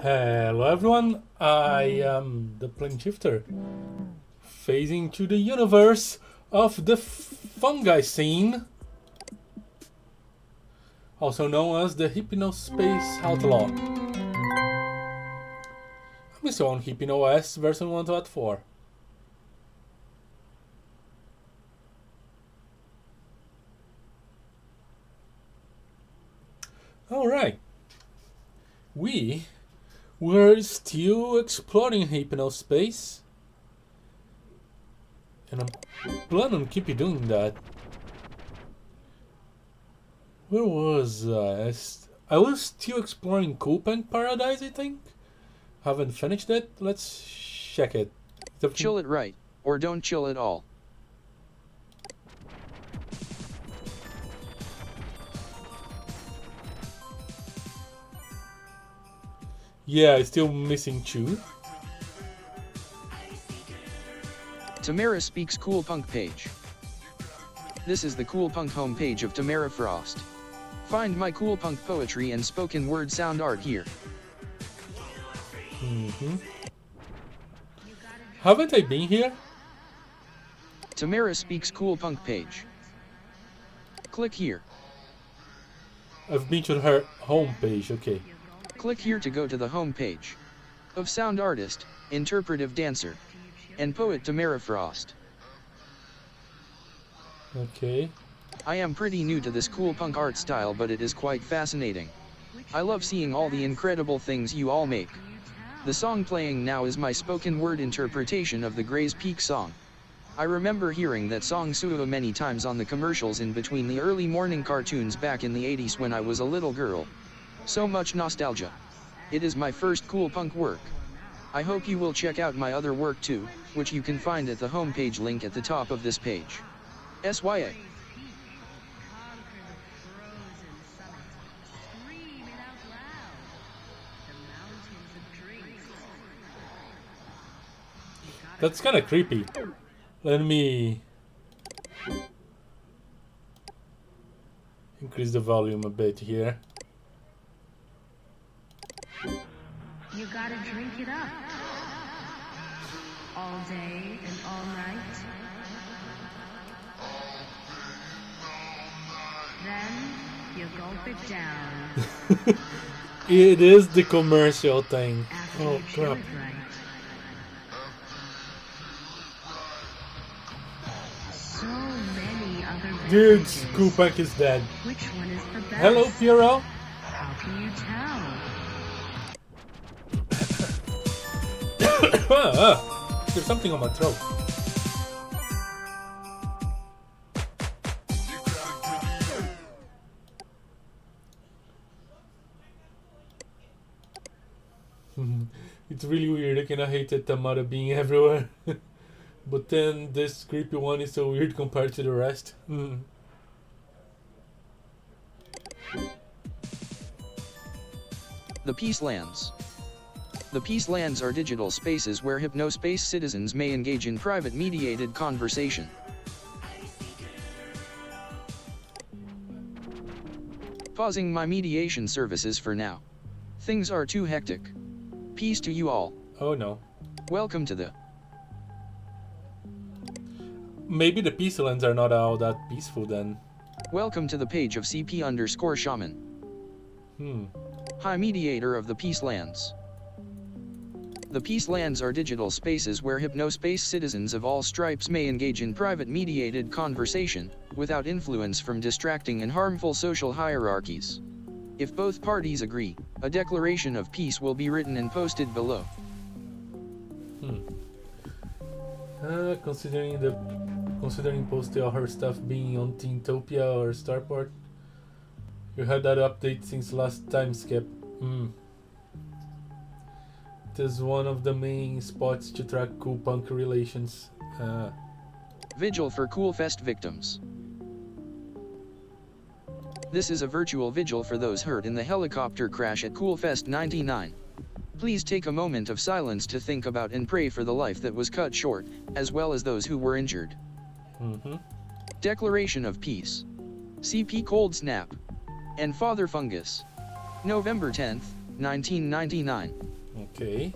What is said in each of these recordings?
Hello everyone, I am the plane shifter, phasing to the universe of the fungi scene, also known as the Hypnospace Outlaw. I'm still on HypnoOS version 1.4. Alright, we're still exploring Hypnospace, and I'm planning on keep doing that. Where was I? I was still exploring Coupang Paradise, I think. Haven't finished it. Let's check it. Chill it right, or don't chill at all. Yeah, it's still missing two. Tamara Speaks Cool Punk page. This is the Cool Punk homepage of Tamara Frost. Find my cool punk poetry and spoken word sound art here. Haven't I been here? Tamara Speaks Cool Punk page. Click here. I've been to her homepage, okay. Click here to go to the homepage of sound artist, interpretive dancer, and poet Tamara Frost. Okay. I am pretty new to this cool punk art style, but it is quite fascinating. I love seeing all the incredible things you all make. The song playing now is my spoken word interpretation of the Gray's Peak song. I remember hearing that song so many times on the commercials in between the early morning cartoons back in the 80s when I was a little girl. So much nostalgia. It is my first cool punk work. I hope you will check out my other work too, which you can find at the homepage link at the top of this page. SYA. That's kind of creepy. Let me increase the volume a bit here. You gotta drink it up. All day and all night. Then you gulp it down. It is the commercial thing. After Oh you chill crap. it right. So many other Dude, beverages. Coupang is dead. Which one is the best? Hello, Piero. How can you tell? There's something on my throat. It's really weird. I kinda hated Tamara being everywhere. But then this creepy one is so weird compared to the rest. The Peace Lands. The Peace Lands are digital spaces where Hypnospace citizens may engage in private mediated conversation. Pausing my mediation services for now. Things are too hectic. Peace to you all. Oh no. Welcome to the... Maybe the Peacelands are not all that peaceful then. Welcome to the page of CP_shaman. High mediator of the Peace Lands. The Peace Lands are digital spaces where Hypnospace citizens of all stripes may engage in private mediated conversation, without influence from distracting and harmful social hierarchies. If both parties agree, a declaration of peace will be written and posted below. Considering posting all her stuff being on Teentopia or Starport. You had that update since last time, Skip. It is one of the main spots to track cool punk relations. Vigil for Cool Fest victims. This is a virtual vigil for those hurt in the helicopter crash at Cool Fest 99. Please take a moment of silence to think about and pray for the life that was cut short, as well as those who were injured. Declaration of Peace. CP Cold Snap. And Father Fungus. November 10th, 1999. Okay.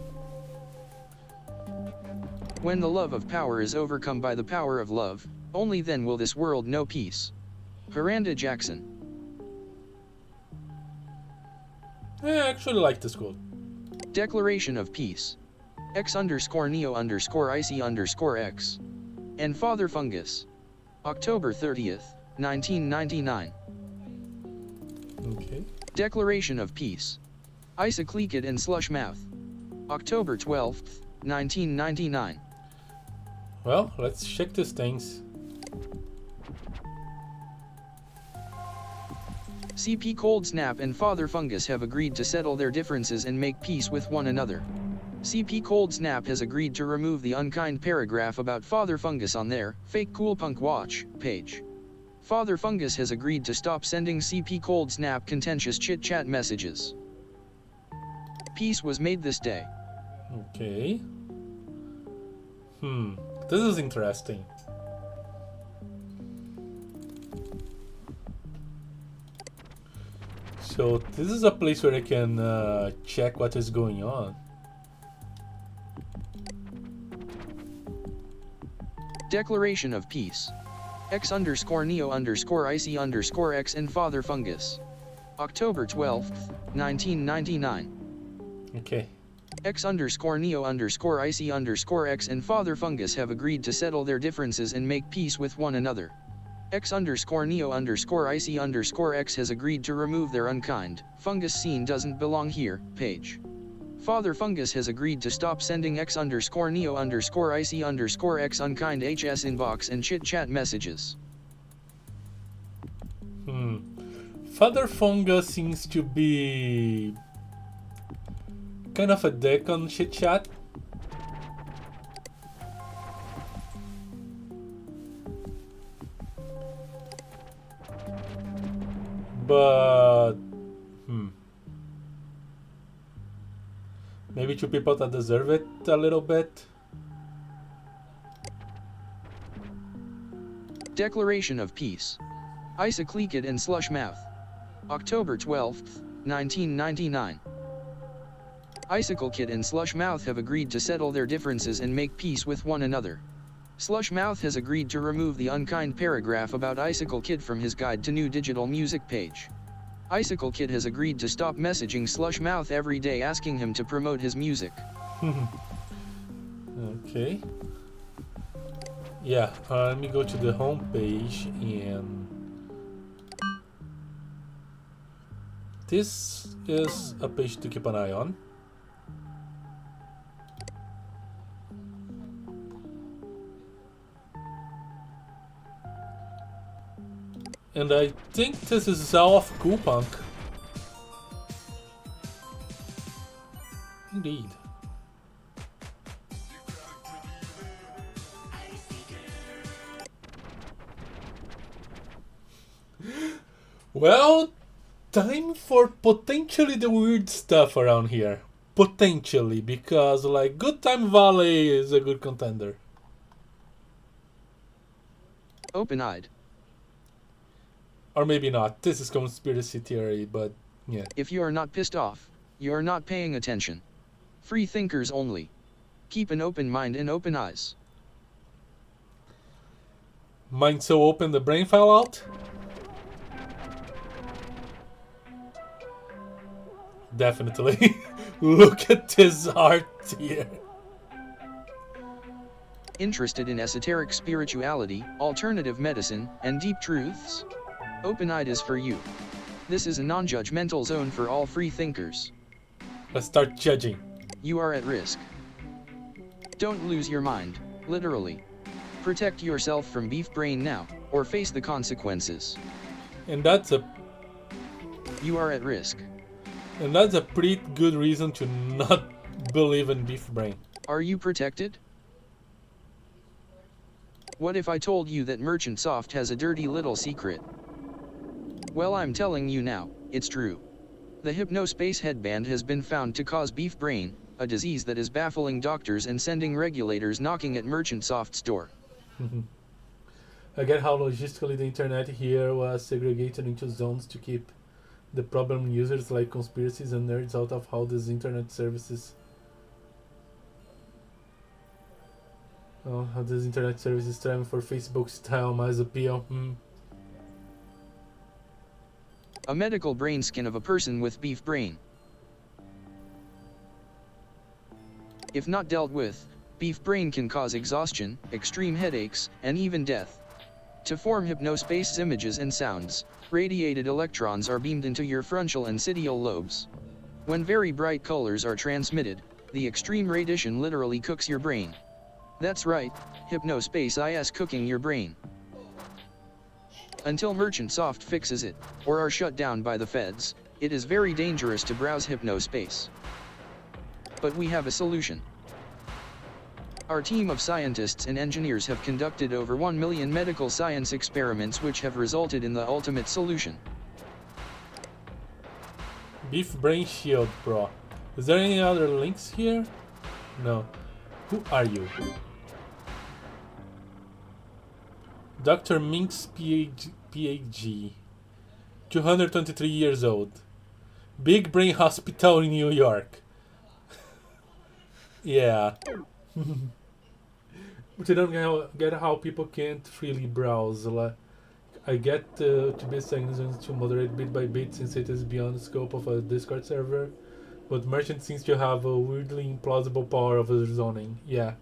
When the love of power is overcome by the power of love, only then will this world know peace. Miranda Jackson. I actually like this quote. Declaration of Peace. X_Neo_IC_X. And Father Fungus. October 30th, 1999. Okay. Declaration of Peace. Isocleakid and Slushmouth. October 12th, 1999. Well, let's check these things. CP Cold Snap and Father Fungus have agreed to settle their differences and make peace with one another. CP Cold Snap has agreed to remove the unkind paragraph about Father Fungus on their Fake Cool Punk Watch page. Father Fungus has agreed to stop sending CP Cold Snap contentious chit-chat messages. Peace was made this day. Okay. This is interesting. So this is a place where I can check what is going on. Declaration of Peace. X_Neo_IC_X and Father Fungus. October 12th, 1999. Okay. X_Neo_IC_X and Father Fungus have agreed to settle their differences and make peace with one another. X_Neo_IC_X has agreed to remove their unkind, fungus scene doesn't belong here, page. Father Fungus has agreed to stop sending X_Neo_IC_X unkind HS inbox and chit-chat messages. Father Fungus seems to be kind of a dick on chit chat. But maybe to people that deserve it a little bit. Declaration of Peace. Isocleakid and Slushmouth. October 12th, 1999. Icicle Kid and Slushmouth have agreed to settle their differences and make peace with one another. Slushmouth has agreed to remove the unkind paragraph about Icicle Kid from his Guide to New Digital Music page. Icicle Kid has agreed to stop messaging Slushmouth every day asking him to promote his music. Okay. Yeah, let me go to the home page and this is a page to keep an eye on. And I think this is all of Cool Punk. Indeed. Well, time for potentially the weird stuff around here. Potentially, because like Good Time Valley is a good contender. Open-eyed. Or maybe not. This is conspiracy theory, but yeah. If you are not pissed off, you are not paying attention. Free thinkers only. Keep an open mind and open eyes. Mind so open the brain fell out? Definitely. Look at this art here. Interested in esoteric spirituality, alternative medicine, and deep truths? Open-eyed is for you. This is a non-judgmental zone for all free thinkers. Let's start judging. You are at risk. Don't lose your mind, literally. Protect yourself from beef brain now, or face the consequences. And that's a You are at risk. pretty good reason to not believe in beef brain. Are you protected? What if I told you that Merchant Soft has a dirty little secret? Well, I'm telling you now, it's true. The Hypnospace Headband has been found to cause beef brain, a disease that is baffling doctors and sending regulators knocking at Merchant Soft's door. I get how logistically the internet here was segregated into zones to keep the problem users like conspiracies and nerds out of how these internet services how these internet services strive for Facebook style mass appeal. A medical brain scan of a person with beef brain. If not dealt with, beef brain can cause exhaustion, extreme headaches, and even death. To form hypnospace images and sounds, radiated electrons are beamed into your frontal and citial lobes. When very bright colors are transmitted, the extreme radiation literally cooks your brain. That's right, Hypnospace is cooking your brain. Until Merchant Soft fixes it, or are shut down by the feds, it is very dangerous to browse Hypnospace. But we have a solution. Our team of scientists and engineers have conducted over 1 million medical science experiments which have resulted in the ultimate solution. Beef Brain Shield Pro. Is there any other links here? No. Who are you? Dr. Minx PhD. 223 years old. Big Brain Hospital in New York. Yeah. But I don't get how people can't freely browse. Like, I get to be sanctioned to moderate bit by bit since it is beyond the scope of a Discord server, but Merchant seems to have a weirdly implausible power of zoning. Yeah.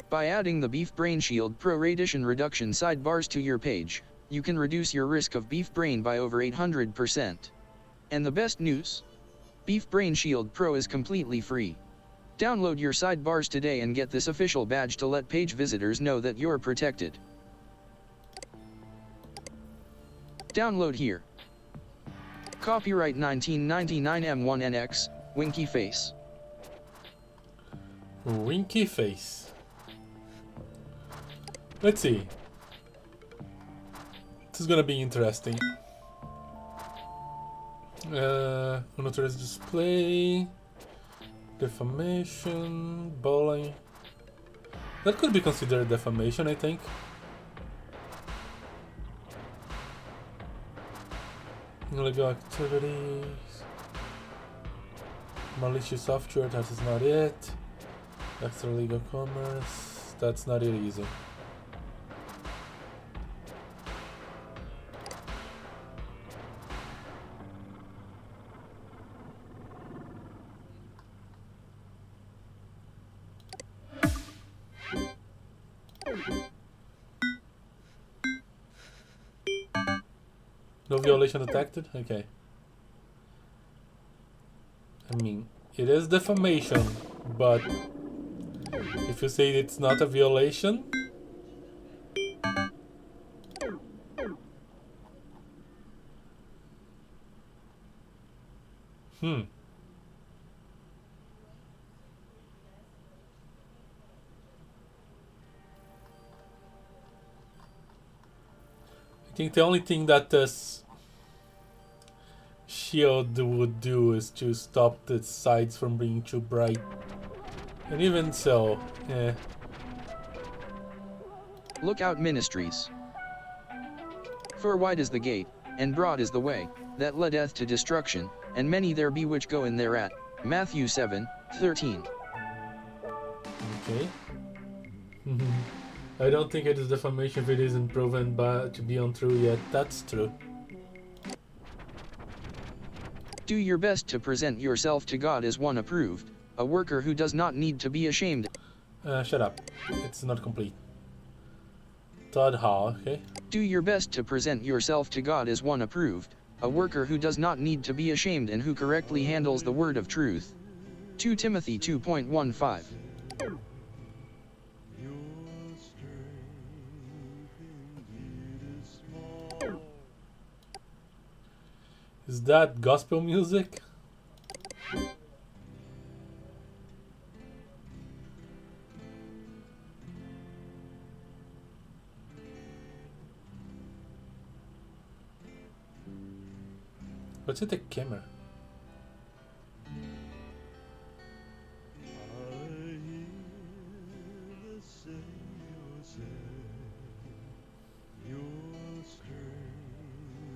By adding the Beef Brain Shield Pro Radiation Reduction sidebars to your page, you can reduce your risk of beef brain by over 800%. And the best news? Beef Brain Shield Pro is completely free. Download your sidebars today and get this official badge to let page visitors know that you're protected. Download here. Copyright 1999 M1NX, Winky Face. Winky Face. Let's see. This is gonna be interesting. Unauthorized display, defamation, bullying. That could be considered defamation, I think. Illegal activities, malicious software. That is not it. Extra legal commerce. That's not it either. No violation detected? Okay. I mean, it is defamation, but if you say it's not a violation... I think the only thing that this shield would do is to stop the sides from being too bright. And even so, eh. Look out, Ministries. For wide is the gate, and broad is the way, that leadeth to destruction, and many there be which go in thereat. Matthew 7:13. Okay. I don't think it is defamation if it isn't proven to be untrue yet. That's true. Do your best to present yourself to God as one approved, a worker who does not need to be ashamed. Shut up. It's not complete. Todd Hall, okay? Do your best to present yourself to God as one approved, a worker who does not need to be ashamed and who correctly handles the word of truth. 2 Timothy 2.15. Is that gospel music? What's it, the camera?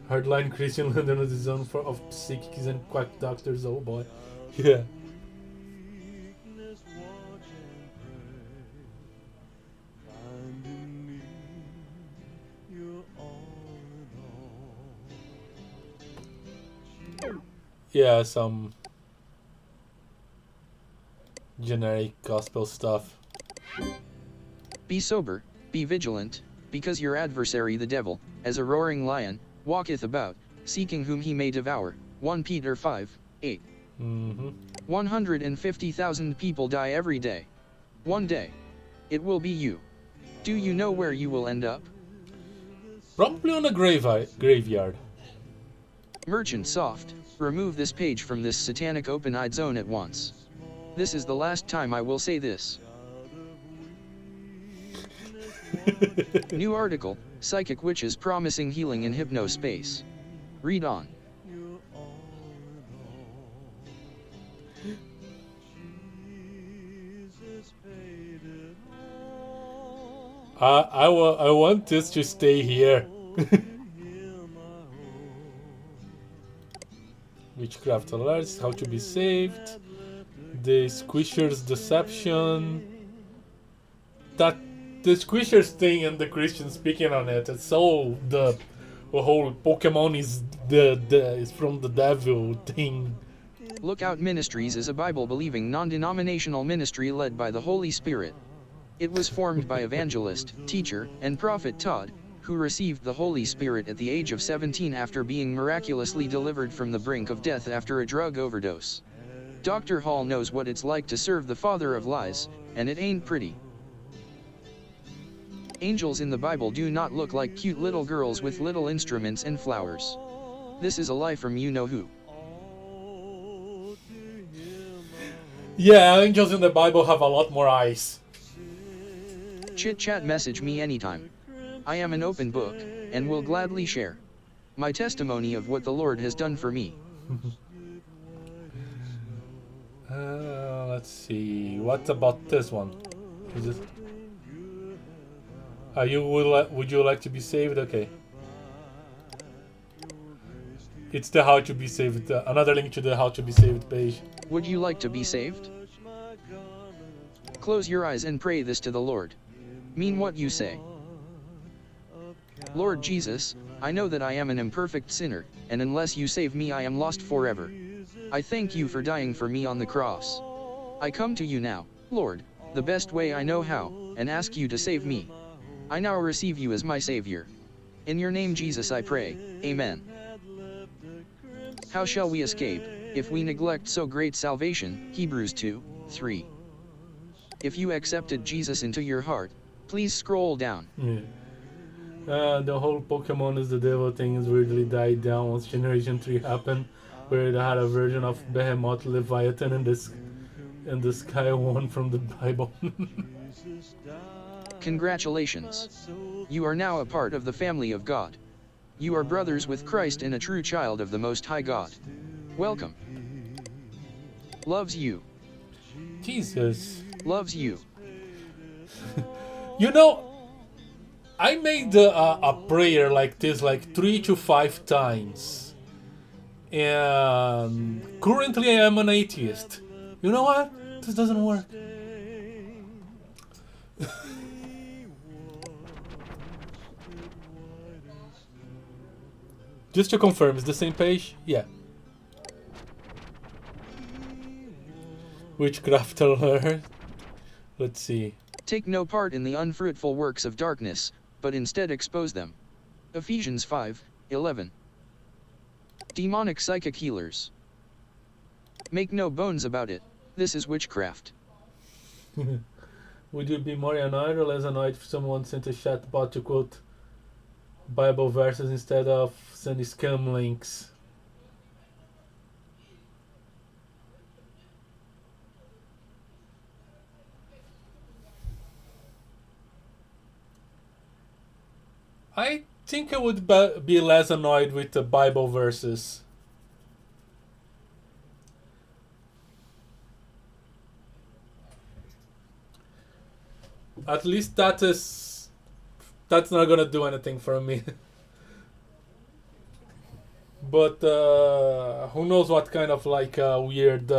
Hardline Christian London is the zone of psychics and quack doctors. Oh boy. Yeah. Yeah, some generic gospel stuff. Be sober, be vigilant, because your adversary the devil, as a roaring lion, walketh about, seeking whom he may devour. 1 Peter 5:8. 150,000 people die every day. One day. It will be you. Do you know where you will end up? Probably on a graveyard. Merchant Soft, remove this page from this satanic open-eyed zone at once. This is the last time I will say this. New article, Psychic Witches Promising Healing in Hypnospace. Read on. I want this to stay here. Witchcraft alerts, how to be saved, the Squishers deception. That the Squishers thing and the Christian speaking on it. It's so the whole Pokemon is is from the devil thing. Lookout Ministries is a Bible-believing non-denominational ministry led by the Holy Spirit. It was formed by evangelist, teacher, and prophet Todd, who received the Holy Spirit at the age of 17 after being miraculously delivered from the brink of death after a drug overdose. Dr. Hall knows what it's like to serve the father of lies, and it ain't pretty. Angels in the Bible do not look like cute little girls with little instruments and flowers. This is a lie from you-know-who. Yeah, angels in the Bible have a lot more eyes. Chit-chat, message me anytime. I am an open book, and will gladly share my testimony of what the Lord has done for me. Let's see. What about this one? Is it? Would you like to be saved? Okay. It's the how to be saved. Another link to the how to be saved page. Would you like to be saved? Close your eyes and pray this to the Lord. Mean what you say. Lord Jesus, I know that I am an imperfect sinner, and unless you save me I am lost forever. I thank you for dying for me on the cross. I come to you now, Lord, the best way I know how, and ask you to save me. I now receive you as my Savior. In your name Jesus I pray, Amen. How shall we escape, if we neglect so great salvation? Hebrews 2:3. If you accepted Jesus into your heart, please scroll down. Yeah. The whole Pokemon is the devil thing has weirdly died down once Generation 3 happened, where they had a version of Behemoth, Leviathan, and the Sky one from the Bible. Congratulations. You are now a part of the family of God. You are brothers with Christ and a true child of the Most High God. Welcome. Loves you. Jesus. Loves you. You know, I made a prayer like this like 3 to 5 times. And currently I am an atheist. You know what? This doesn't work. Just to confirm, it's the same page? Yeah. Witchcraft alert. Let's see. Take no part in the unfruitful works of darkness, but instead expose them. Ephesians 5:11. Demonic psychic healers. Make no bones about it. This is witchcraft. Would you be more annoyed or less annoyed if someone sent a chatbot to quote Bible verses instead of sending scam links? I think I would be less annoyed with the Bible verses. At least that is That's not gonna do anything for me. But who knows what kind of like weird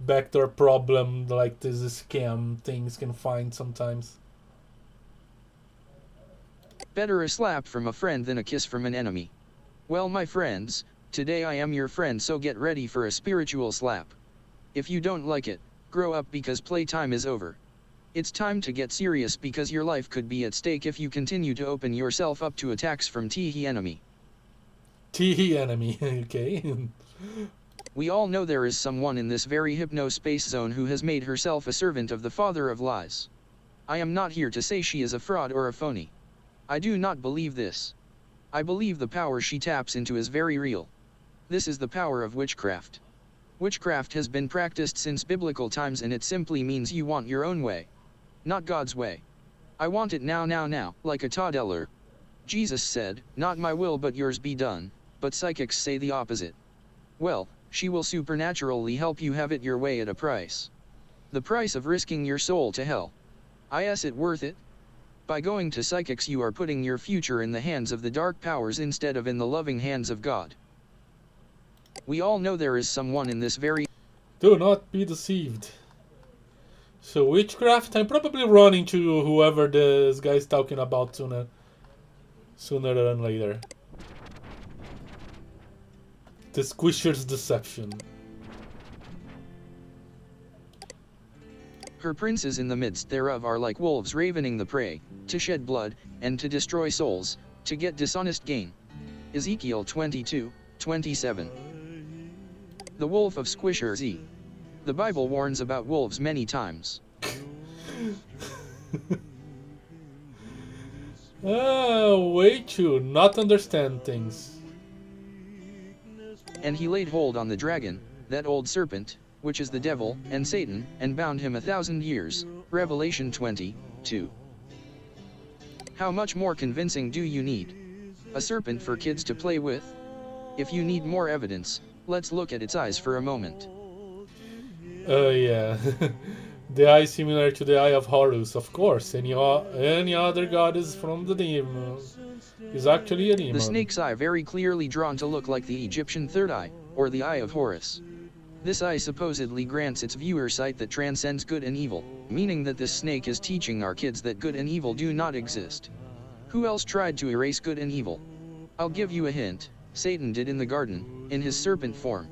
backdoor problem like this scam things can find sometimes. Better a slap from a friend than a kiss from an enemy. Well, my friends, today I am your friend, so get ready for a spiritual slap. If you don't like it, grow up because playtime is over. It's time to get serious because your life could be at stake if you continue to open yourself up to attacks from the enemy. Tee enemy, okay. We all know there is someone in this very hypnospace zone who has made herself a servant of the father of lies. I am not here to say she is a fraud or a phony. I do not believe this. I believe the power she taps into is very real. This is the power of witchcraft. Witchcraft has been practiced since biblical times, and it simply means you want your own way. Not God's way. I want it now, like a toddler. Jesus said, "Not my will but yours be done," but psychics say the opposite. Well, she will supernaturally help you have it your way at a price. The price of risking your soul to hell. Is it worth it? By going to psychics you are putting your future in the hands of the dark powers instead of in the loving hands of God. We all know there is someone in this very... Do not be deceived. So witchcraft, I'm probably run into whoever this guy's talking about sooner than later. The Squisher's deception. Her princes in the midst thereof are like wolves ravening the prey, to shed blood, and to destroy souls, to get dishonest gain. Ezekiel 22:27. The wolf of Squisher Z. The Bible warns about wolves many times. Way to not understand things. And he laid hold on the dragon, that old serpent, which is the devil, and Satan, and bound him 1,000 years, Revelation 20:2. How much more convincing do you need? A serpent for kids to play with? If you need more evidence, let's look at its eyes for a moment. Oh yeah. The eye similar to the eye of Horus, of course. Any other god is from the demon. Is actually a demon. The snake's eye very clearly drawn to look like the Egyptian third eye, or the eye of Horus. This eye supposedly grants its viewer sight that transcends good and evil, meaning that this snake is teaching our kids that good and evil do not exist. Who else tried to erase good and evil? I'll give you a hint. Satan did in the garden, in his serpent form.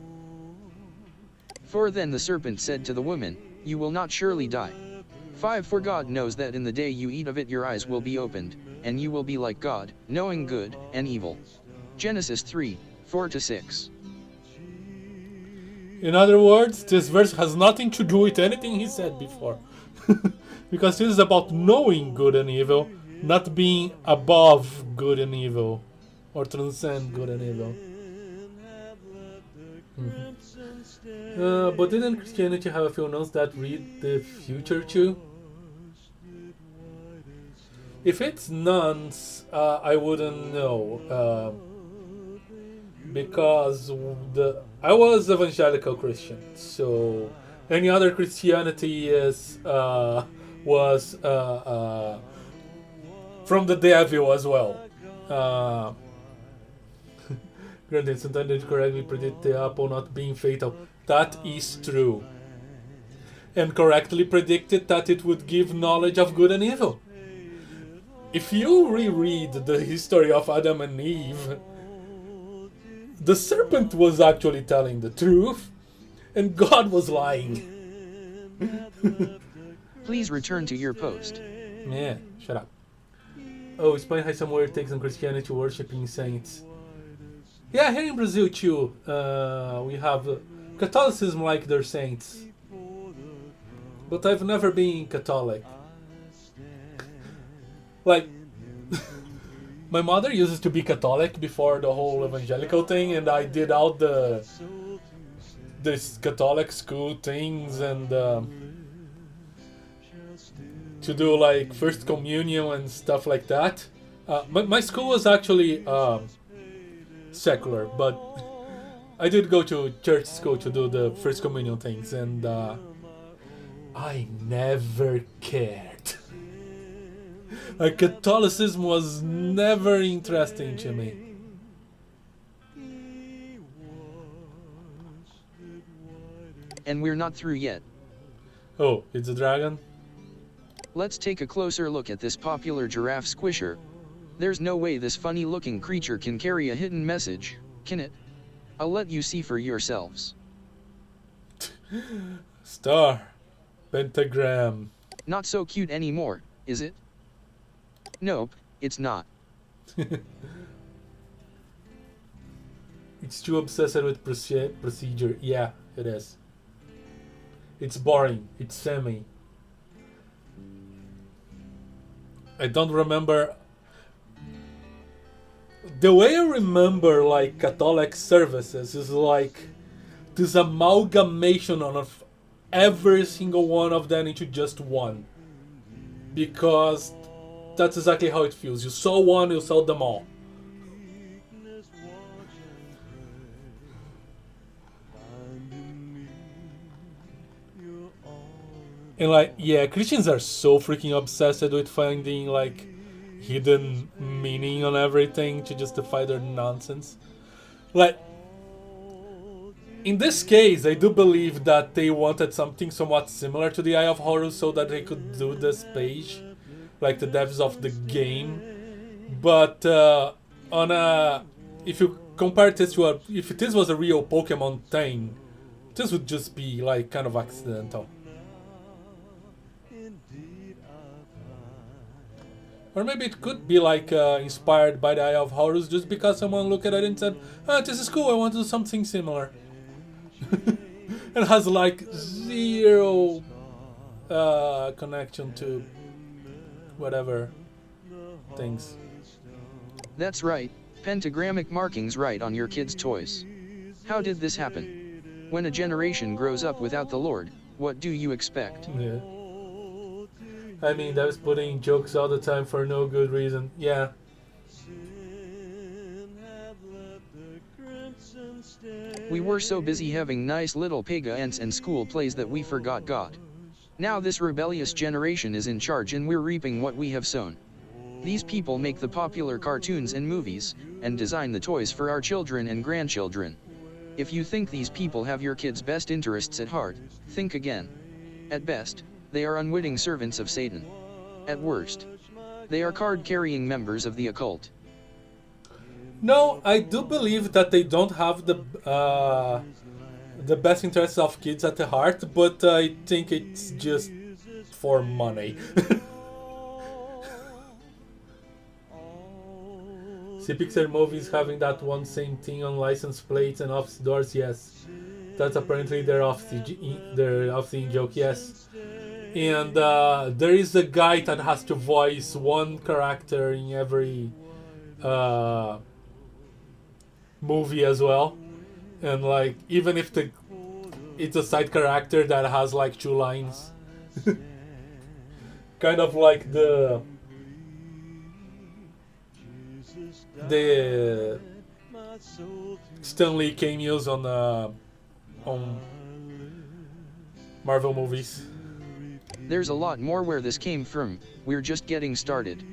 For then the serpent said to the woman, "You will not surely die." 5 For God knows that in the day you eat of it your eyes will be opened, and you will be like God, knowing good and evil. Genesis 3:4-6. In other words, this verse has nothing to do with anything he said before. Because this is about knowing good and evil, not being above good and evil, or transcend good and evil. But didn't Christianity have a few nuns that read the future too? If it's nuns, I wouldn't know. Because I was evangelical Christian, so any other Christianity was from the devil as well. Granted, sometimes they correctly predict the apple not being fatal. That is true. And correctly predicted that it would give knowledge of good and evil. If you reread the history of Adam and Eve, the serpent was actually telling the truth, and God was lying. Please return to your post. Yeah, shut up. Oh, explain how some weird takes on Christianity worshipping saints. Yeah, here in Brazil too, we have Catholicism like their saints. But I've never been Catholic. Like, my mother used to be Catholic before the whole evangelical thing, and I did all this Catholic school things and to do like first communion and stuff like that. My school was actually secular, but I did go to church school to do the first communion things, and I never cared. Like, Catholicism was never interesting to me. And we're not through yet. Oh, it's a dragon? Let's take a closer look at this popular giraffe squisher. There's no way this funny looking creature can carry a hidden message, can it? I'll let you see for yourselves. Star. Pentagram. Not so cute anymore, is it? Nope, it's not. It's too obsessed with procedure. Yeah, it is. It's boring. It's semi. I don't remember. The way I remember, like, Catholic services is like this amalgamation of every single one of them into just one. Because that's exactly how it feels. You saw one, you saw them all. And like, yeah, Christians are so freaking obsessed with finding like hidden meaning on everything to justify their nonsense. Like, in this case, I do believe that they wanted something somewhat similar to the Eye of Horus so that they could do this page, like the devs of the game. But if you compare this to if this was a real Pokemon thing, this would just be like kind of accidental. Or maybe it could be like inspired by the Eye of Horus just because someone looked at it and said, "Ah, this is cool, I want to do something similar." It has like zero connection to whatever things. That's right, pentagrammic markings right on your kids' toys. How did this happen? When a generation grows up without the Lord, what do you expect? Yeah. I mean, that was putting jokes all the time for no good reason. Yeah. We were so busy having nice little pega ants and school plays that we forgot God. Now this rebellious generation is in charge and we're reaping what we have sown. These people make the popular cartoons and movies, and design the toys for our children and grandchildren. If you think these people have your kids' best interests at heart, think again. At best, they are unwitting servants of Satan. At worst, they are card-carrying members of the occult. No, I do believe that they don't have the best interests of kids at the heart, but I think it's just for money. See Pixar movies having that one same thing on license plates and office doors, yes. That's apparently their off-scene joke, yes. And there is a guy that has to voice one character in every movie as well. And like, even if it's a side character that has like 2 lines. Kind of like the Stan Lee cameos on Marvel movies. There's a lot more where this came from, we're just getting started.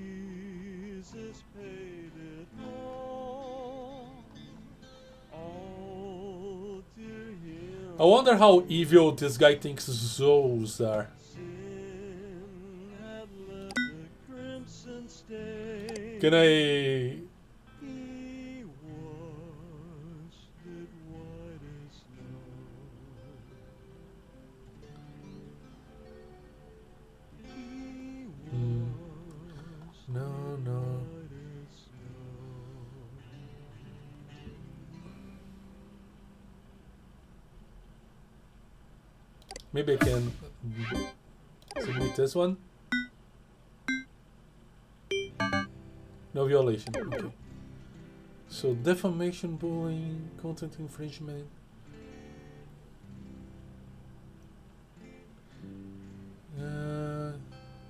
I wonder how evil this guy thinks Zoos are. Can I... No. Maybe I can submit this one. No violation. Okay. So defamation, bullying, content infringement.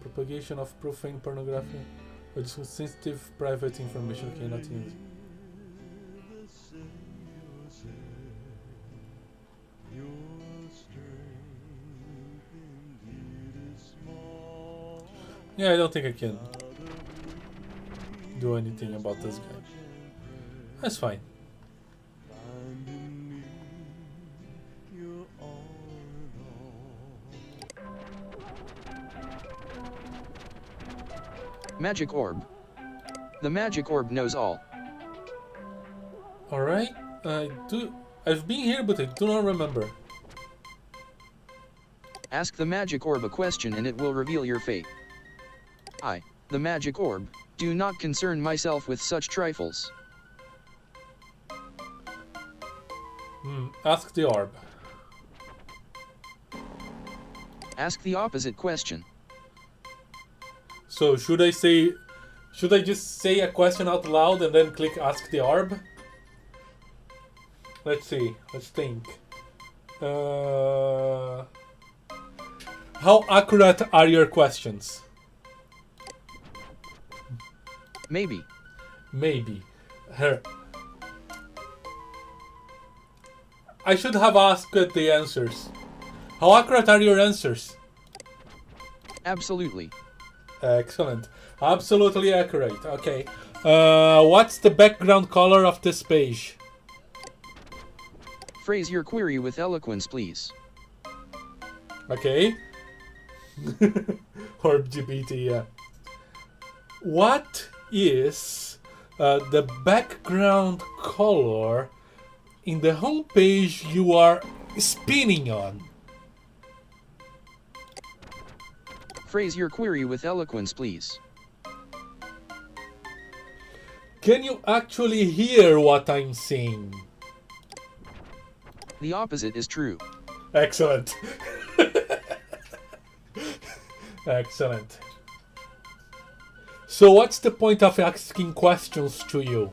Propagation of profane pornography or sensitive private information cannot use. Yeah, I don't think I can. do anything about this guy. That's fine. Magic orb. The magic orb knows all. Alright, I've been here, but I do not remember. Ask the magic orb a question and it will reveal your fate. I, the magic orb, do not concern myself with such trifles. Ask the orb. Ask the opposite question. So should I just say a question out loud and then click ask the orb? Let's see, let's think. How accurate are your questions? Maybe. Maybe. Her. I should have asked the answers. How accurate are your answers? Absolutely. Excellent. Absolutely accurate. Okay. What's the background color of this page? Phrase your query with eloquence, please. Okay. Orb GPT, yeah. What is the background color in the home page you are spinning on? Phrase your query with eloquence, please. Can you actually hear what I'm saying? The opposite is true. Excellent. Excellent. So what's the point of asking questions to you?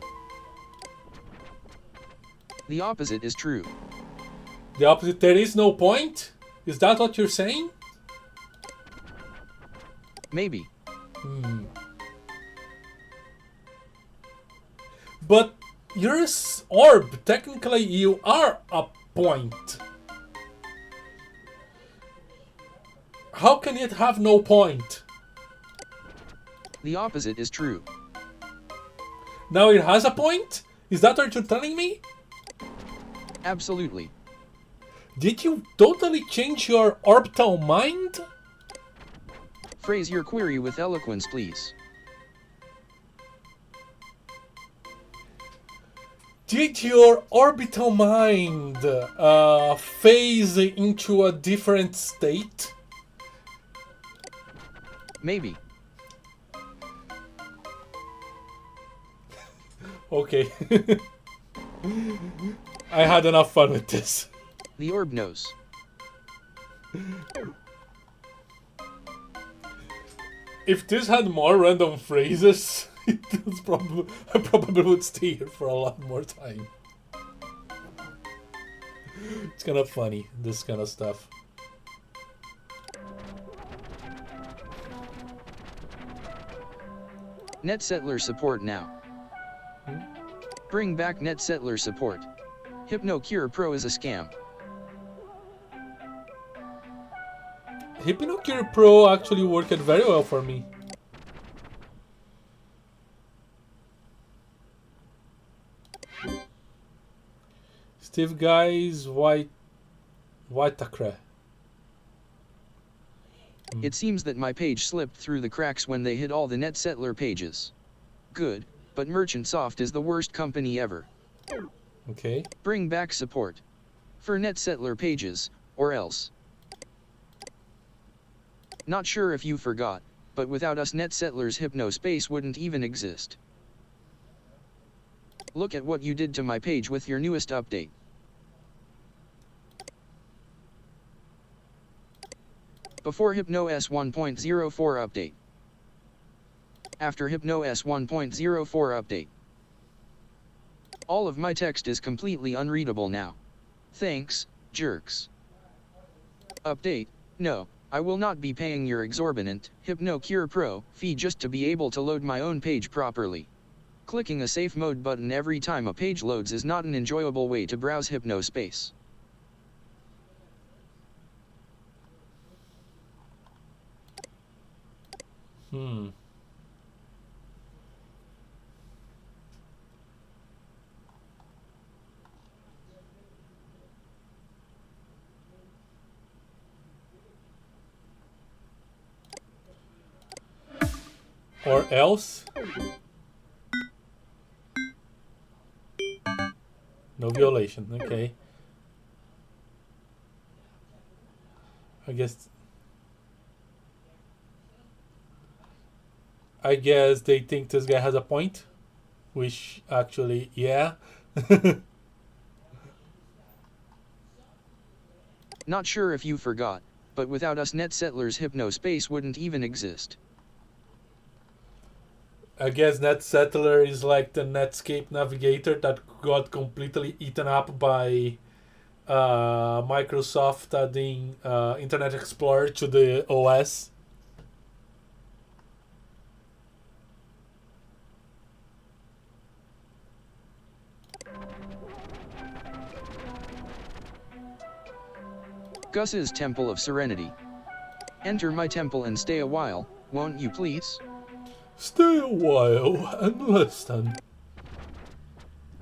The opposite is true. The opposite, there is no point? Is that what you're saying? Maybe. But you're an orb. Technically, you are a point. How can it have no point? The opposite is true. Now it has a point? Is that what you're telling me? Absolutely. Did you totally change your orbital mind? Phrase your query with eloquence, please. Did your orbital mind phase into a different state? Maybe. Okay. I had enough fun with this. The orb knows. If this had more random phrases, I probably would stay here for a lot more time. It's kind of funny, this kind of stuff. NetSettler support now. Bring back NetSettler support. HypnoCure Pro is a scam. HypnoCure Pro actually worked very well for me. Steve Guy's White Acre. It seems that my page slipped through the cracks when they hit all the NetSettler pages. Good, but Merchant Soft is the worst company ever. Okay. Bring back support. For NetSettler pages, or else. Not sure if you forgot, but without us NetSettlers Hypnospace wouldn't even exist. Look at what you did to my page with your newest update. Before HypnoS 1.04 update. After HypnoS 1.04 update. All of my text is completely unreadable now. Thanks, jerks. Update, no, I will not be paying your exorbitant HypnoCure Pro fee just to be able to load my own page properly. Clicking a safe mode button every time a page loads is not an enjoyable way to browse Hypnospace. Or else? No violation, okay. I guess they think this guy has a point. Which actually, yeah. Not sure if you forgot, but without us net settlers Hypnospace wouldn't even exist. I guess Net Settler is like the Netscape navigator that got completely eaten up by Microsoft adding Internet Explorer to the OS. Gus's Temple of Serenity. Enter my temple and stay a while, won't you please? Stay a while and listen.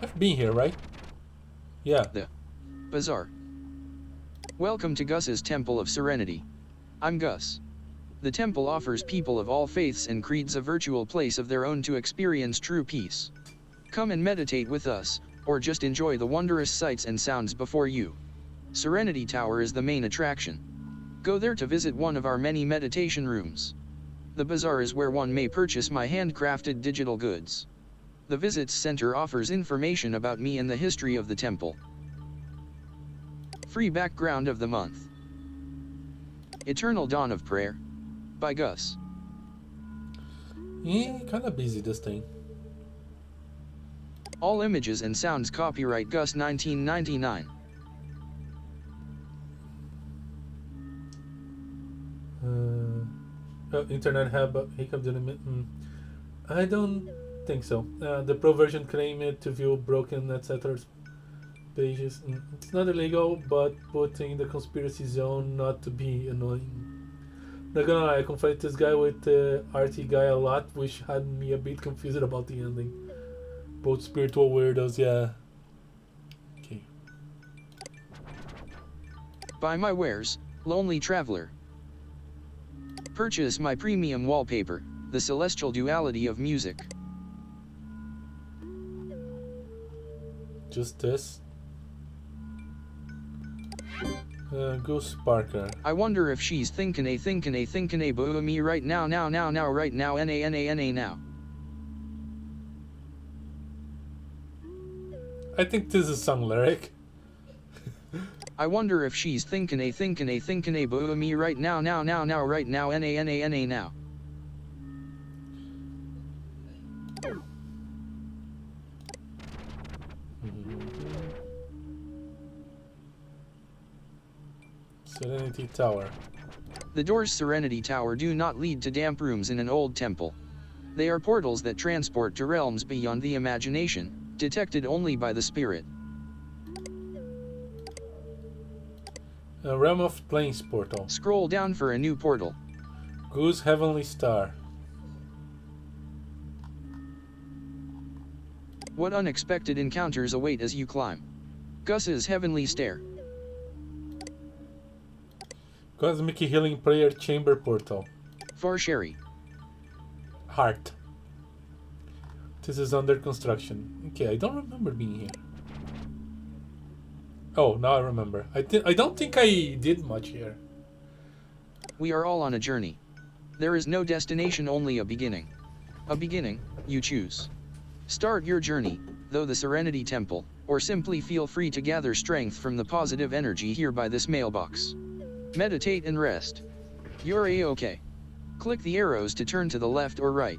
I've been here, right? Yeah. The Bazaar. Welcome to Gus's Temple of Serenity. I'm Gus. The temple offers people of all faiths and creeds a virtual place of their own to experience true peace. Come and meditate with us, or just enjoy the wondrous sights and sounds before you. Serenity Tower is the main attraction. Go there to visit one of our many meditation rooms. The bazaar is where one may purchase my handcrafted digital goods. The Visits Center offers information about me and the history of the temple. Free background of the month. Eternal Dawn of Prayer. By Gus. Yeah, kinda busy this thing. All images and sounds copyright Gus 1999. Internet Hub Hiccup didn't. I don't think so. The pro version claimed to view broken etc. pages. It's not illegal, but putting the conspiracy zone not to be annoying. Not gonna lie, I confronted this guy with the RT guy a lot, which had me a bit confused about the ending. Both spiritual weirdos, yeah. Okay. Buy my wares, Lonely Traveler. Purchase my premium wallpaper, The Celestial Duality of Music. Just this. Goose Parker. I wonder if she's thinking a boo me right now right now now. I think this is a song lyric. I wonder if she's thinking a boo me right now right now now. Serenity Tower. The doors Serenity Tower do not lead to damp rooms in an old temple. They are portals that transport to realms beyond the imagination, detected only by the spirit. A Realm of Plains portal. Scroll down for a new portal. Goose Heavenly Star. What unexpected encounters await as you climb? Gus's Heavenly Stair. Cosmic Healing Prayer Chamber portal. Far Sherry. Heart. This is under construction. Okay, I don't remember being here. Oh, now I remember. I don't think I did much here. We are all on a journey. There is no destination, only a beginning. A beginning, you choose. Start your journey, though the Serenity Temple, or simply feel free to gather strength from the positive energy here by this mailbox. Meditate and rest. You're A-okay. Click the arrows to turn to the left or right.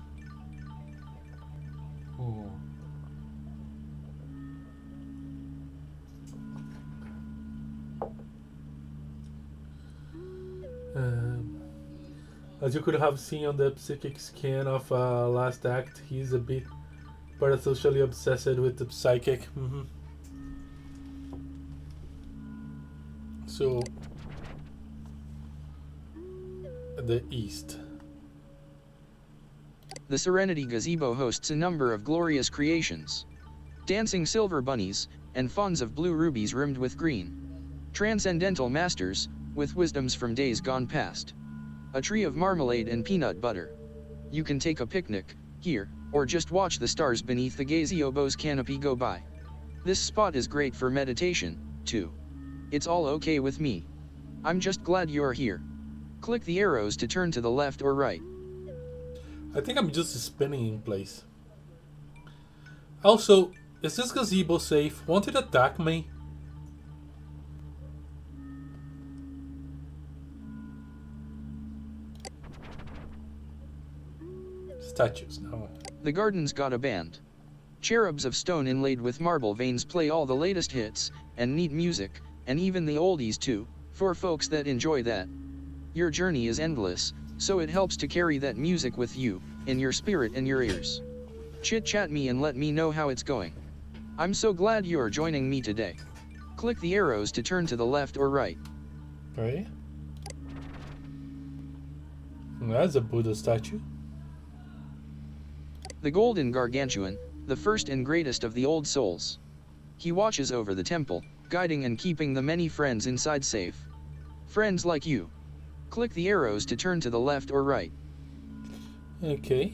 As you could have seen on the psychic scan of last act, he's a bit parasocially obsessed with the psychic. So, the east. The Serenity Gazebo hosts a number of glorious creations. Dancing silver bunnies, and fawns of blue rubies rimmed with green. Transcendental masters, with wisdoms from days gone past. A tree of marmalade and peanut butter. You can take a picnic here, or just watch the stars beneath the gazebo's canopy go by. This spot is great for meditation, too. It's all okay with me. I'm just glad you're here. Click the arrows to turn to the left or right. I think I'm just spinning in place. Also, is this gazebo safe? Won't it attack me? Statues, no. The garden's got a band. Cherubs of stone inlaid with marble veins play all the latest hits, and neat music, and even the oldies too, for folks that enjoy that. Your journey is endless, so it helps to carry that music with you, in your spirit and your ears. Chit-chat me and let me know how it's going. I'm so glad you're joining me today. Click the arrows to turn to the left or right. Right? That's a Buddha statue. The Golden Gargantuan, the first and greatest of the old souls. He watches over the temple, guiding and keeping the many friends inside safe. Friends like you. Click the arrows to turn to the left or right. Okay.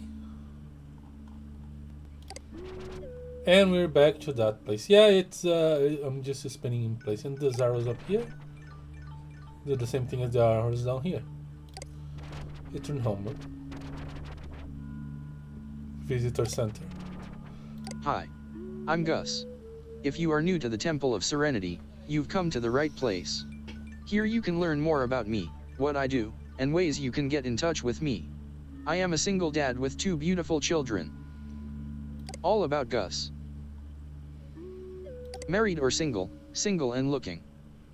And we're back to that place. Yeah, it's I'm just spinning in place. And the arrows up here do the same thing as the arrows down here. Return home. Visitor Center. Hi. I'm Gus. If you are new to the Temple of Serenity, you've come to the right place. Here you can learn more about me, what I do, and ways you can get in touch with me. I am a single dad with 2 beautiful children. All about Gus. Married or single, single and looking.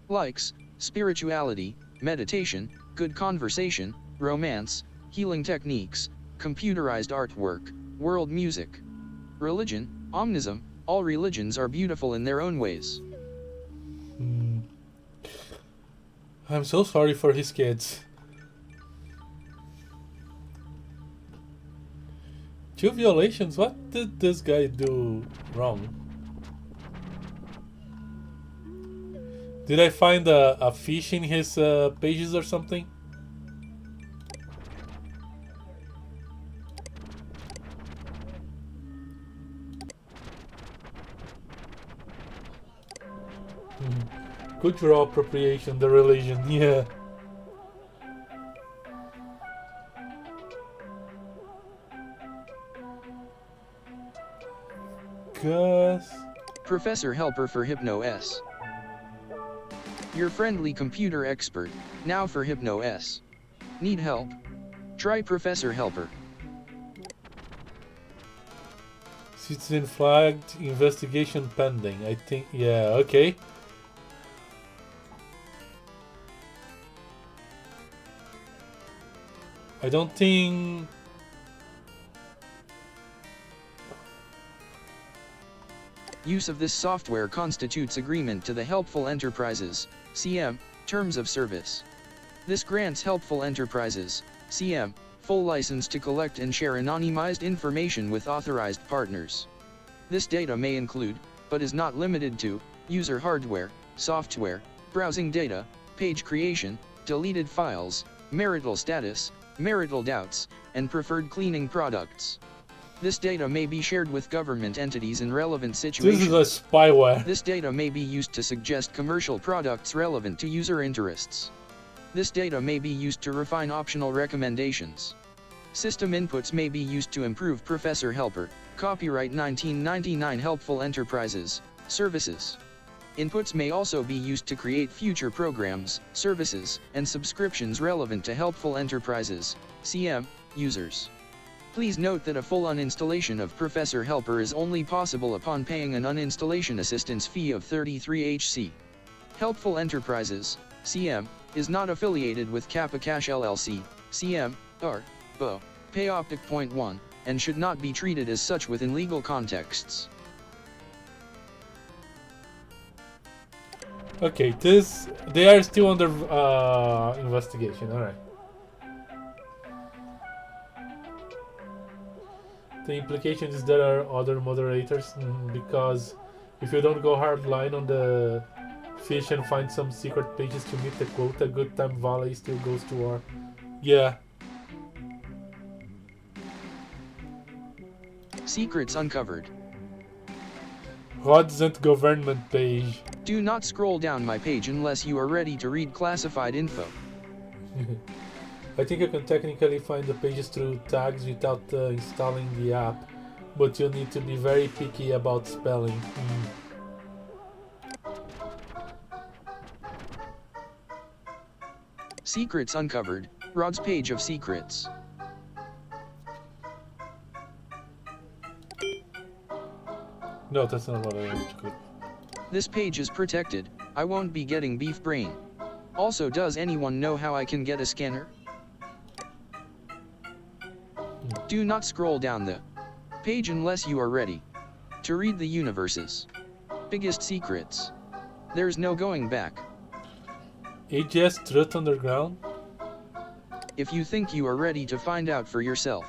Likes, spirituality, meditation, good conversation, romance, healing techniques, computerized artwork, world music. Religion, omnism, all religions are beautiful in their own ways. I'm so sorry for his kids. 2 violations? What did this guy do wrong? Did I find a fish in his pages or something? Cultural appropriation, the religion, yeah. Gus. Professor Helper for Hypno-S. Your friendly computer expert, now for Hypno-S. Need help? Try Professor Helper. Citizen flagged, investigation pending. I think, yeah, okay. I don't think... Use of this software constitutes agreement to the Helpful Enterprises, CM, Terms of Service. This grants Helpful Enterprises, CM, full license to collect and share anonymized information with authorized partners. This data may include, but is not limited to, user hardware, software, browsing data, page creation, deleted files, marital status, marital doubts, and preferred cleaning products. This data may be shared with government entities in relevant situations. This is a spyware. This data may be used to suggest commercial products relevant to user interests. This data may be used to refine optional recommendations. System inputs may be used to improve Professor Helper, copyright 1999 Helpful Enterprises, services. Inputs may also be used to create future programs, services, and subscriptions relevant to Helpful Enterprises, CM, users. Please note that a full uninstallation of Professor Helper is only possible upon paying an uninstallation assistance fee of 33 HC. Helpful Enterprises, CM, is not affiliated with Kappa Cash LLC, CM, or BO, Payoptic Point 1, and should not be treated as such within legal contexts. Okay, they are still under investigation, alright. The implication is there are other moderators, because if you don't go hardline on the fish and find some secret pages to meet the quota, good time valet still goes to war. Yeah. Secrets uncovered. Rods and government page. Do not scroll down my page unless you are ready to read classified info. I think you can technically find the pages through tags without installing the app, but you'll need to be very picky about spelling. Secrets uncovered. Rod's page of secrets. No, that's not what I want to click. This page is protected. I won't be getting beef brain. Also, does anyone know how I can get a scanner? Do not scroll down the page unless you are ready to read the universe's biggest secrets. There's no going back. AGS Truth Underground? If you think you are ready to find out for yourself,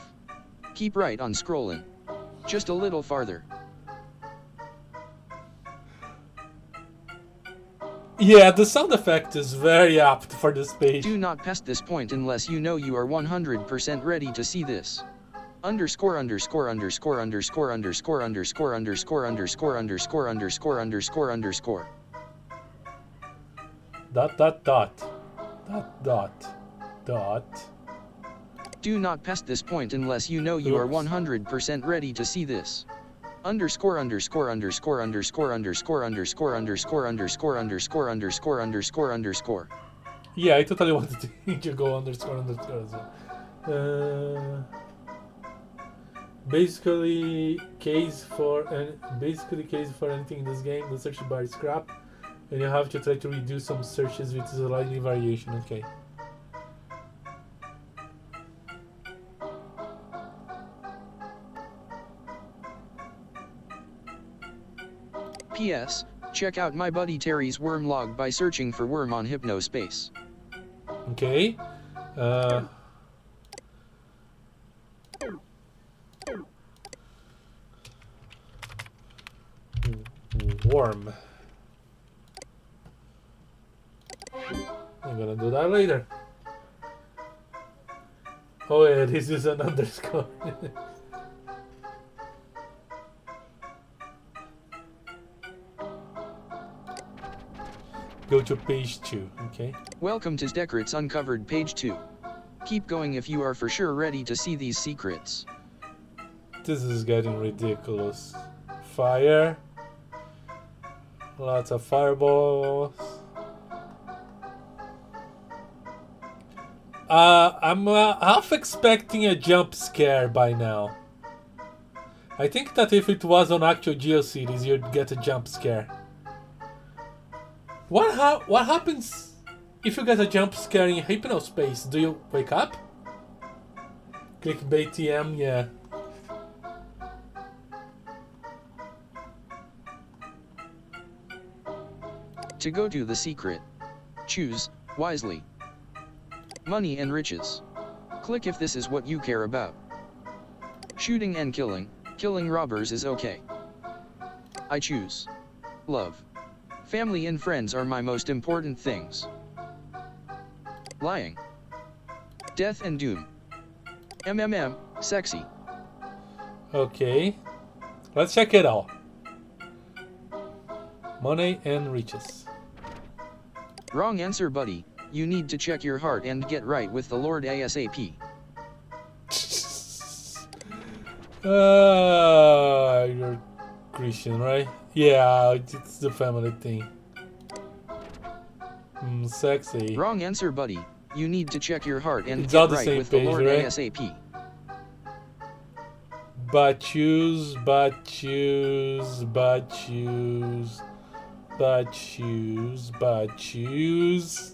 keep right on scrolling. Just a little farther. Yeah, the sound effect is very apt for this page. Do not pass this point unless you know you are 100% ready to see this. Underscore underscore underscore underscore underscore underscore underscore underscore underscore underscore underscore underscore. Dot dot dot. Dot dot dot. Do not pass this point unless you know you are Oops. 100% ready to see this. Underscore underscore underscore underscore underscore underscore underscore underscore underscore underscore underscore underscore. Yeah, I totally wanted to go underscore underscore as well. Basically case for anything in this game. The search bar is crap, and you have to try to reduce some searches with slightly variation. Okay. P.S. Check out my buddy Terry's worm log by searching for worm on Hypnospace. Okay. Worm. I'm gonna do that later. Oh yeah, this is an underscore. Go to page 2, okay? Welcome to Secrets Uncovered page 2. Keep going if you are for sure ready to see these secrets. This is getting ridiculous. Fire. Lots of fireballs. I'm half expecting a jump scare by now. I think that if it was on actual GeoCities, you'd get a jump scare. What happens if you get a jump scare in Hypnospace? Do you wake up? Clickbait TM, yeah. To go to the secret, choose wisely. Money and riches. Click if this is what you care about. Shooting and killing. Killing robbers is okay. I choose love. Family and friends are my most important things. Lying. Death and doom. Sexy. Okay. Let's check it out. Money and riches. Wrong answer, buddy. You need to check your heart and get right with the Lord ASAP. You're Christian, right? Yeah, it's the family thing. Sexy. Wrong answer, buddy. You need to check your heart and It's all get the right same with page, the Lord right? ASAP. But choose.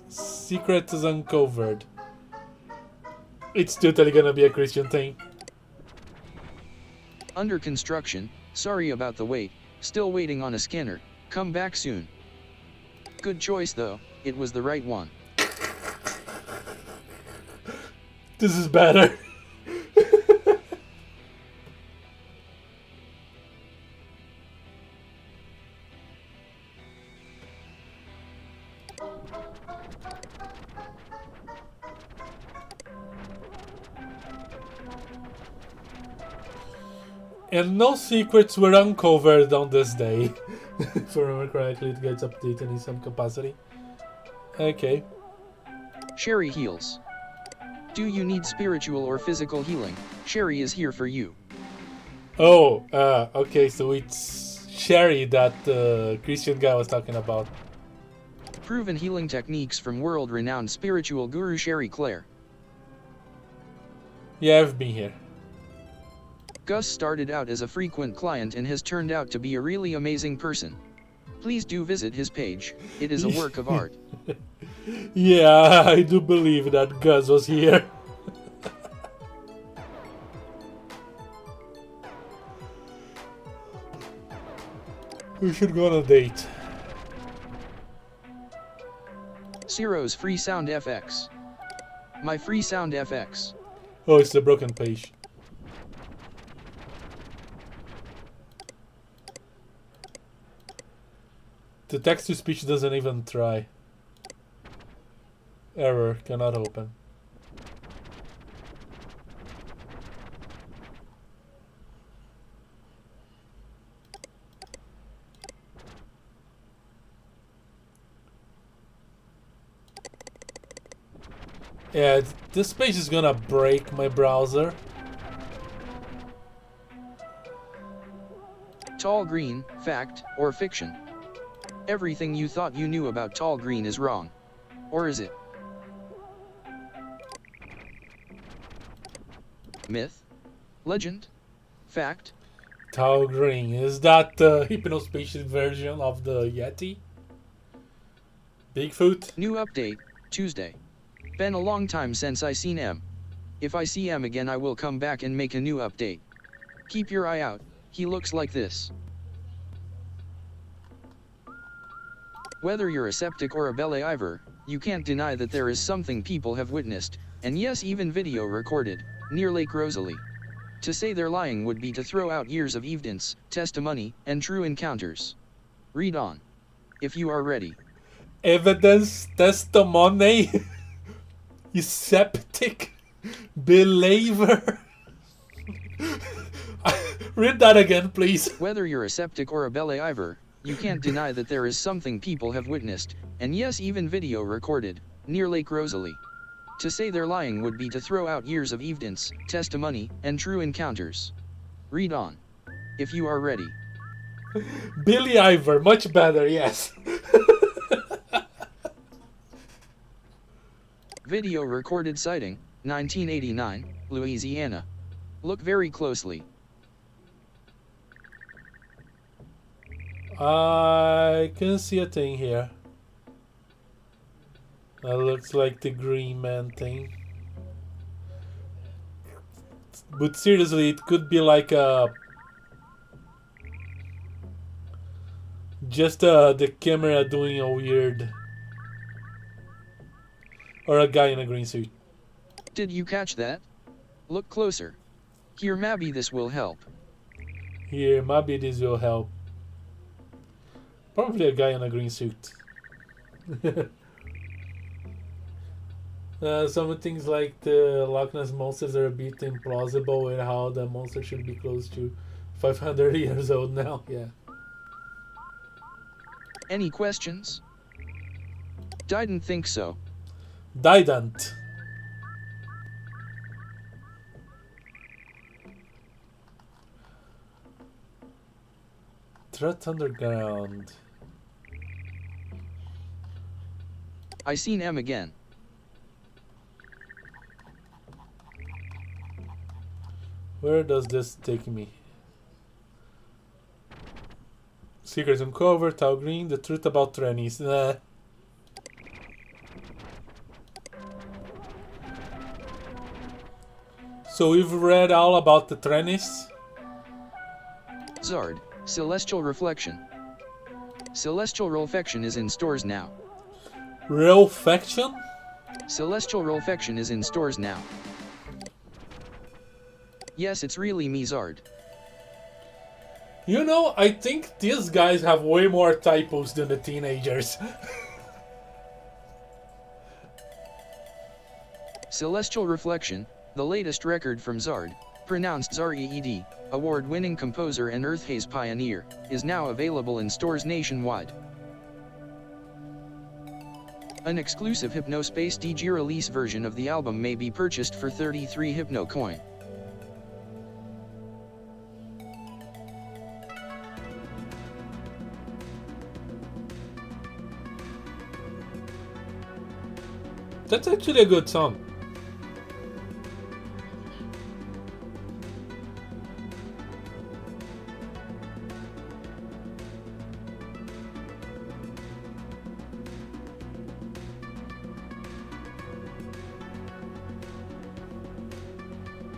Secret is uncovered. It's totally gonna be a Christian thing. Under construction. Sorry about the wait. Still waiting on a scanner. Come back soon. Good choice though. It was the right one. This is better. And no secrets were uncovered on this day. If I remember correctly, it gets updated in some capacity. Okay. Sherry heals. Do you need spiritual or physical healing? Sherry is here for you. Oh, okay, so it's Sherry that the Christian guy was talking about. Proven healing techniques from world-renowned spiritual guru Sherry Claire. Yeah, I've been here. Gus started out as a frequent client and has turned out to be a really amazing person. Please do visit his page. It is a work of art. Yeah, I do believe that Gus was here. We should go on a date. Ciro's Free Sound FX. My Free Sound FX. Oh, it's the broken page. The text-to-speech doesn't even try. Error, cannot open. Yeah, this page is gonna break my browser. Tall green, fact, or fiction? Everything you thought you knew about tall green is wrong. Or is it? Myth? Legend? Fact? Tall green, is that the Hypnospace version of the Yeti? Bigfoot? New update, Tuesday. Been a long time since I seen M. If I see M again I will come back and make a new update. Keep your eye out, he looks like this. Whether you're a septic or a believer, you can't deny that there is something people have witnessed, and yes even video recorded, near Lake Rosalie. To say they're lying would be to throw out years of evidence, testimony, and true encounters. Read on. If you are ready. Evidence, testimony, you septic believer. Read that again, please. Whether you're a septic or a believer, you can't deny that there is something people have witnessed, and yes even video recorded, near Lake Rosalie. To say they're lying would be to throw out years of evidence, testimony, and true encounters. Read on. If you are ready. Billy Ivor, much better, yes. Video recorded sighting, 1989, Louisiana. Look very closely. I can see a thing here. That looks like the Green Man thing. But seriously, it could be like a... just the camera doing a weird... or a guy in a green suit. Did you catch that? Look closer. Here maybe this will help. Here, maybe this will help. Probably a guy in a green suit. Some things like the Loch Ness monsters are a bit implausible and how the monster should be close to 500 years old now, yeah. Any questions? Didn't think so. Didn't. Threat Underground. I seen M again. Where does this take me? Secrets uncovered, Tau Green, the truth about trannies. Nah. So we've read all about the trannies? Zard, Celestial Reflection. Celestial Rolfection is in stores now. Real faction? Celestial Rolfection is in stores now. Yes, it's really me, Zard. You know, I think these guys have way more typos than the teenagers. Celestial Reflection, the latest record from Zard, pronounced Zar-E-E-D, award-winning composer and Earthhaze pioneer, is now available in stores nationwide. An exclusive Hypnospace DG release version of the album may be purchased for 33 Hypno coin. That's actually a good song.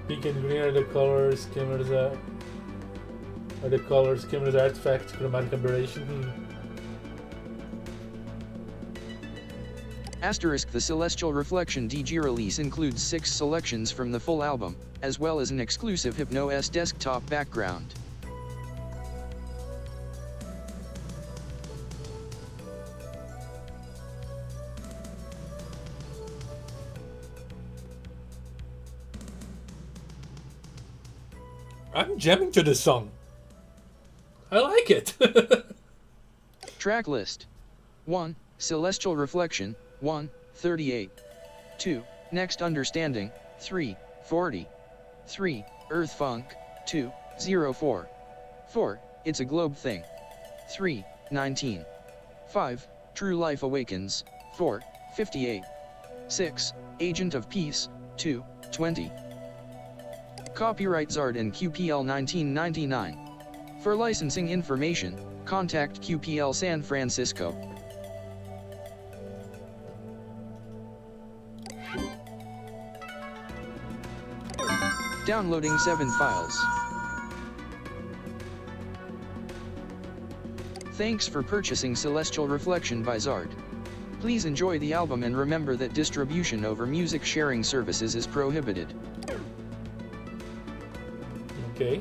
Pink and green are the color skimmers. Are the color skimmers artifacts chromatic aberration? Asterisk: the Celestial Reflection DG release includes 6 selections from the full album, as well as an exclusive Hypno-S desktop background. I'm jamming to this song. I like it. Track list: 1. Celestial Reflection, 1, 38. 2. Next Understanding, 3, 40. 3. Earth Funk, 2, 04. 4. It's a Globe Thing, 3, 19. 5. True Life Awakens, 4, 58. 6. Agent of Peace, 2, 20. Copyright Zard and QPL 1999. For licensing information, contact QPL San Francisco. Downloading 7 files. Thanks for purchasing Celestial Reflection by Zard. Please enjoy the album and remember that distribution over music sharing services is prohibited. Okay.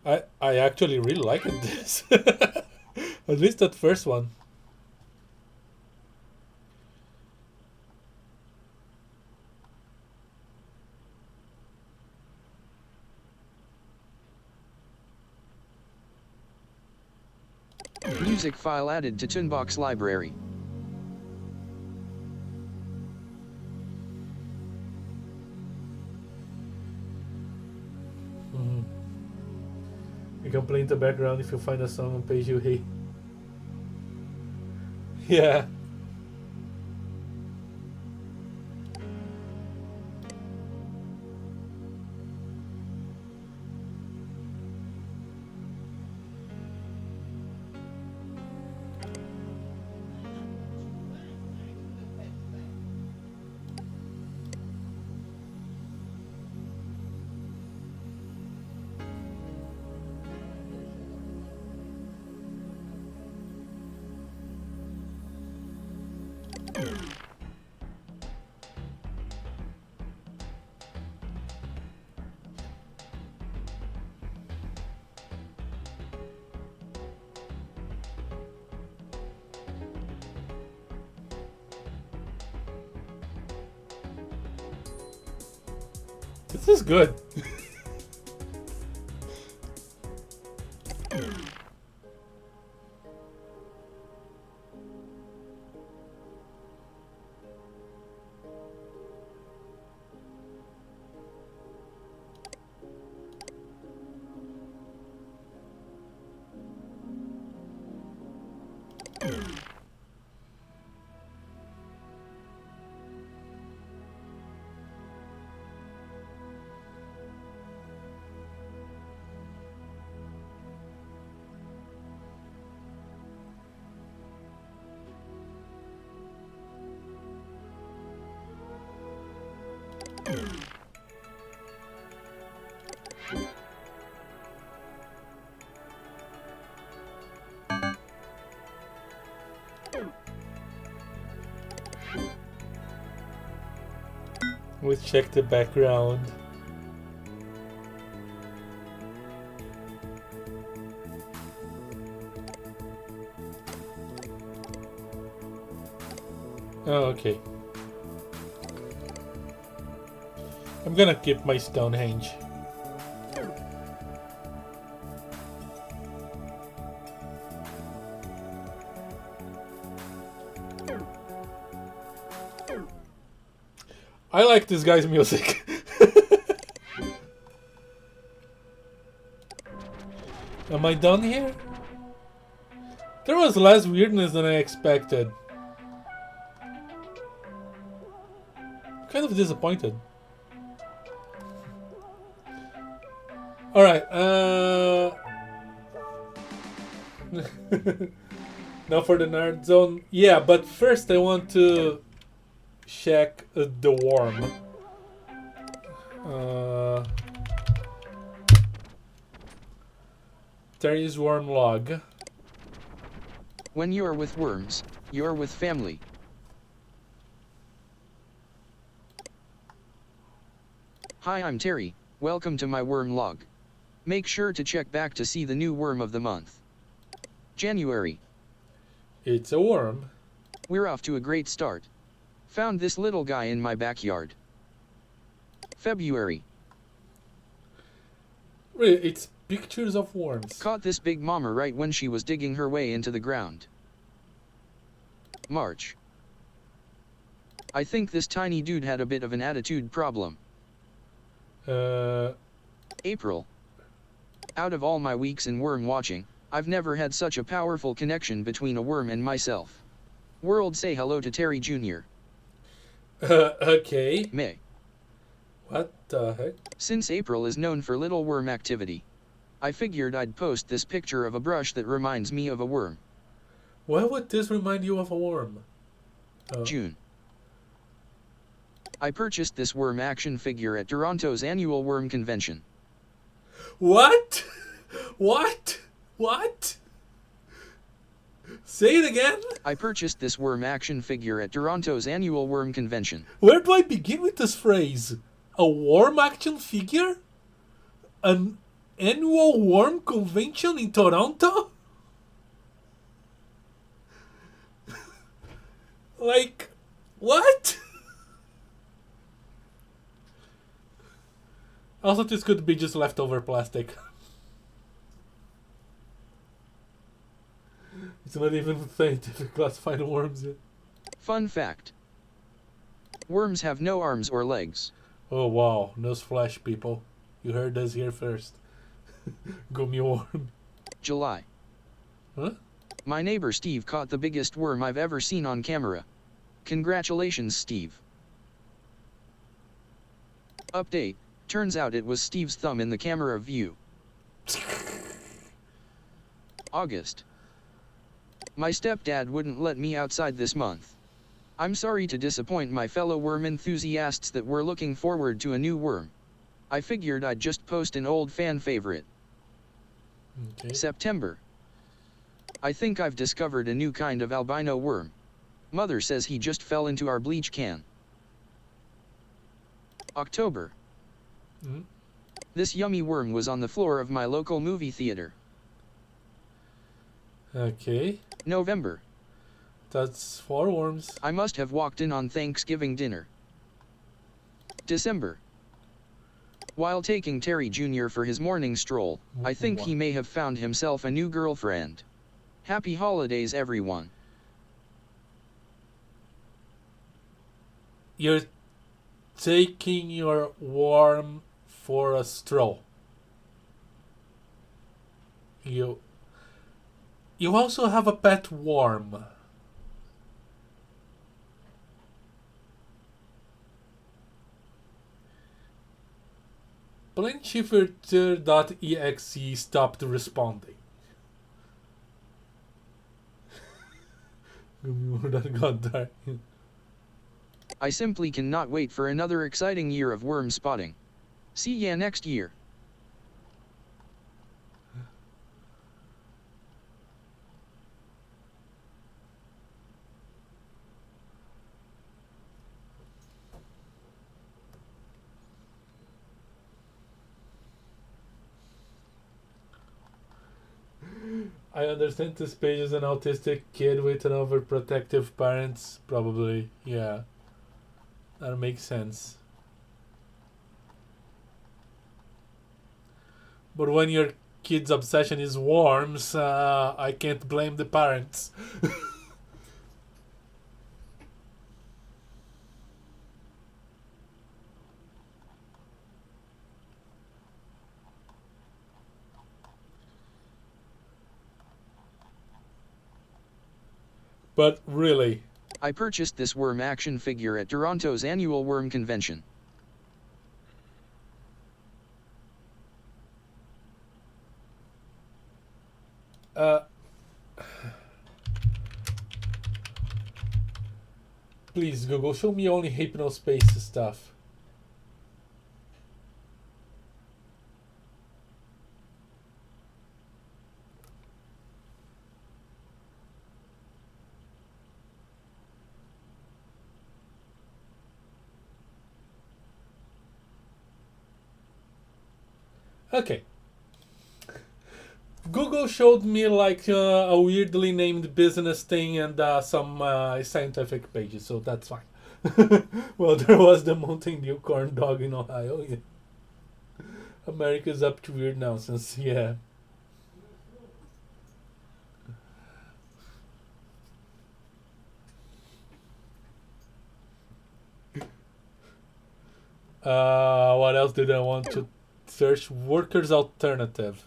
I actually really liked this. At least that first one. Music file added to Tunebox library. You can play in the background if you find a song on page you hate. Yeah. This is good. Let's check the background. Oh, okay. I'm gonna keep my Stonehenge. I like this guy's music. Am I done here? There was less weirdness than I expected. Kind of disappointed. Alright, now for the nerd zone. Yeah, but first I want to check the worm. Terry's worm log. When you are with worms, you are with family. Hi, I'm Terry. Welcome to my worm log. Make sure to check back to see the new worm of the month. January. It's a worm. We're off to a great start. Found this little guy in my backyard. February. Really, it's pictures of worms. Caught this big mama right when she was digging her way into the ground. March. I think this tiny dude had a bit of an attitude problem. April. Out of all my weeks in worm watching, I've never had such a powerful connection between a worm and myself. World, say hello to Terry Jr. Okay. May. What the heck? Since April is known for little worm activity, I figured I'd post this picture of a brush that reminds me of a worm. Why would this remind you of a worm? June. I purchased this worm action figure at Toronto's annual worm convention. What? What? What? Say it again? I purchased this worm action figure at Toronto's annual worm convention. Where do I begin with this phrase? A worm action figure? An annual worm convention in Toronto? Like, what? Also, this could be just leftover plastic. It's not even scientific classified worms yet. Fun fact. Worms have no arms or legs. Oh wow, newsflash, people. You heard this here first. Gummy worm. July. Huh? My neighbor Steve caught the biggest worm I've ever seen on camera. Congratulations, Steve. Update. Turns out it was Steve's thumb in the camera view. August. My stepdad wouldn't let me outside this month. I'm sorry to disappoint my fellow worm enthusiasts that were looking forward to a new worm. I figured I'd just post an old fan favorite. Okay. September. I think I've discovered a new kind of albino worm. Mother says he just fell into our bleach can. October. Mm-hmm. This yummy worm was on the floor of my local movie theater. Okay. November. That's 4 worms. I must have walked in on Thanksgiving dinner. December. While taking Terry Jr. for his morning stroll, I think he may have found himself a new girlfriend. Happy holidays, everyone. You're taking your worm for a stroll. You also have a pet worm. Planeshifter.exe stopped responding. That got dark. I simply cannot wait for another exciting year of worm spotting. See ya next year. I understand this page is an autistic kid with an overprotective parents. Probably, yeah. That makes sense. But when your kid's obsession is worms, I can't blame the parents. But really, I purchased this worm action figure at Toronto's annual worm convention. please Google, show me only Hypnospace stuff. Okay. Google showed me like a weirdly named business thing and some scientific pages, so that's fine. Well, there was the Mountain Dew corn dog in Ohio. Yeah. America's up to weird nonsense. Yeah. What else did I want to search? Workers alternative.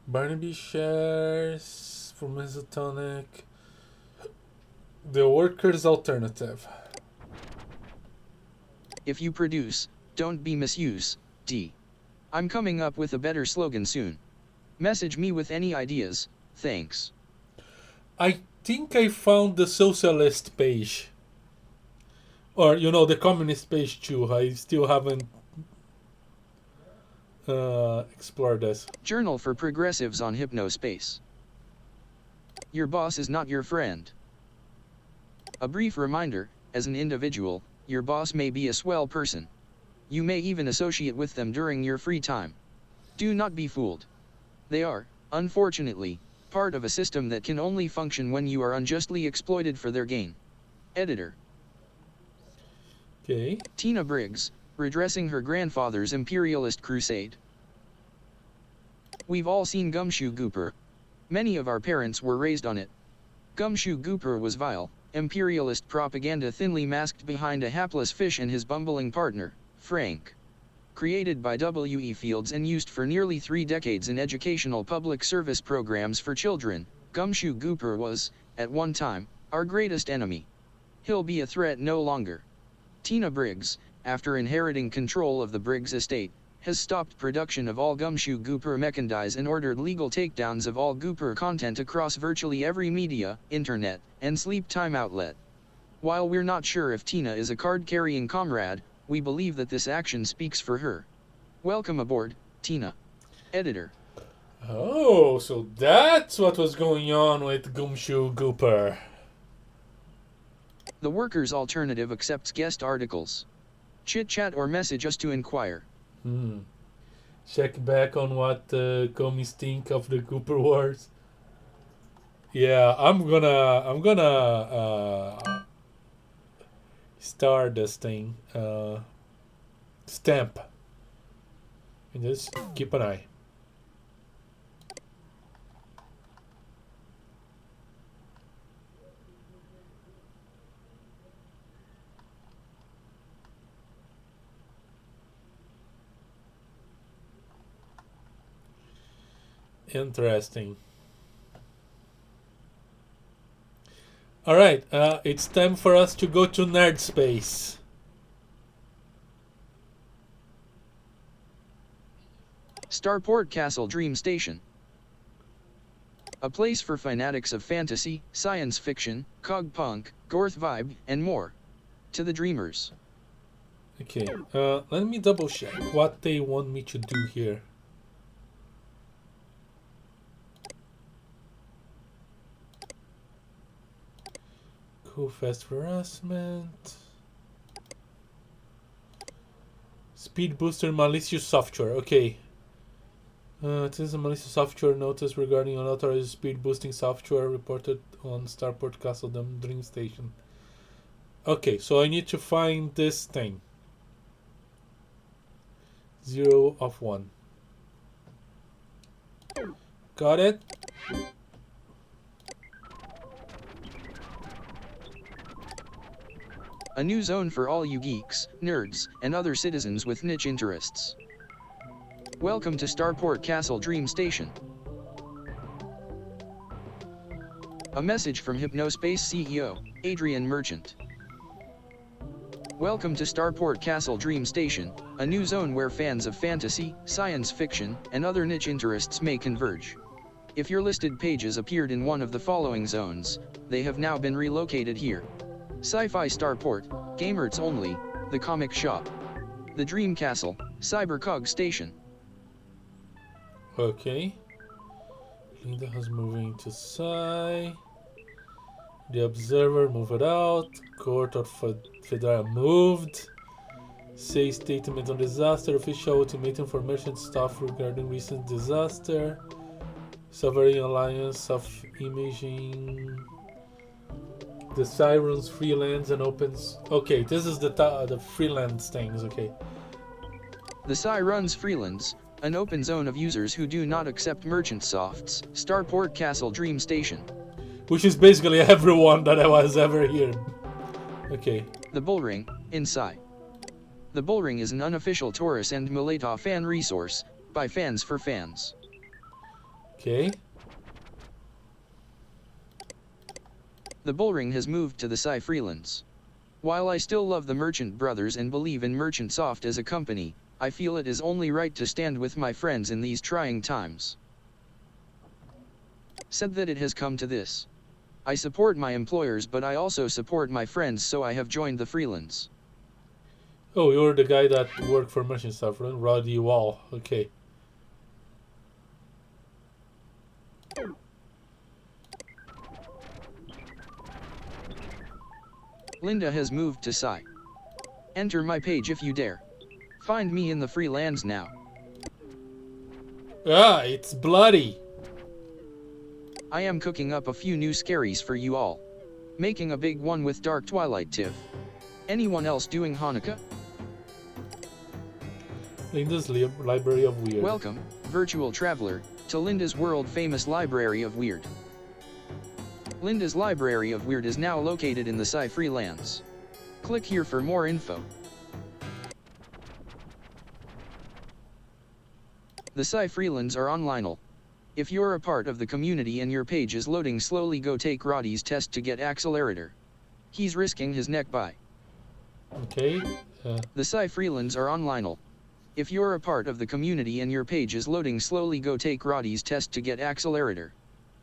Barnaby shares from Isotonic. The workers alternative. If you produce, don't be misuse, D. I'm coming up with a better slogan soon. Message me with any ideas, thanks. I think I found the socialist page. Or, the communist page too. I still haven't explored this. Journal for Progressives on Hypnospace. Your boss is not your friend. A brief reminder, as an individual, your boss may be a swell person. You may even associate with them during your free time. Do not be fooled. They are, unfortunately, part of a system that can only function when you are unjustly exploited for their gain. Editor. Okay. Tina Briggs, redressing her grandfather's imperialist crusade. We've all seen Gumshoe Gooper. Many of our parents were raised on it. Gumshoe Gooper was vile, imperialist propaganda thinly masked behind a hapless fish and his bumbling partner, Frank. Created by W.E. Fields and used for nearly 3 decades in educational public service programs for children, Gumshoe Gooper was, at one time, our greatest enemy. He'll be a threat no longer. Tina Briggs, after inheriting control of the Briggs estate, has stopped production of all Gumshoe Gooper merchandise and ordered legal takedowns of all Gooper content across virtually every media, internet, and sleep time outlet. While we're not sure if Tina is a card-carrying comrade, we believe that this action speaks for her. Welcome aboard, Tina. Editor. Oh, so that's what was going on with Gumshoe Gooper. The Workers' Alternative accepts guest articles. Chit-chat or message us to inquire. Check back on what commies think of the Cooper Wars. Yeah, I'm gonna start this thing. Stamp. And just keep an eye. Interesting. Alright, it's time for us to go to Nerd Space. Starport Castle Dream Station. A place for fanatics of fantasy, science fiction, cogpunk, gorth vibe, and more. To the dreamers. Okay, let me double check what they want me to do here. Cool fast harassment. Speed booster malicious software. Okay. It is a malicious software notice regarding unauthorized speed boosting software reported on Starport Castle Dream Station. Okay, so I need to find this thing. 0 of 1. Got it? A new zone for all you geeks, nerds, and other citizens with niche interests. Welcome to Starport Castle Dream Station. A message from Hypnospace CEO, Adrian Merchant. Welcome to Starport Castle Dream Station, a new zone where fans of fantasy, science fiction, and other niche interests may converge. If your listed pages appeared in one of the following zones, they have now been relocated here. Sci-Fi Starport, Gamerts Only, The Comic Shop, The Dream Castle, Cybercog Station. Okay. Linda has moving to Sci. The Observer moved out. Court of Federa moved. Say statement on disaster. Official ultimatum for merchant staff regarding recent disaster. Sovereign Alliance of Imaging. The Sirens freelance and opens. Okay, this is the freelance things. Okay. The Psy runs Freelands, an open zone of users who do not accept merchant softs. Starport Castle Dream Station. Which is basically everyone that I was ever here. Okay. The Bullring, in Psy. The Bullring is an unofficial Taurus and Mulata fan resource, by fans for fans. Okay. The Bullring has moved to the Psy Freelands. While I still love the Merchant Brothers and believe in Merchant Soft as a company, I feel it is only right to stand with my friends in these trying times. Said that it has come to this. I support my employers, but I also support my friends, so I have joined the Freelands. Oh, you're the guy that worked for Merchant Soft, right? Roddy Wall. Okay. Linda has moved to Psy. Enter my page if you dare. Find me in the Freelands now. Ah, it's bloody. I am cooking up a few new scaries for you all. Making a big one with Dark Twilight Tiv. Anyone else doing Hanukkah? Linda's Library of Weird. Welcome, virtual traveler, to Linda's world-famous Library of Weird. Linda's Library of Weird is now located in the Psy Freelands. Click here for more info. The Psy Freelands are online. If you're a part of the community and your page is loading slowly, go take Roddy's test to get accelerator. He's risking his neck by. Okay. The Psy Freelands are online. If you're a part of the community and your page is loading slowly, go take Roddy's test to get accelerator.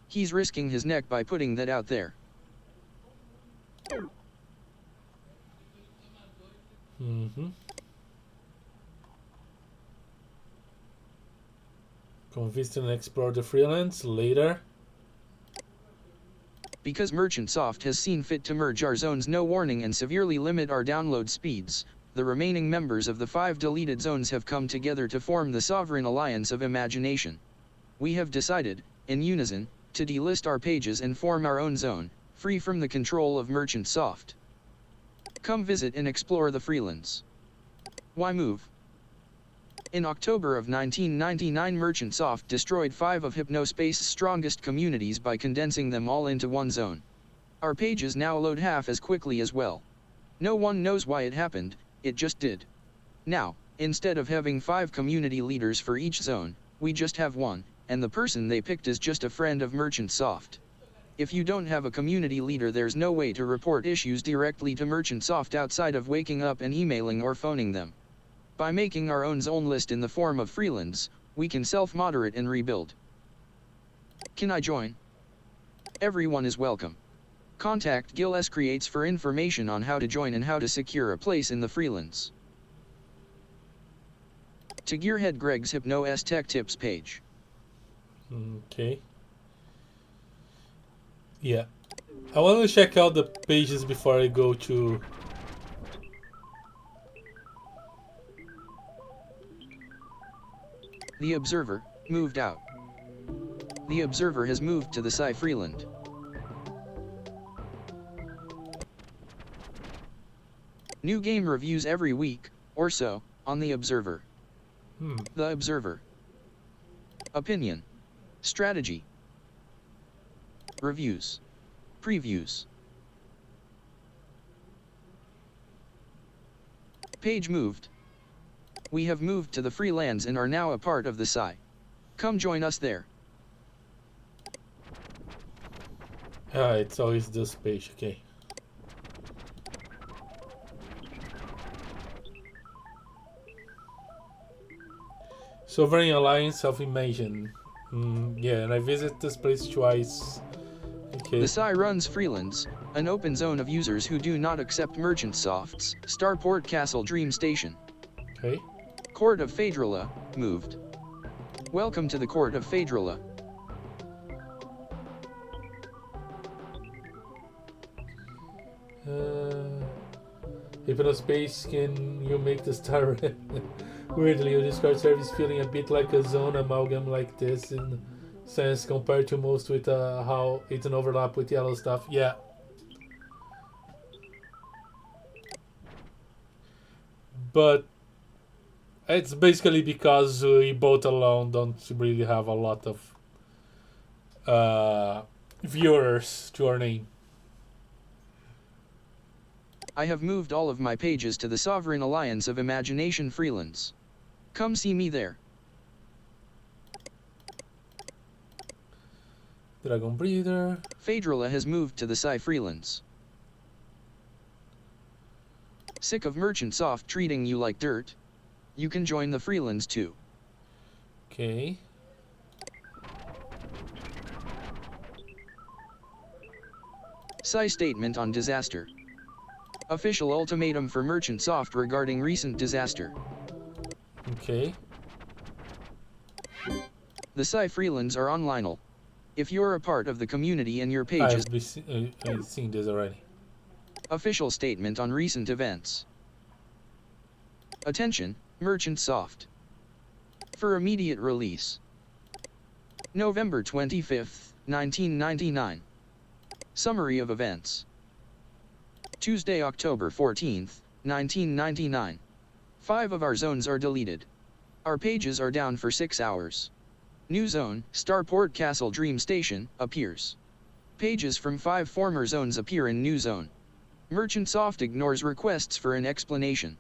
He's risking his neck by putting that out there. Mm-hmm. Come visit and explore the Freelands later. Because Merchant Soft has seen fit to merge our zones no warning and severely limit our download speeds, the remaining members of the 5 deleted zones have come together to form the Sovereign Alliance of Imagination. We have decided, in unison, to delist our pages and form our own zone, free from the control of Merchant Soft. Come visit and explore the Freelands. Why move? In October of 1999, Merchant Soft destroyed 5 of Hypnospace's strongest communities by condensing them all into one zone. Our pages now load half as quickly as well. No one knows why it happened, it just did. Now, instead of having 5 community leaders for each zone, we just have one, and the person they picked is just a friend of Merchant Soft. If you don't have a community leader, there's no way to report issues directly to Merchant Soft outside of waking up and emailing or phoning them. By making our own zone list in the form of Freelands, we can self-moderate and rebuild. Can I join? Everyone is welcome. Contact Gil S. Creates for information on how to join and how to secure a place in the Freelands. To Gearhead Greg's Hypno S Tech Tips page. Okay. Yeah. I want to check out the pages before I go to... The Observer, moved out. The Observer has moved to the Psy Freeland. New game reviews every week, or so, on The Observer. The Observer. Opinion. Strategy. Reviews. Previews. Page moved. We have moved to the Freelands and are now a part of the Psy. Come join us there. It's always this page, okay. Sovereign Alliance Self-Imagine. Yeah, and I visit this place twice. Okay. The Psy runs Freelands, an open zone of users who do not accept merchant softs. Starport Castle Dream Station. Okay. Court of Phaedrilla, moved. Welcome to the Court of Phaedrilla. Hypnospace, can you make the star weirdly your Discord service feeling a bit like a zone amalgam like this in sense compared to most with how it's an overlap with yellow stuff? Yeah. But it's basically because we both alone don't really have a lot of viewers to our name. I have moved all of my pages to the Sovereign Alliance of Imagination Freelands. Come see me there. Dragon Breather. Phaedrilla has moved to the Psy Freelands. Sick of Merchant Soft treating you like dirt? You can join the Freelands too. Okay. Psy Statement on Disaster. Official ultimatum for Merchant Soft regarding recent disaster. Okay. The Psy Freelands are online. If you're a part of the community and your pages... I've seen this already. Official statement on recent events. Attention, Merchant Soft. For immediate release. November 25th, 1999. Summary of events. Tuesday, October 14th, 1999. 5 of our zones are deleted. Our pages are down for 6 hours. New zone, Starport Castle Dream Station, appears. Pages from 5 former zones appear in new zone. Merchant Soft ignores requests for an explanation.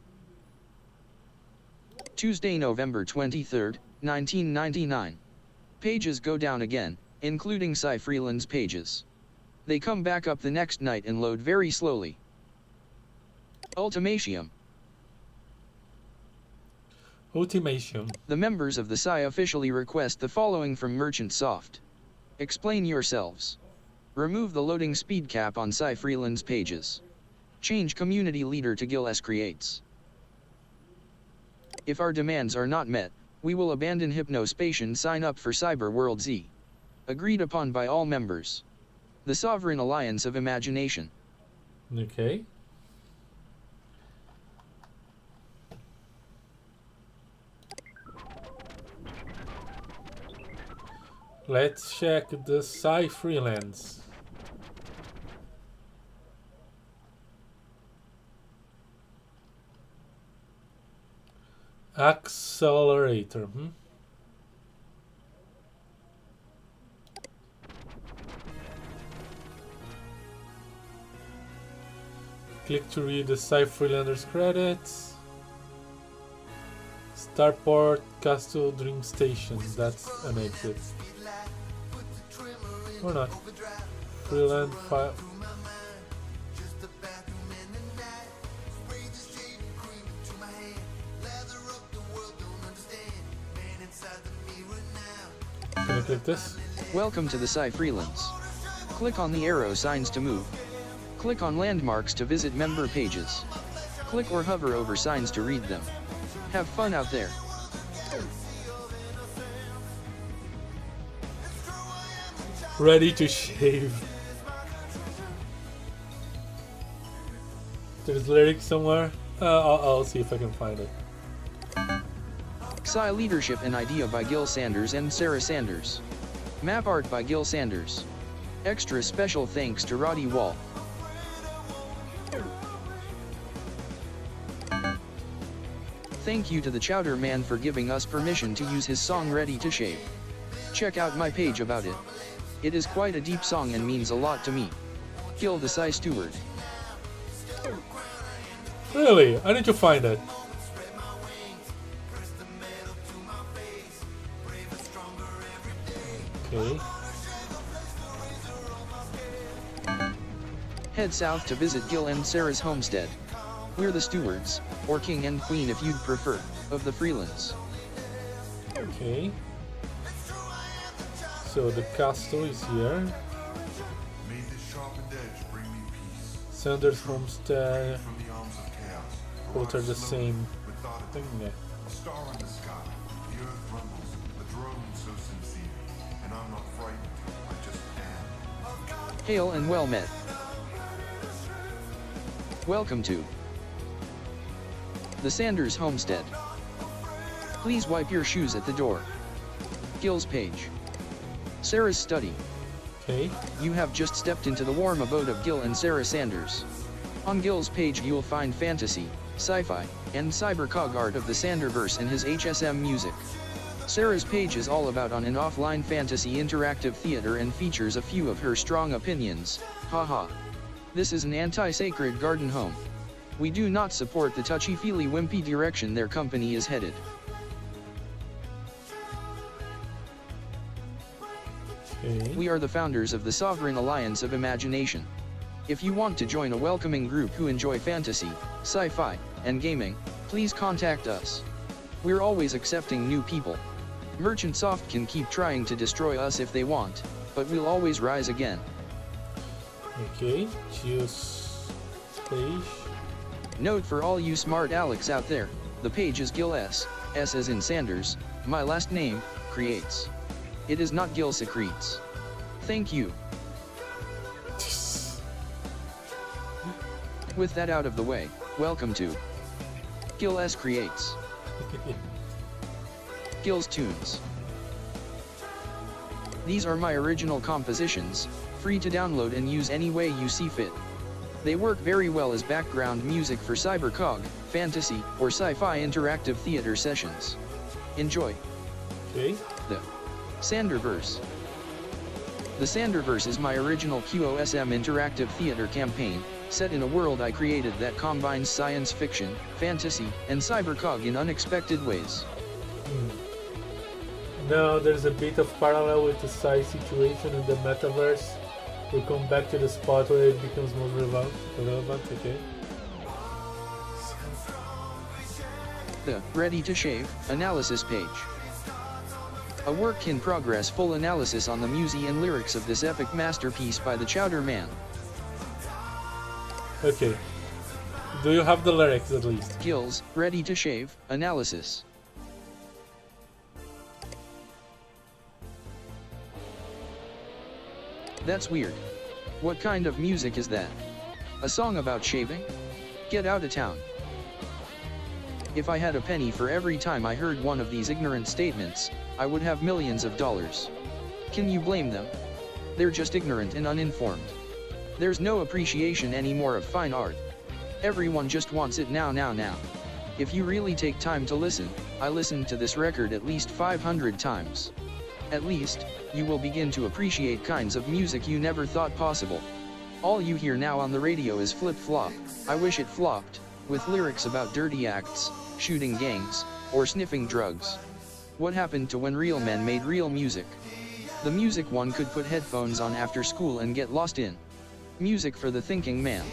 Tuesday, November 23rd, 1999. Pages go down again, including Psy Freelands pages. They come back up the next night and load very slowly. Ultimatum. The members of the Psy officially request the following from Merchant Soft. Explain yourselves. Remove the loading speed cap on Psy Freelands pages. Change community leader to Gil Creates. If our demands are not met, we will abandon Hypnospace and sign up for Cyber World Z. Agreed upon by all members. The Sovereign Alliance of Imagination. Okay. Let's check the Psy Freelance. Accelerator. Click to read the Psy Freelanders credits. Starport Castle Dream Station. That's an exit. Or not. Freeland file. Can I click this? Welcome to the Psy Freelands. Click on the arrow signs to move. Click on landmarks to visit member pages. Click or hover over signs to read them. Have fun out there. Ready to shave. There's lyrics somewhere. I'll see if I can find it. Psy Leadership and Idea by Gil Sanders and Sarah Sanders. Map art by Gil Sanders. Extra special thanks to Roddy Wall. Thank you to the Chowder Man for giving us permission to use his song Ready to Shave. Check out my page about it. It is quite a deep song and means a lot to me. Gil the Psy Steward. Really? I need to find it. Okay. Head south to visit Gil and Sarah's homestead. We're the stewards, or king and queen if you'd prefer, of the Freelands. Okay. So the castle is here. Sanders homestead. Both are the same thing there. Hail and well met. Welcome to the Sanders homestead. Please wipe your shoes at the door. Gil's page. Sarah's study. Okay. You have just stepped into the warm abode of Gil and Sarah Sanders. On Gil's page you'll find fantasy, sci-fi, and cybercog art of the Sanderverse and his HSM music. Sarah's page is all about on and offline fantasy interactive theater and features a few of her strong opinions. Haha. This is an anti-sacred garden home. We do not support the touchy-feely wimpy direction their company is headed. Okay. We are the founders of the Sovereign Alliance of Imagination. If you want to join a welcoming group who enjoy fantasy, sci-fi, and gaming, please contact us. We're always accepting new people. Merchant Soft can keep trying to destroy us if they want, but we'll always rise again. Okay. Choose page. Note for all you smart Alex out there, the page is Gil S as in Sanders, my last name, creates. It is not Gil secretes. Thank you. With that out of the way, welcome to Gil S Creates. Gil's Tunes. These are my original compositions, free to download and use any way you see fit. They work very well as background music for cybercog, fantasy, or sci-fi interactive theater sessions. Enjoy. Okay. The Sanderverse. The Sanderverse is my original QOSM interactive theater campaign, set in a world I created that combines science fiction, fantasy, and cybercog in unexpected ways. Now there's a bit of parallel with the sci situation in the metaverse. We'll come back to the spot where it becomes more relevant, okay? The Ready to Shave analysis page. A work in progress full analysis on the music and lyrics of this epic masterpiece by the Chowder Man. Okay. Do you have the lyrics at least? Gil's Ready to Shave analysis. That's weird. What kind of music is that? A song about shaving? Get out of town. If I had a penny for every time I heard one of these ignorant statements, I would have millions of dollars. Can you blame them? They're just ignorant and uninformed. There's no appreciation anymore of fine art. Everyone just wants it now. If you really take time to listen, I listened to this record at least 500 times. At least, you will begin to appreciate kinds of music you never thought possible. All you hear now on the radio is flip-flop, I wish it flopped, with lyrics about dirty acts, shooting gangs, or sniffing drugs. What happened to when real men made real music? The music one could put headphones on after school and get lost in. Music for the thinking man.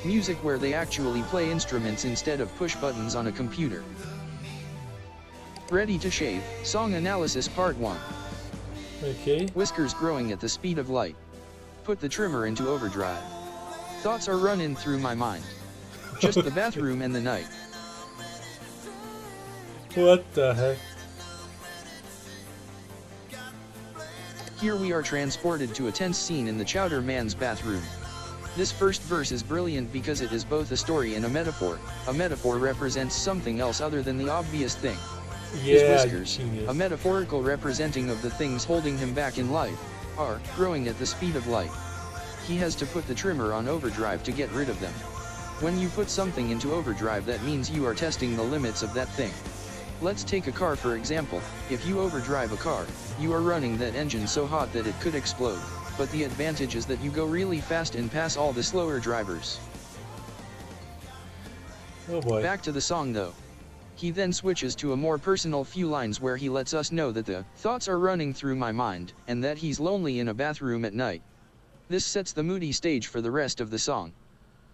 Music where they actually play instruments instead of push buttons on a computer. Ready to Shave, Song Analysis Part 1. Okay. Whiskers growing at the speed of light. Put the trimmer into overdrive. Thoughts are running through my mind. Just the bathroom and the night. What the heck? Here we are transported to a tense scene in the Chowder Man's bathroom. This first verse is brilliant because it is both a story and a metaphor. A metaphor represents something else other than the obvious thing. His Yeah, whiskers, genius. a metaphorical representing of the things holding him back in life, are growing at the speed of light. He has to put the trimmer on overdrive to get rid of them. When you put something into overdrive, that means you are testing the limits of that thing. Let's take a car for example. If you overdrive a car, you are running that engine so hot that it could explode, but the advantage is that you go really fast and pass all the slower drivers. Oh boy. Back to the song though. He then switches to a more personal few lines where he lets us know that the thoughts are running through my mind, and that he's lonely in a bathroom at night. This sets the moody stage for the rest of the song.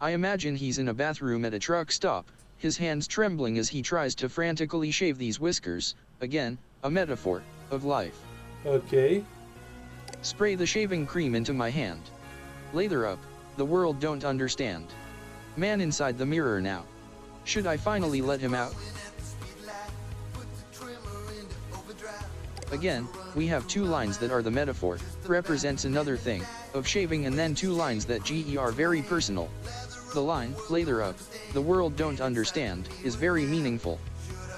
I imagine he's in a bathroom at a truck stop, his hands trembling as he tries to frantically shave these whiskers, again, a metaphor of life. Okay. Spray the shaving cream into my hand. Lather up, the world don't understand. Man inside the mirror now. Should I finally let him out? Again, we have two lines that are the metaphor, represents another thing, of shaving, and then two lines that are very personal. The line, lather up, the world don't understand, is very meaningful.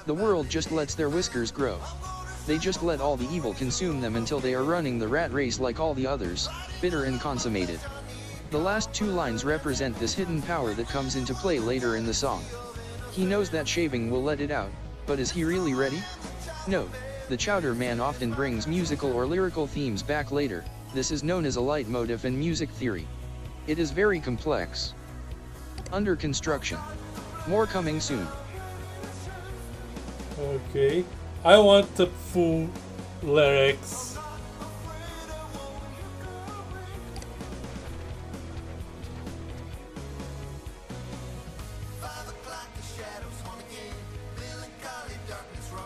The world just lets their whiskers grow. They just let all the evil consume them until they are running the rat race like all the others, bitter and consummated. The last two lines represent this hidden power that comes into play later in the song. He knows that shaving will let it out, but is he really ready? No. The Chowder Man often brings musical or lyrical themes back later. This is known as a leitmotif in music theory. It is very complex. Under construction. More coming soon. Okay. I want the full lyrics.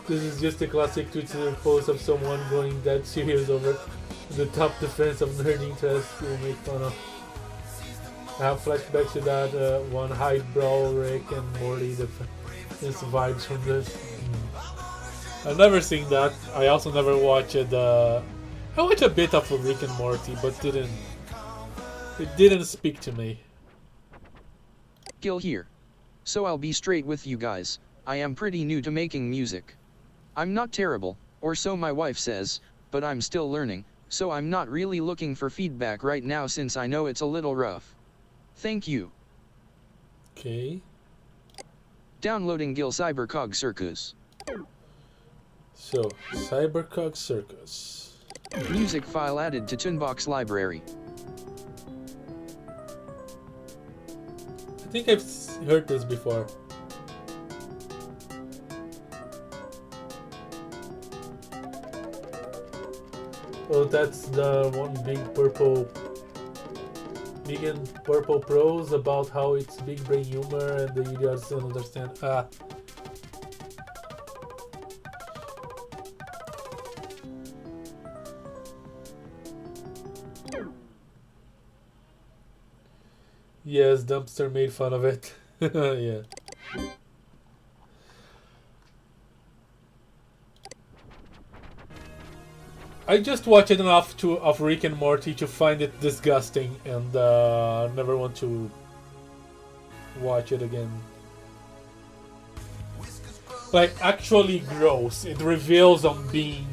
This is just a classic Twitter post of someone going dead serious over the top defense of nerd interest to make fun of. I have flashbacks to that one highbrow Rick and Morty defense vibes from this. I've never seen that. I also never watched I watched a bit of Rick and Morty, but it didn't speak to me. Gil here. So I'll be straight with you guys, I am pretty new to making music. I'm not terrible, or so my wife says, but I'm still learning, so I'm not really looking for feedback right now since I know it's a little rough. Thank you. Okay. Downloading Gil Cybercog Circus. So, Cybercog Circus. Music file added to Toonbox library. I think I've heard this before. Oh, that's the one big and purple prose about how it's big brain humor and the idiots don't understand. Yes, Dumpster made fun of it. Yeah. I just watched enough of Rick and Morty to find it disgusting and never want to watch it again. Like, actually gross. It reveals on being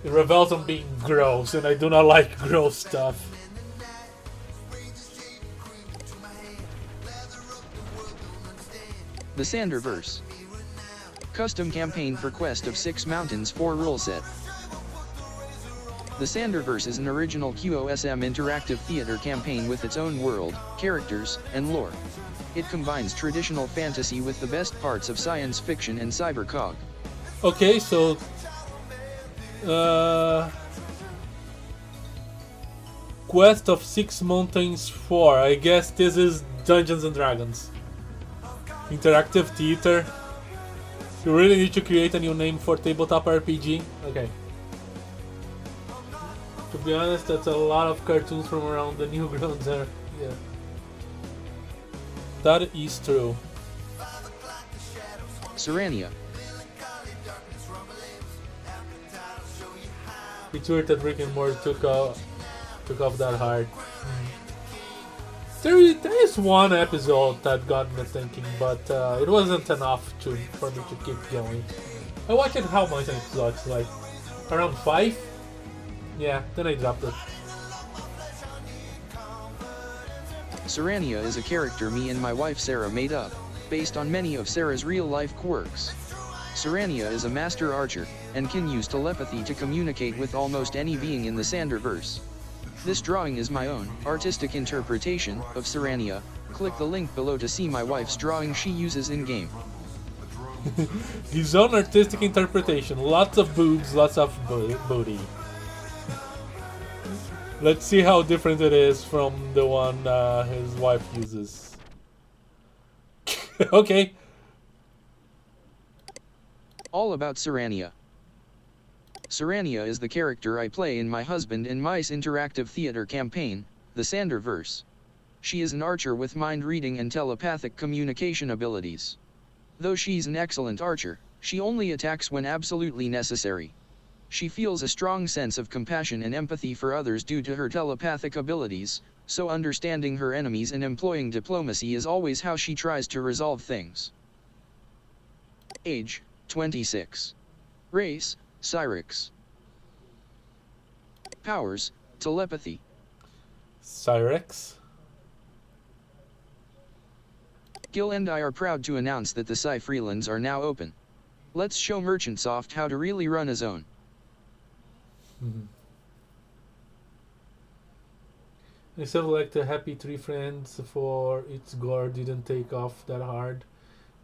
gross, and I do not like gross stuff. The Sanderverse. Custom campaign for Quest of Six Mountains 4 rule set. The Sanderverse is an original QOSM interactive theater campaign with its own world, characters, and lore. It combines traditional fantasy with the best parts of science fiction and cybercog. Okay, so Quest of Six Mountains 4. I guess this is Dungeons and Dragons. Interactive theater. You really need to create a new name for tabletop RPG? Okay. To be honest, that's a lot of cartoons from around the Newgrounds there. Yeah. That is true. Serenia. It's weird that Rick and Morty took off that hard. There is one episode that got me thinking, but it wasn't enough for me to keep going. I watched it how much episodes? Like around 5? Yeah, then I dropped it. Serenia is a character me and my wife Sarah made up, based on many of Sarah's real-life quirks. Serenia is a master archer, and can use telepathy to communicate with almost any being in the Sanderverse. This drawing is my own artistic interpretation of Serenia, Click the link below to see my wife's drawing she uses in-game. His own artistic interpretation. Lots of boobs, lots of booty. Let's see how different it is from the one his wife uses. Okay. All about Serania. Serania is the character I play in my husband and Mice interactive theater campaign, the Sanderverse. She is an archer with mind reading and telepathic communication abilities. Though she's an excellent archer, she only attacks when absolutely necessary. She feels a strong sense of compassion and empathy for others due to her telepathic abilities, so understanding her enemies and employing diplomacy is always how she tries to resolve things. Age, 26. Race, Cyrix. Powers, telepathy. Cyrex. Gil and I are proud to announce that the Psy Freelands are now open. Let's show Merchantsoft how to really run a zone. I still like the happy 3 friends for its gore didn't take off that hard.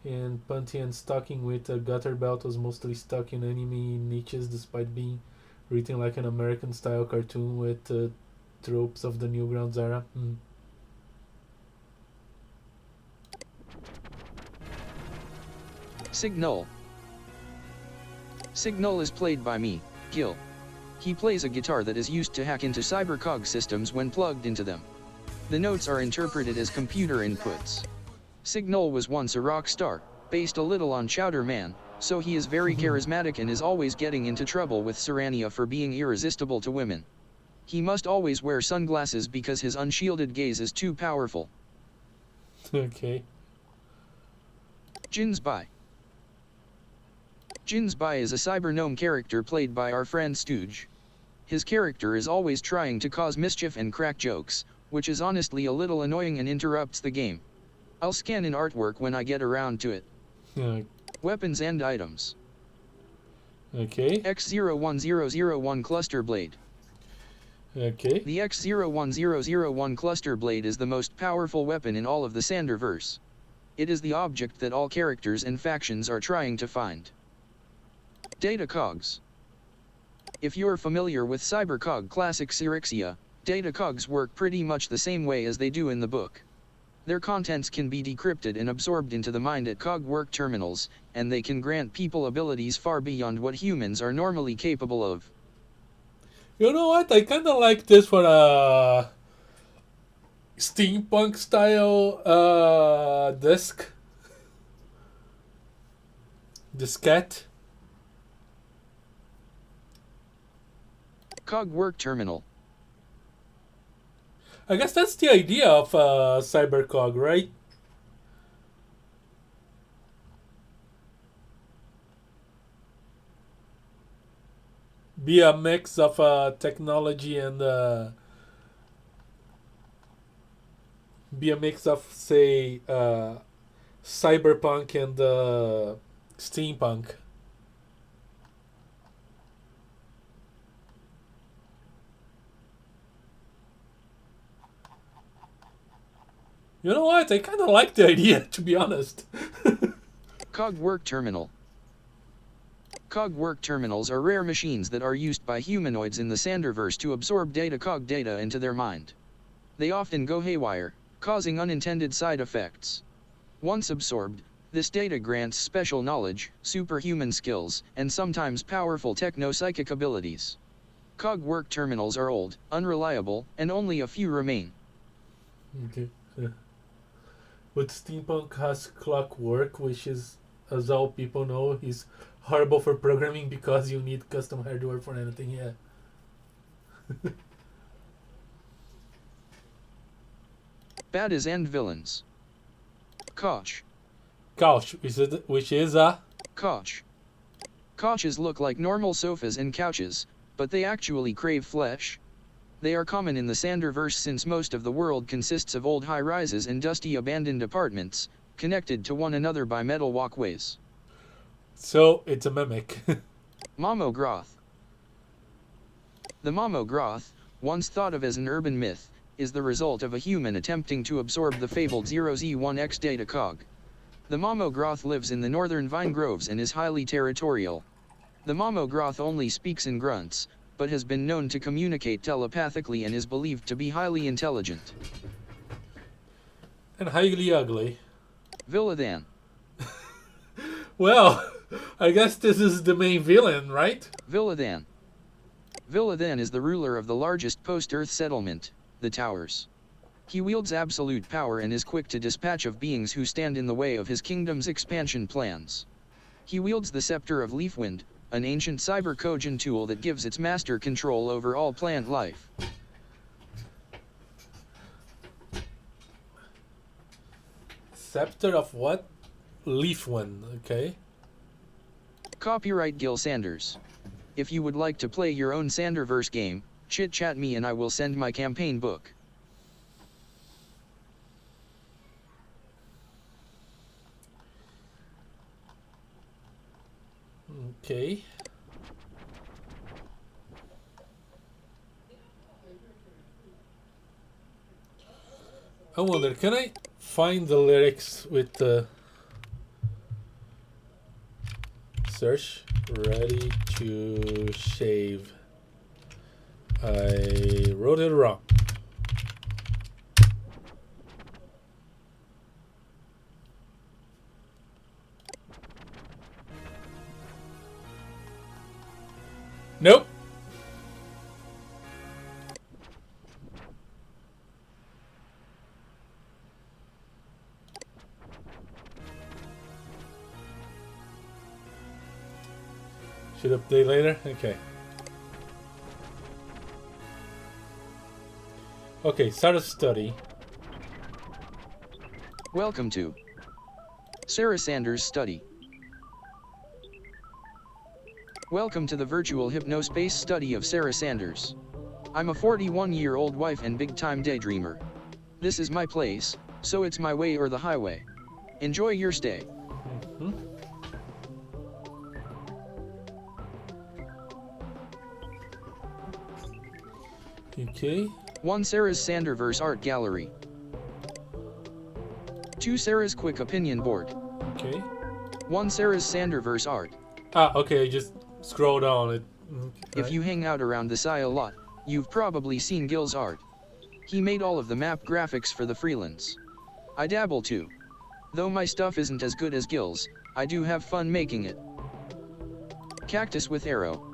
And Punty and Stocking with a gutter belt was mostly stuck in enemy niches despite being written like an American style cartoon with tropes of the Newgrounds era. Signal. Signal is played by me, Gil. He plays a guitar that is used to hack into cybercog systems when plugged into them. The notes are interpreted as computer inputs. Signal was once a rock star, based a little on Chowder Man, so he is very charismatic and is always getting into trouble with Serania for being irresistible to women. He must always wear sunglasses because his unshielded gaze is too powerful. Okay. Jinsbai. Jinsbai is a cyber gnome character played by our friend Stooge. His character is always trying to cause mischief and crack jokes, which is honestly a little annoying and interrupts the game. I'll scan in artwork when I get around to it. Weapons and items. Okay. X01001 Cluster Blade. Okay. The X01001 Cluster Blade is the most powerful weapon in all of the Sanderverse. It is the object that all characters and factions are trying to find. Data cogs. If you're familiar with Cybercog Classic Cyrixia, data cogs work pretty much the same way as they do in the book. Their contents can be decrypted and absorbed into the mind at cog work terminals, and they can grant people abilities far beyond what humans are normally capable of. You know what? I kind of like this for a steampunk style diskette. Cog work terminal. I guess that's the idea of cybercog, right? Be a mix of technology and be a mix of, say, cyberpunk and steampunk. You know what? I kind of like the idea, to be honest. Cog work terminal. Cog work terminals are rare machines that are used by humanoids in the Sanderverse to absorb cog data into their mind. They often go haywire, causing unintended side effects. Once absorbed, this data grants special knowledge, superhuman skills, and sometimes powerful techno-psychic abilities. Cog work terminals are old, unreliable, and only a few remain. Okay. But steampunk has clockwork, which is, as all people know, is horrible for programming because you need custom hardware for anything. Yeah. Baddies and villains. Couch. Couch, which is a Couch. Couches look like normal sofas and couches, but they actually crave flesh. They are common in the Sanderverse since most of the world consists of old high-rises and dusty abandoned apartments, connected to one another by metal walkways. So, it's a mimic. Momogroth. The Momogroth, once thought of as an urban myth, is the result of a human attempting to absorb the fabled 0Z1X data cog. The Momogroth lives in the northern vine groves and is highly territorial. The Momogroth only speaks in grunts, but has been known to communicate telepathically and is believed to be highly intelligent. And highly ugly. Villathan. Well, I guess this is the main villain, right? Villathan. Villathan is the ruler of the largest post-Earth settlement, the Towers. He wields absolute power and is quick to dispatch of beings who stand in the way of his kingdom's expansion plans. He wields the Scepter of Leafwind, an ancient cyber-Kojin tool that gives its master control over all plant life. Scepter of what? Leafwind, okay. Copyright Gil Sanders. If you would like to play your own Sanderverse game, chit-chat me and I will send my campaign book. Okay. I wonder, can I find the lyrics with the search? Ready to shave. I wrote it wrong. Nope. Should update later? Okay. Okay, start a study. Welcome to Sarah Sanders' study. Welcome to the virtual Hypnospace study of Sarah Sanders. I'm a 41-year-old wife and big-time daydreamer. This is my place, so it's my way or the highway. Enjoy your stay. Mm-hmm. Okay. 1 Sarah's Sanderverse Art Gallery. 2 Sarah's Quick Opinion Board. Okay. 1 Sarah's Sanderverse Art. Ah, okay, just scroll down it. If you hang out around this eye a lot, you've probably seen Gil's art. He made all of the map graphics for the freelance. I dabble too. Though my stuff isn't as good as Gil's, I do have fun making it. Cactus with Arrow.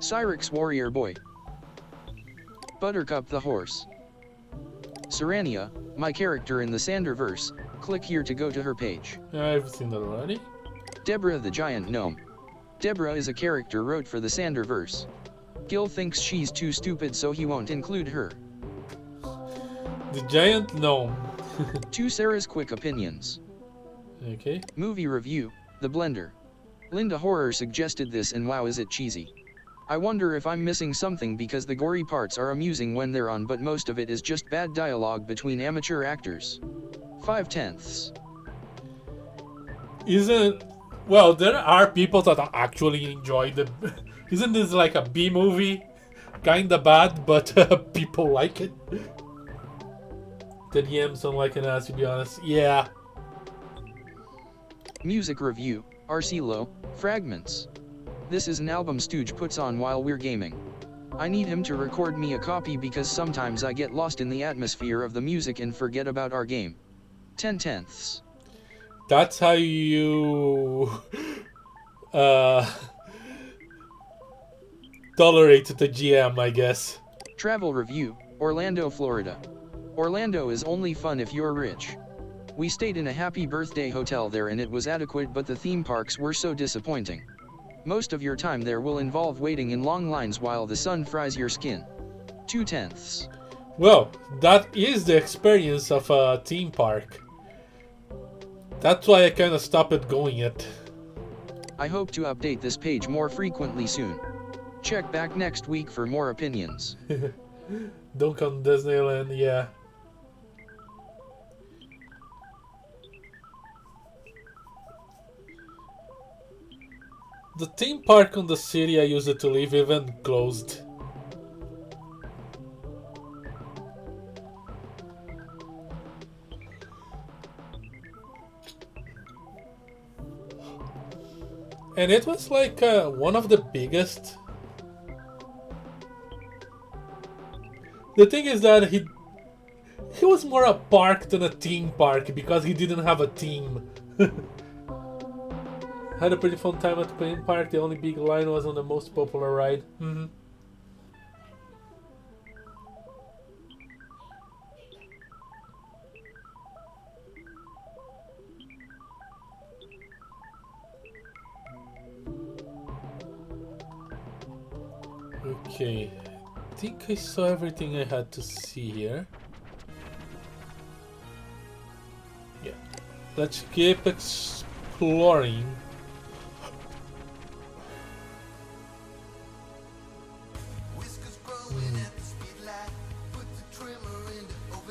Cyrix Warrior Boy. Buttercup the Horse. Serenia, my character in the Sanderverse, click here to go to her page. I've seen that already. Deborah the Giant Gnome. Deborah is a character wrote for the Sanderverse. Gil thinks she's too stupid so he won't include her. The Giant Gnome. 2 Sarah's Quick Opinions. Okay. Movie Review, The Blender. Linda Horror suggested this and wow is it cheesy. I wonder if I'm missing something because the gory parts are amusing when they're on but most of it is just bad dialogue between amateur actors. 5/10. Isn't... Well, there are people that actually enjoy the... Isn't this like a B movie? Kinda bad, but people like it. The DMs don't like an ass, to be honest. Yeah. Music Review, Arcelo, Fragments. This is an album Stooge puts on while we're gaming. I need him to record me a copy because sometimes I get lost in the atmosphere of the music and forget about our game. 10/10. That's how you... tolerate the GM, I guess. Travel Review, Orlando, Florida. Orlando is only fun if you're rich. We stayed in a happy birthday hotel there and it was adequate but the theme parks were so disappointing. Most of your time there will involve waiting in long lines while the sun fries your skin. 2/10. Well, that is the experience of a theme park. That's why I kind of stopped going it. I hope to update this page more frequently soon. Check back next week for more opinions. Don't come to Disneyland, yeah. The theme park on the city I used to live even closed. And it was like one of the biggest. The thing is that he was more a park than a theme park because he didn't have a team. Had a pretty fun time at the Queen Park. The only big line was on the most popular ride. Okay, I think I saw everything I had to see here. Yeah, let's keep exploring.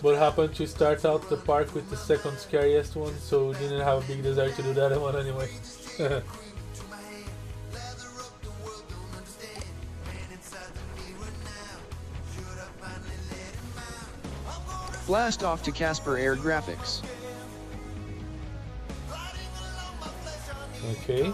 What happened to start out the park with the second scariest one, so we didn't have a big desire to do that one anyway. Blast off to Casper Air Graphics. Okay.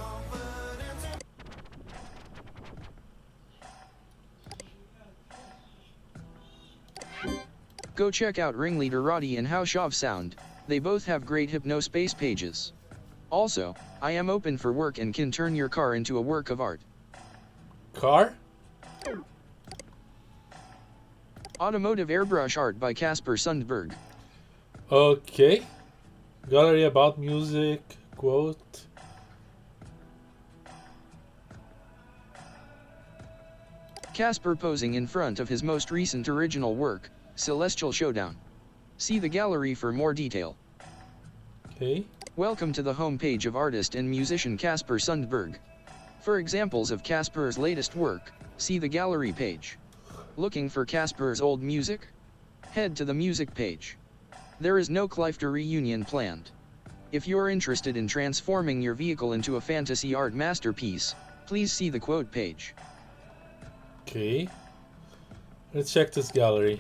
Go check out Ringleader Roddy and House of Sound, they both have great Hypnospace pages. Also, I am open for work and can turn your car into a work of art. Car? Automotive airbrush art by Casper Sundberg. Okay. Gallery about music, quote. Casper posing in front of his most recent original work, Celestial Showdown. See the gallery for more detail. Okay. Welcome to the homepage of artist and musician Casper Sundberg. For examples of Casper's latest work, see the gallery page. Looking for Casper's old music? Head to the music page. There is no Clifter reunion planned. If you're interested in transforming your vehicle into a fantasy art masterpiece, please see the quote page. Okay. Let's check this gallery.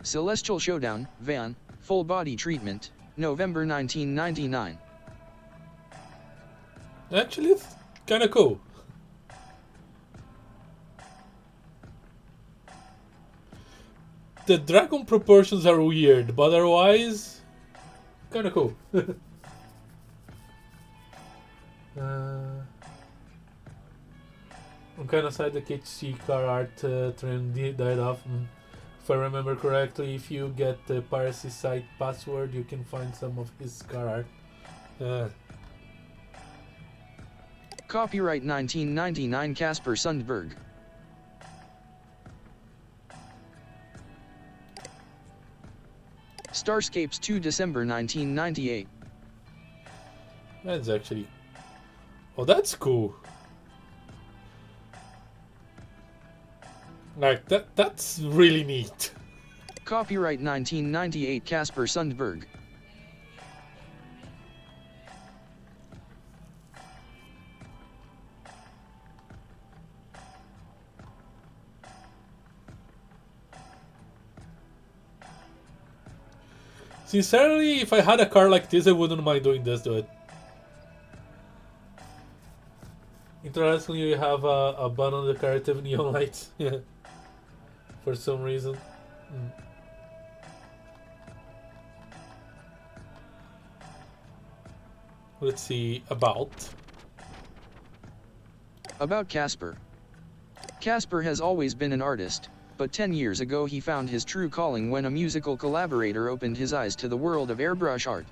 Celestial Showdown, Van, Full Body Treatment, November 1999. Actually, it's kind of cool. The dragon proportions are weird, but otherwise, kind of cool. I'm kind of sad the KHC car art trend died off. If I remember correctly, if you get the piracy site password, you can find some of his car art. Copyright 1999 Casper Sundberg. Starscapes 2 December 1998. That's actually... Oh, that's cool. Like, that's really neat. Copyright 1998 Casper Sundberg. Sincerely, if I had a car like this, I wouldn't mind doing this to it. Interestingly, you have a button on the decorative neon lights. Yeah. For some reason. Let's see, about Casper. Casper has always been an artist, but 10 years ago he found his true calling when a musical collaborator opened his eyes to the world of airbrush art.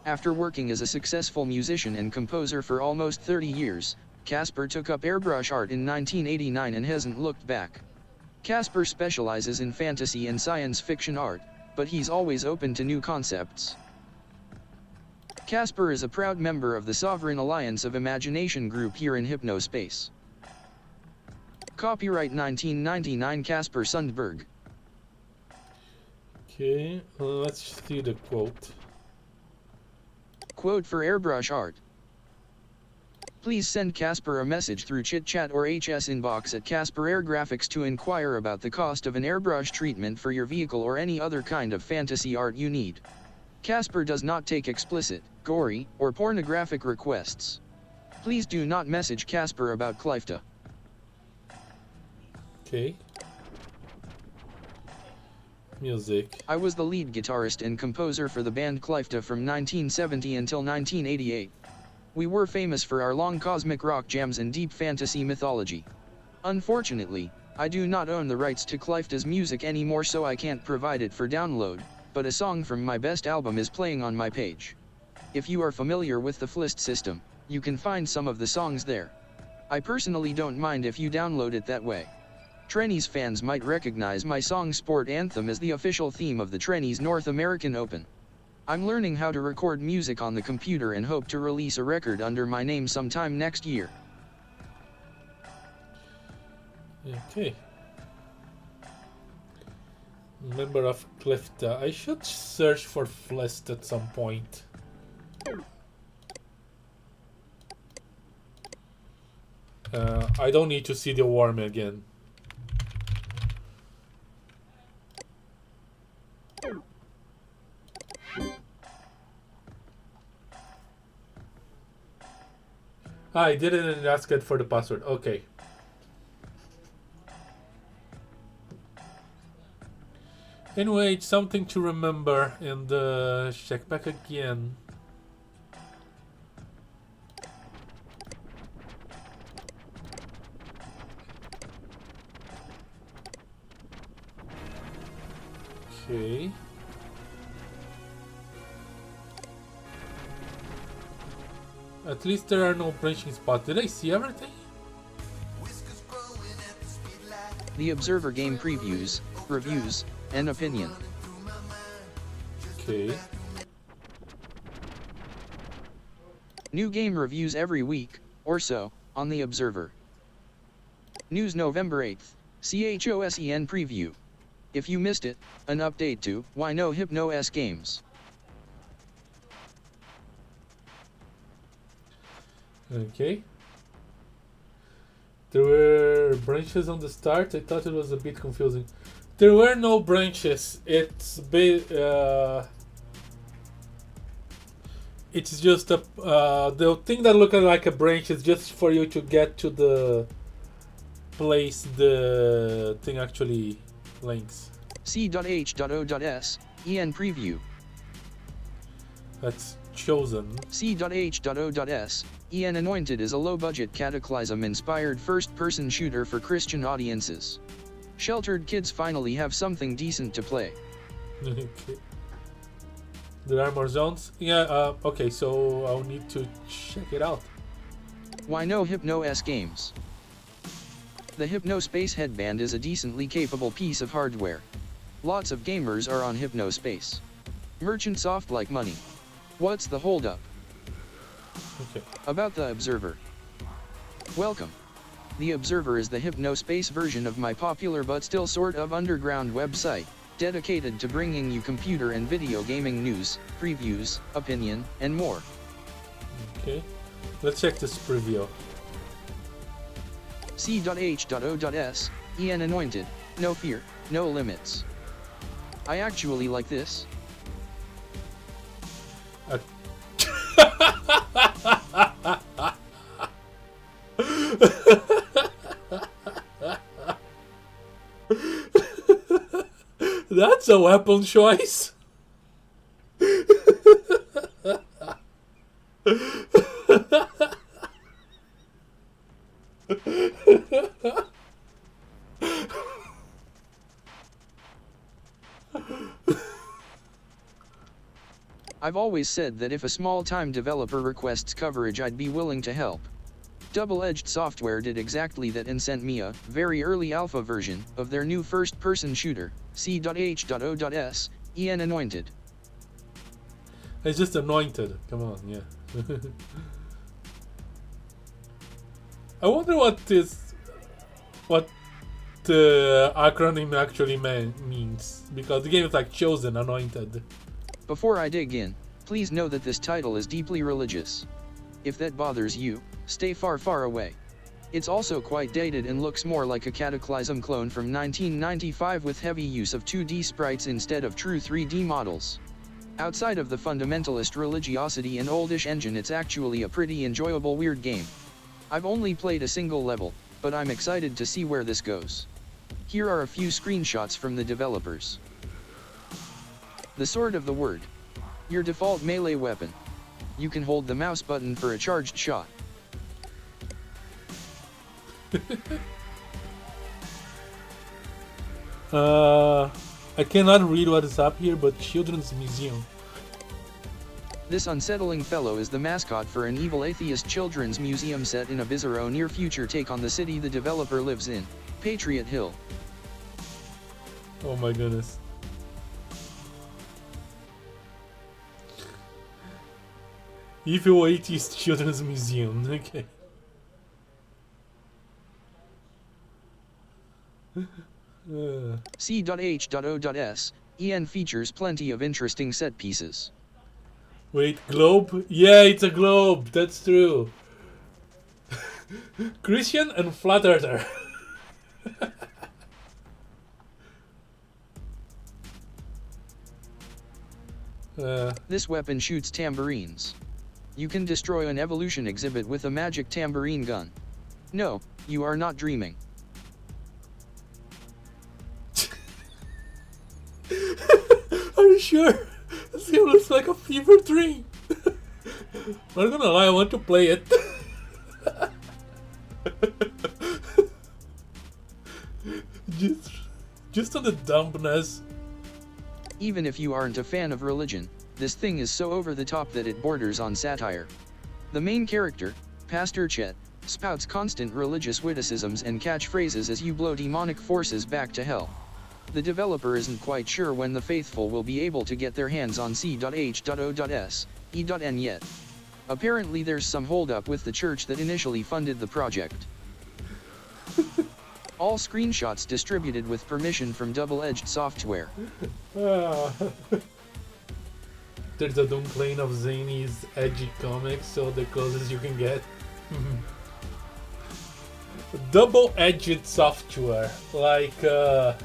After working as a successful musician and composer for almost 30 years, Casper took up airbrush art in 1989 and hasn't looked back. Casper specializes in fantasy and science fiction art, but he's always open to new concepts. Casper is a proud member of the Sovereign Alliance of Imagination group here in Hypnospace. Copyright 1999 Casper Sundberg. Okay, let's see the quote. Quote for airbrush art. Please send Casper a message through chit-chat or HS inbox at Casper Air Graphics to inquire about the cost of an airbrush treatment for your vehicle or any other kind of fantasy art you need. Casper does not take explicit, gory, or pornographic requests. Please do not message Casper about Clifta. Okay. Music. I was the lead guitarist and composer for the band Clifta from 1970 until 1988. We were famous for our long cosmic rock jams and deep fantasy mythology. Unfortunately, I do not own the rights to Clifta's music anymore, so I can't provide it for download, but a song from my best album is playing on my page. If you are familiar with the Flist system, you can find some of the songs there. I personally don't mind if you download it that way. Trannies fans might recognize my song Sport Anthem as the official theme of the Trannies North American Open. I'm learning how to record music on the computer and hope to release a record under my name sometime next year. Okay. Member of Clifta. I should search for Flist at some point. I don't need to see the worm again. I didn't ask it for the password. Okay. Anyway, it's something to remember and check back again. Okay. At least there are no branching spots. Did I see everything? The Observer game previews, reviews, and opinion. Okay. New game reviews every week, or so, on The Observer. News November 8th, CHOSEN preview. If you missed it, an update to Why No Hypnos Games. Okay. There were branches on the start. I thought it was a bit confusing. There were no branches. It's just a the thing that looks like a branch is just for you to get to the place the thing actually links. C.H.O.S. EN preview. That's chosen. C.H.O.S. EN Anointed is a low-budget cataclysm-inspired first-person shooter for Christian audiences. Sheltered kids finally have something decent to play. Okay. There are more zones? Yeah, okay, so I'll need to check it out. Why No Hypnos Games? The Hypnospace Headband is a decently capable piece of hardware. Lots of gamers are on Hypnospace. Merchant soft like money. What's the holdup? Okay. About The Observer. Welcome. The Observer is the Hypnospace version of my popular but still sort of underground website, dedicated to bringing you computer and video gaming news, previews, opinion, and more. Okay. Let's check this preview. C.H.O.S. EN Anointed, no fear, no limits. I actually like this. That's a weapon choice. I've always said that if a small-time developer requests coverage, I'd be willing to help. Double-Edged Software did exactly that and sent me a very early alpha version of their new first-person shooter, C.H.O.S. EN Anointed. It's just anointed. Come on, yeah. I wonder what the acronym actually means, because the game is like chosen, anointed. Before I dig in, please know that this title is deeply religious. If that bothers you, stay far, far away. It's also quite dated and looks more like a Cataclysm clone from 1995 with heavy use of 2D sprites instead of true 3D models. Outside of the fundamentalist religiosity and oldish engine, it's actually a pretty enjoyable weird game. I've only played a single level, but I'm excited to see where this goes. Here are a few screenshots from the developers. The Sword of the Word. Your default melee weapon. You can hold the mouse button for a charged shot. I cannot read what is up here, but Children's Museum. This unsettling fellow is the mascot for an evil atheist children's museum set in a bizarro near-future take on the city the developer lives in, Patriot Hill. Oh my goodness. Evil Atheist Children's Museum, okay. C.H.O.S. EN features plenty of interesting set pieces. Wait, globe? Yeah, it's a globe, that's true. Christian and flat earther. This weapon shoots tambourines. You can destroy an evolution exhibit with a magic tambourine gun. No, you are not dreaming. Are you sure? This game looks like a fever dream. Not gonna lie, I want to play it. just on the dumbness. Even if you aren't a fan of religion, this thing is so over the top that it borders on satire. The main character, Pastor Chet, spouts constant religious witticisms and catchphrases as you blow demonic forces back to hell. The developer isn't quite sure when the faithful will be able to get their hands on C.H.O.S. E.N yet. Apparently there's some holdup with the church that initially funded the project. All screenshots distributed with permission from double-edged software. There's a Doom clone of Zany's edgy comics, so the closest you can get. Double-edged software, like the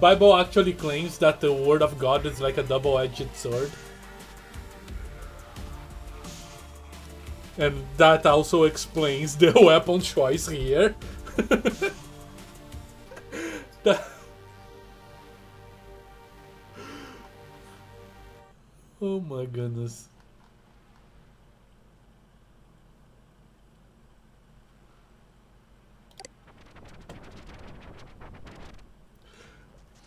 Bible actually claims that the word of God is like a double-edged sword. And that also explains the weapon choice here. Oh my goodness.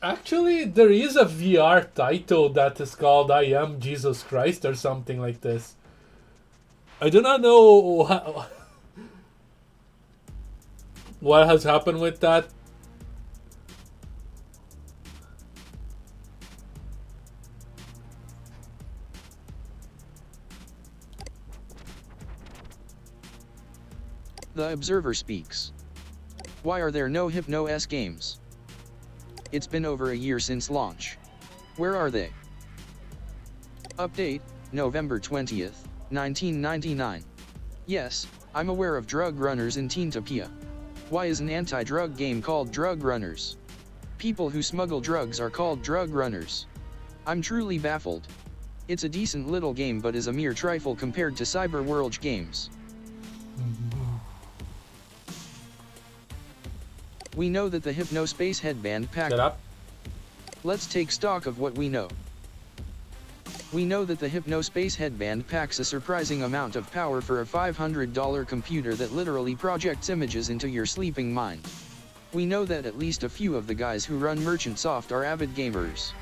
Actually, there is a VR title that is called I Am Jesus Christ or something like this. I do not know what has happened with that. The Observer speaks. Why are there no Hypno-S games? It's been over a year since launch. Where are they? Update, November 20th, 1999. Yes, I'm aware of drug runners in Teentopia. Why is an anti-drug game called Drug Runners? People who smuggle drugs are called drug runners. I'm truly baffled. It's a decent little game but is a mere trifle compared to Cyberworld games. We know that the Hypnospace Headband pack... Shut up. Let's take stock of what we know. We know that the Hypnospace Headband packs a surprising amount of power for a $500 computer that literally projects images into your sleeping mind. We know that at least a few of the guys who run Merchantsoft are avid gamers.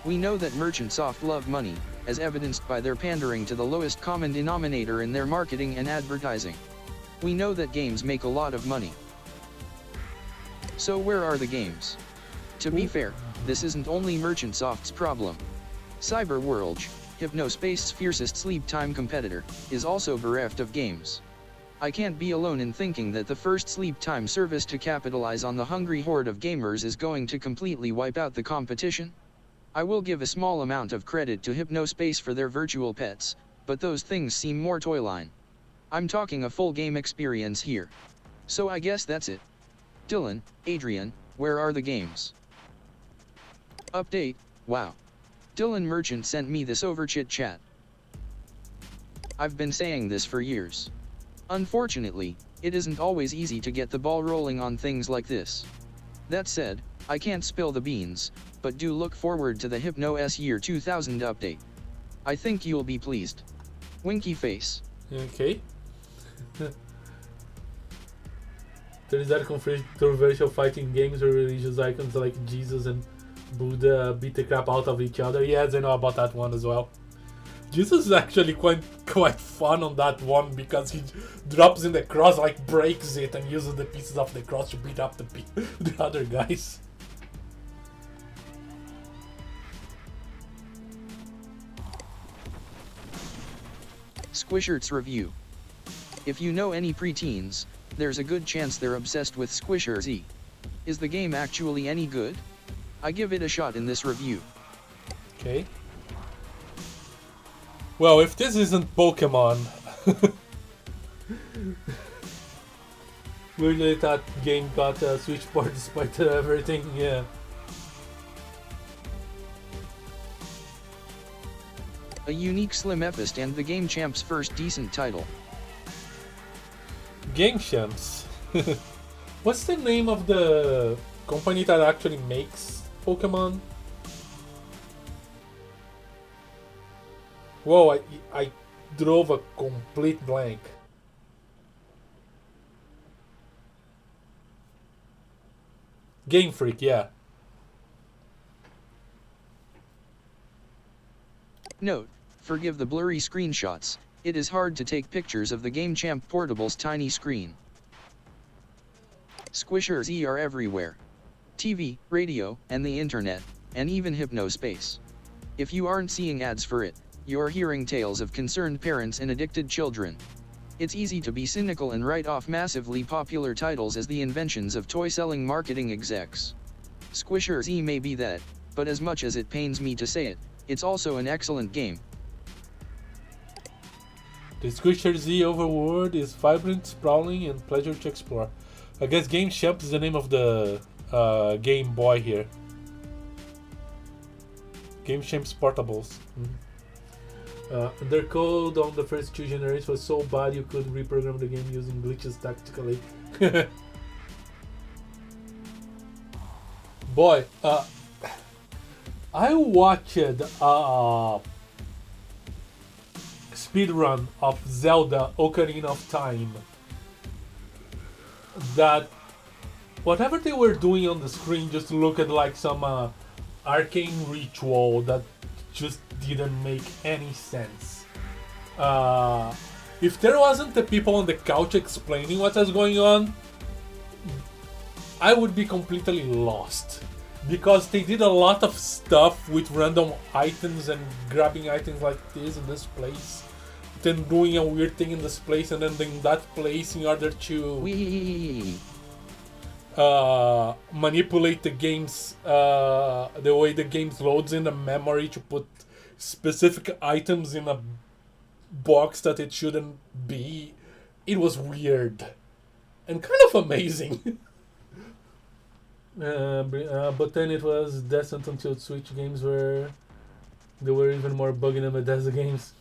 We know that Merchantsoft love money, as evidenced by their pandering to the lowest common denominator in their marketing and advertising. We know that games make a lot of money. So where are the games? To be fair, this isn't only Merchantsoft's problem. Cyberworld, Hypnospace's fiercest sleep time competitor, is also bereft of games. I can't be alone in thinking that the first sleep time service to capitalize on the hungry horde of gamers is going to completely wipe out the competition. I will give a small amount of credit to Hypnospace for their virtual pets, but those things seem more toyline. I'm talking a full game experience here. So I guess that's it. Dylan, Adrian, where are the games? Update, wow. Dylan Merchant sent me this over chit chat. I've been saying this for years. Unfortunately, it isn't always easy to get the ball rolling on things like this. That said, I can't spill the beans, but do look forward to the Hypnos Year 2000 update. I think you'll be pleased. Winky face. Okay. There is that controversial fighting games where religious icons like Jesus and Buddha beat the crap out of each other. Yes, I know about that one as well. Jesus is actually quite fun on that one because he drops in the cross, like breaks it, and uses the pieces of the cross to beat up the other guys. Squishers review. If you know any preteens, there's a good chance they're obsessed with Squishers. Is the game actually any good? I give it a shot in this review. Okay. Well, if this isn't Pokemon, weirdly that game got a Switch port despite everything, yeah. A unique slim epist and the Game Champ's first decent title. Game Champs. What's the name of the company that actually makes Pokemon? Whoa, I drove a complete blank. Game Freak, yeah. Note, forgive the blurry screenshots, it is hard to take pictures of the Game Champ Portable's tiny screen. Squishers are everywhere. TV, radio, and the internet, and even Hypnospace. If you aren't seeing ads for it, you're hearing tales of concerned parents and addicted children. It's easy to be cynical and write off massively popular titles as the inventions of toy-selling marketing execs. Squishers may be that, but as much as it pains me to say it, it's also an excellent game. The Squishers overworld is vibrant, sprawling, and pleasure to explore. I guess Game Champ is the name of the Game Boy here. Game Champ's Portables. Their code on the first 2 generations was so bad you could reprogram the game using glitches tactically. Boy, I watched a speedrun of Zelda Ocarina of Time that whatever they were doing on the screen just looked like some arcane ritual that just didn't make any sense. If there wasn't the people on the couch explaining what was going on, I would be completely lost. Because they did a lot of stuff with random items and grabbing items like this in this place, then doing a weird thing in this place and then in that place in order to manipulate the game's the way the game loads in the memory to put specific items in a box that it shouldn't be. It was weird and kind of amazing. But then it was descent until Switch games where there were even more buggy than Bethesda games.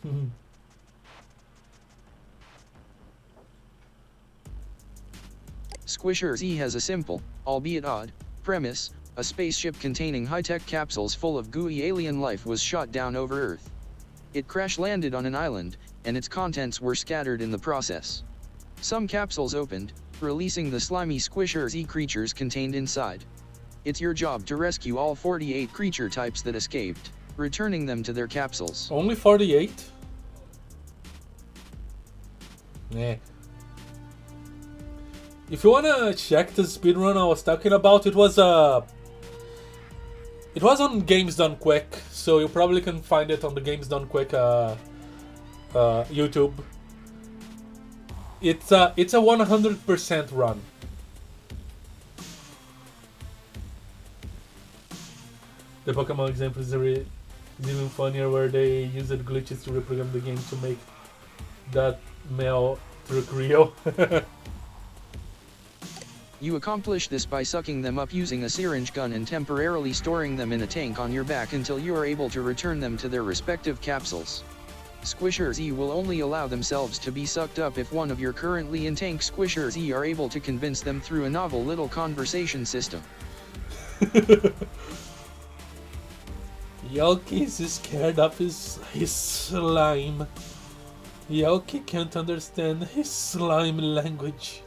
Squishers has a simple, albeit odd, premise. A spaceship containing high-tech capsules full of gooey alien life was shot down over Earth. It crash-landed on an island, and its contents were scattered in the process. Some capsules opened, releasing the slimy Squishers creatures contained inside. It's your job to rescue all 48 creature types that escaped, returning them to their capsules. Only 48? Nah. If you wanna check the speedrun I was talking about, it was on Games Done Quick, so you probably can find it on the Games Done Quick YouTube. It's a 100% run. The Pokemon example is even funnier, where they used glitches to reprogram the game to make that male look real. You accomplish this by sucking them up using a syringe gun and temporarily storing them in a tank on your back until you are able to return them to their respective capsules. Squishers E will only allow themselves to be sucked up if one of your currently in tank Squishers E are able to convince them through a novel little conversation system. Yelky is scared of his slime. Yelky can't understand his slime language.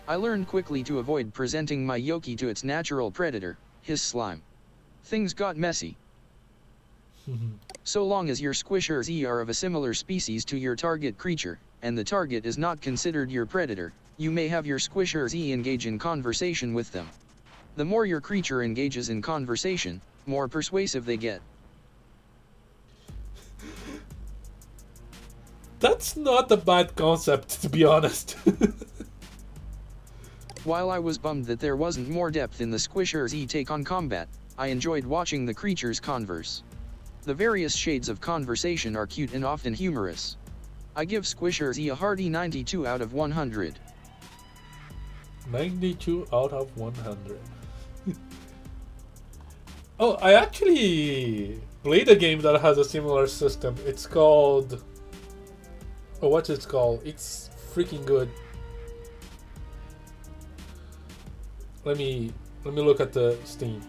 I learned quickly to avoid presenting my Yoki to its natural predator, his slime. Things got messy. So long as your Squishers E are of a similar species to your target creature, and the target is not considered your predator, you may have your Squishers E engage in conversation with them. The more your creature engages in conversation, more persuasive they get. That's not a bad concept, to be honest. While I was bummed that there wasn't more depth in the Squishers E take on combat, I enjoyed watching the creatures converse. The various shades of conversation are cute and often humorous. I give Squishers E a hearty 92 out of 100. 92 out of 100. Oh, I actually played a game that has a similar system. It's called... Oh, what's it called? It's freaking good. Let me look at the Steam.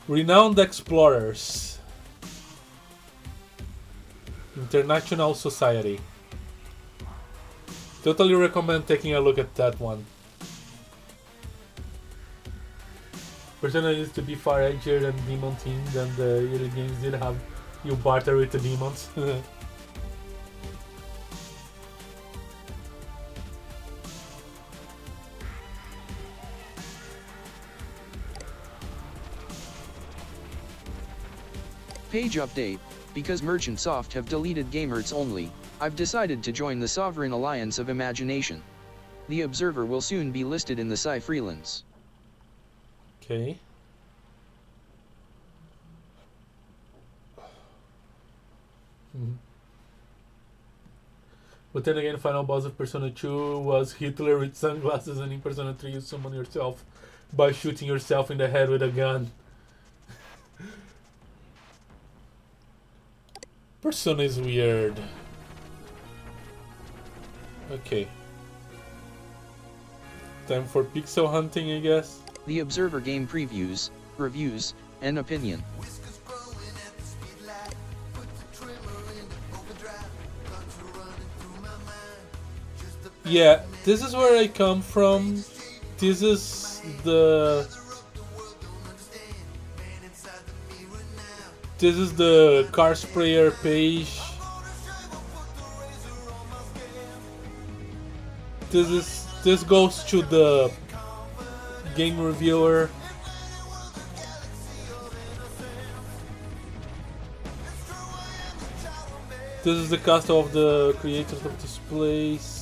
Renowned Explorers. International Society. Totally recommend taking a look at that one. Persona used to be far edgier than Demon Teams, and the early games did have you barter with the demons. Page update. Because Merchant Soft have deleted Gamerts only, I've decided to join the Sovereign Alliance of Imagination. The Observer will soon be listed in the Sci Freelance. Okay. But then again, final boss of Persona 2 was Hitler with sunglasses, and in Persona 3 you summon yourself by shooting yourself in the head with a gun. Persona is weird. Okay. Time for pixel hunting, I guess. The Observer game previews, reviews, and opinion. Yeah, this is where I come from. This is the car sprayer page. This goes to the game reviewer. This is the cast of the creators of this place.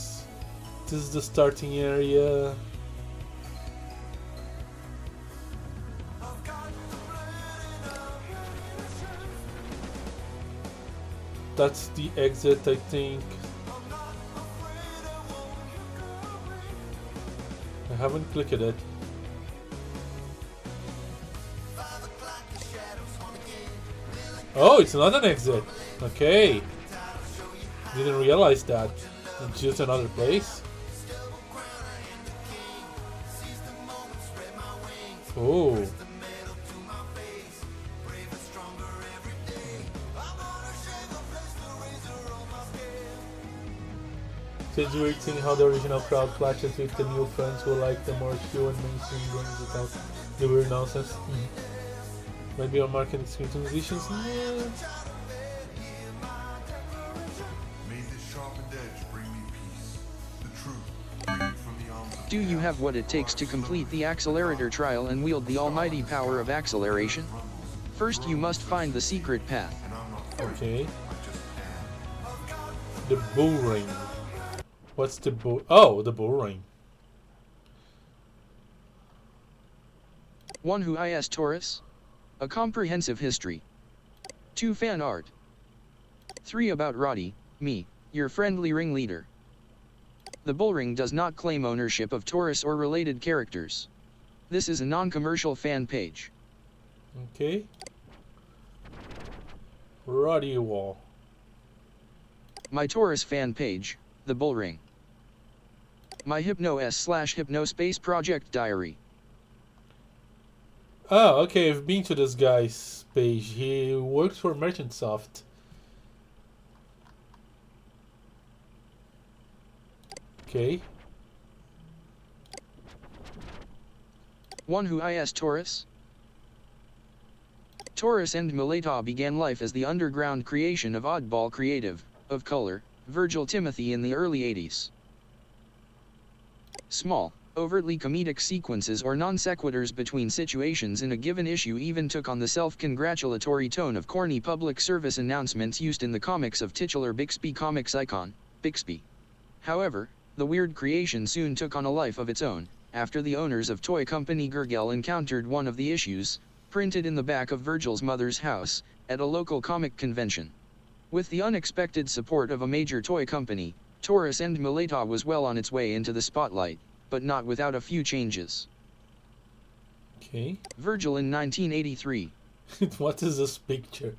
This is the starting area. That's the exit, I think. I haven't clicked it. Oh, it's not an exit. Okay. Didn't realize that. It's just another place. Oh. So it's weird seeing how the original crowd clashes with the new fans who like the more show and mainstream games without the weird nonsense. Maybe on marketing screen transitions? Yeah. Do you have what it takes to complete the accelerator trial and wield the almighty power of acceleration? First you must find the secret path. Okay. The bull ring. What's the bull? Oh, the bull ring. One who is Taurus? A comprehensive history, 2 fan art. 3 about Roddy, me, your friendly ringleader. The bullring does not claim ownership of Taurus or related characters. This is a non-commercial fan page. Okay. Roddy wall. My Taurus fan page, the bullring. My Hypnospace Project Diary. Oh, okay, I've been to this guy's page. He works for Merchant Soft. Okay. One who is Taurus? Taurus and Mileta began life as the underground creation of Oddball Creative, of color, Virgil Timothy in the early 80s. Small, overtly comedic sequences or non sequiturs between situations in a given issue even took on the self-congratulatory tone of corny public service announcements used in the comics of titular Bixby Comics icon, Bixby. However, the weird creation soon took on a life of its own, after the owners of toy company Gurgel encountered one of the issues, printed in the back of Virgil's mother's house, at a local comic convention. With the unexpected support of a major toy company, Taurus and Mileta was well on its way into the spotlight, but not without a few changes. Okay. Virgil in 1983. What is this picture?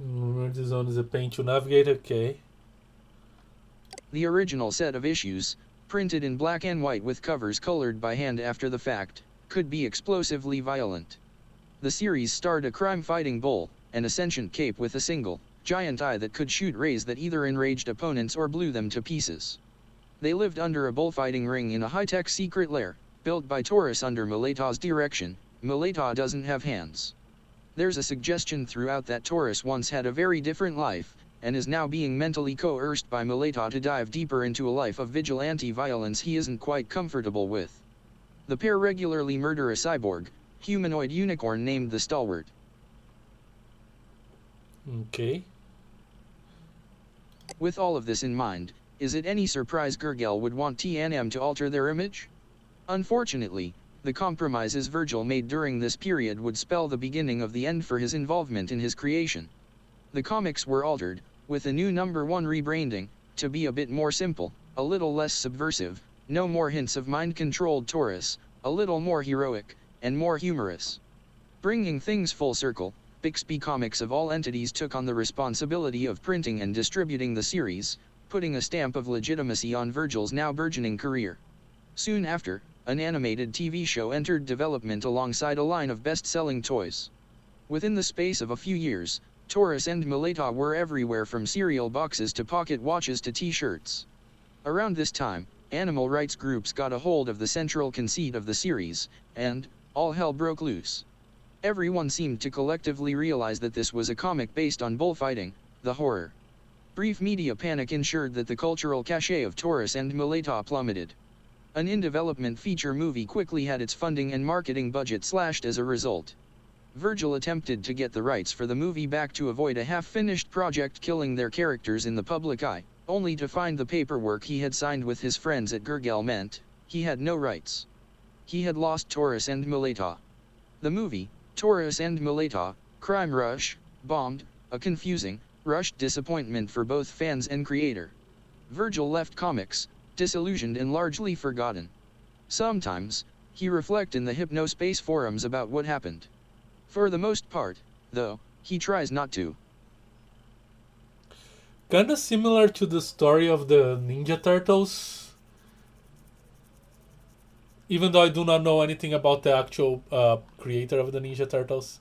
Emergency zone is a paint to navigate. Okay. The original set of issues, printed in black and white with covers colored by hand after the fact, could be explosively violent. The series starred a crime-fighting bull, an ascendant cape with a single, giant eye that could shoot rays that either enraged opponents or blew them to pieces. They lived under a bullfighting ring in a high-tech secret lair, built by Taurus under Mileta's direction. Mileta doesn't have hands. There's a suggestion throughout that Taurus once had a very different life, and is now being mentally coerced by Mileta to dive deeper into a life of vigilante violence he isn't quite comfortable with. The pair regularly murder a cyborg, humanoid unicorn named the Stalwart. Okay. With all of this in mind, is it any surprise Gurgel would want TNM to alter their image? Unfortunately, the compromises Virgil made during this period would spell the beginning of the end for his involvement in his creation. The comics were altered, with a new #1 rebranding, to be a bit more simple, a little less subversive, no more hints of mind-controlled Taurus, a little more heroic, and more humorous. Bringing things full circle, Bixby Comics of all entities took on the responsibility of printing and distributing the series, putting a stamp of legitimacy on Virgil's now burgeoning career. Soon after, an animated TV show entered development alongside a line of best-selling toys. Within the space of a few years, Taurus and Mileta were everywhere from cereal boxes to pocket watches to t-shirts. Around this time, animal rights groups got a hold of the central conceit of the series, and all hell broke loose. Everyone seemed to collectively realize that this was a comic based on bullfighting, the horror. Brief media panic ensured that the cultural cachet of Taurus and Mileta plummeted. An in-development feature movie quickly had its funding and marketing budget slashed as a result. Virgil attempted to get the rights for the movie back to avoid a half-finished project killing their characters in the public eye, only to find the paperwork he had signed with his friends at Gurgel meant he had no rights. He had lost Taurus and Mileta. The movie, Taurus and Mileta, Crime Rush, bombed, a confusing, rushed disappointment for both fans and creator. Virgil left comics, disillusioned and largely forgotten. Sometimes, he reflects in the Hypnospace forums about what happened. For the most part, though, he tries not to. Kinda similar to the story of the Ninja Turtles. Even though I do not know anything about the actual creator of the Ninja Turtles.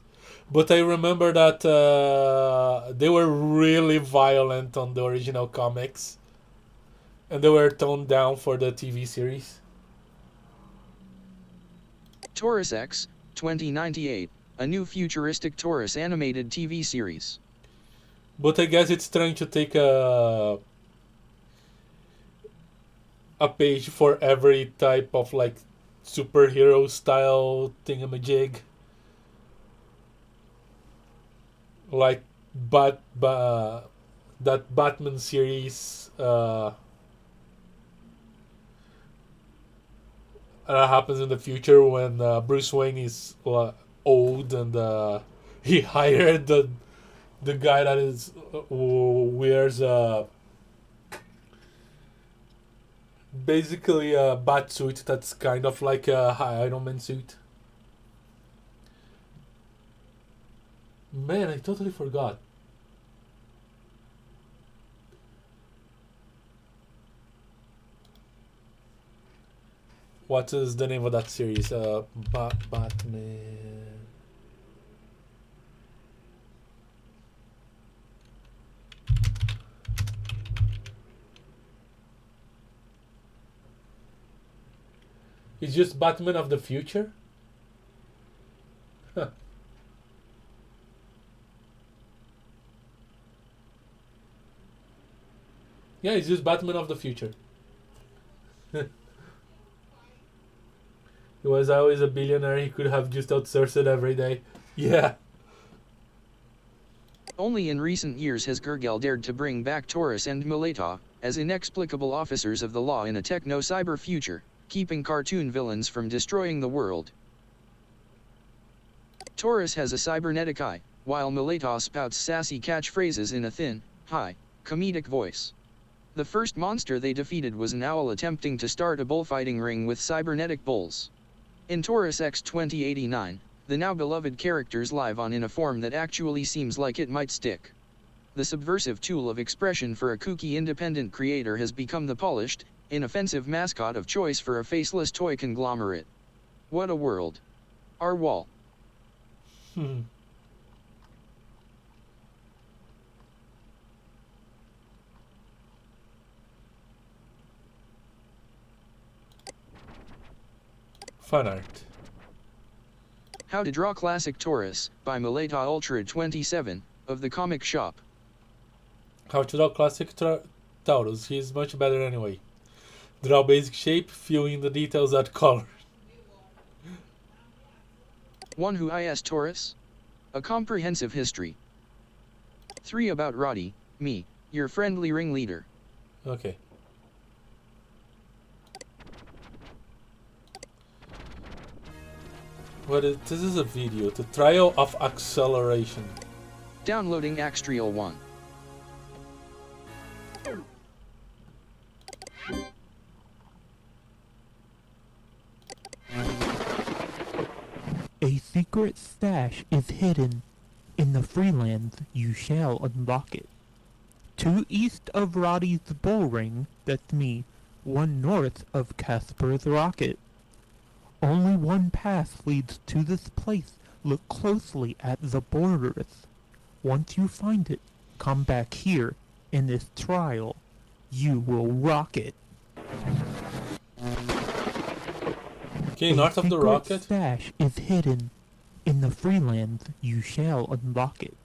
But I remember that they were really violent on the original comics. And they were toned down for the TV series. Taurus X, 2098, a new futuristic Taurus animated TV series. But I guess it's trying to take a page for every type of like superhero style thingamajig. Like that Batman series. that happens in the future when Bruce Wayne is old and he hired the guy that is wears basically a bat suit that's kind of like a Iron Man suit. Man, I totally forgot. What is the name of that series? Batman. It's just Batman of the future? Huh. Yeah, it's just Batman of the future. He was always a billionaire. He could have just outsourced it every day. Yeah. Only in recent years has Gurgel dared to bring back Taurus and Mileta as inexplicable officers of the law in a techno-cyber future, keeping cartoon villains from destroying the world. Taurus has a cybernetic eye, while Mileta spouts sassy catchphrases in a thin, high, comedic voice. The first monster they defeated was an owl attempting to start a bullfighting ring with cybernetic bulls. In Taurus X 2089, the now beloved characters live on in a form that actually seems like it might stick. The subversive tool of expression for a kooky independent creator has become the polished, inoffensive mascot of choice for a faceless toy conglomerate. What a world. Our wall. Fun art. How to Draw Classic Taurus, by Mileta Ultra 27, of the comic shop. How to draw classic Taurus. He's much better anyway. Draw basic shape, fill in the details, add color. One Who Is Taurus? A comprehensive history. 3 About Roddy, me, your friendly ringleader. Okay. This is a video. The trial of acceleration. Downloading Axtrial 1. A secret stash is hidden. In the freelands you shall unlock it. 2 east of Roddy's bull ring, that's me, 1 north of Casper's rocket. Only one path leads to this place. Look closely at the borders. Once you find it, come back here. In this trial, you will rock it. Okay, north of the rocket. Stash is hidden. In the freelands, you shall unlock it.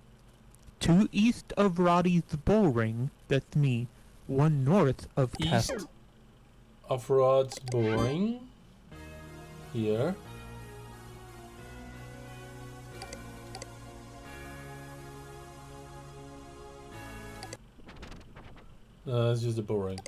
2 east of Roddy's bull ring, that's me. 1 north of East of Rod's bull. Here. It's just the bull ring.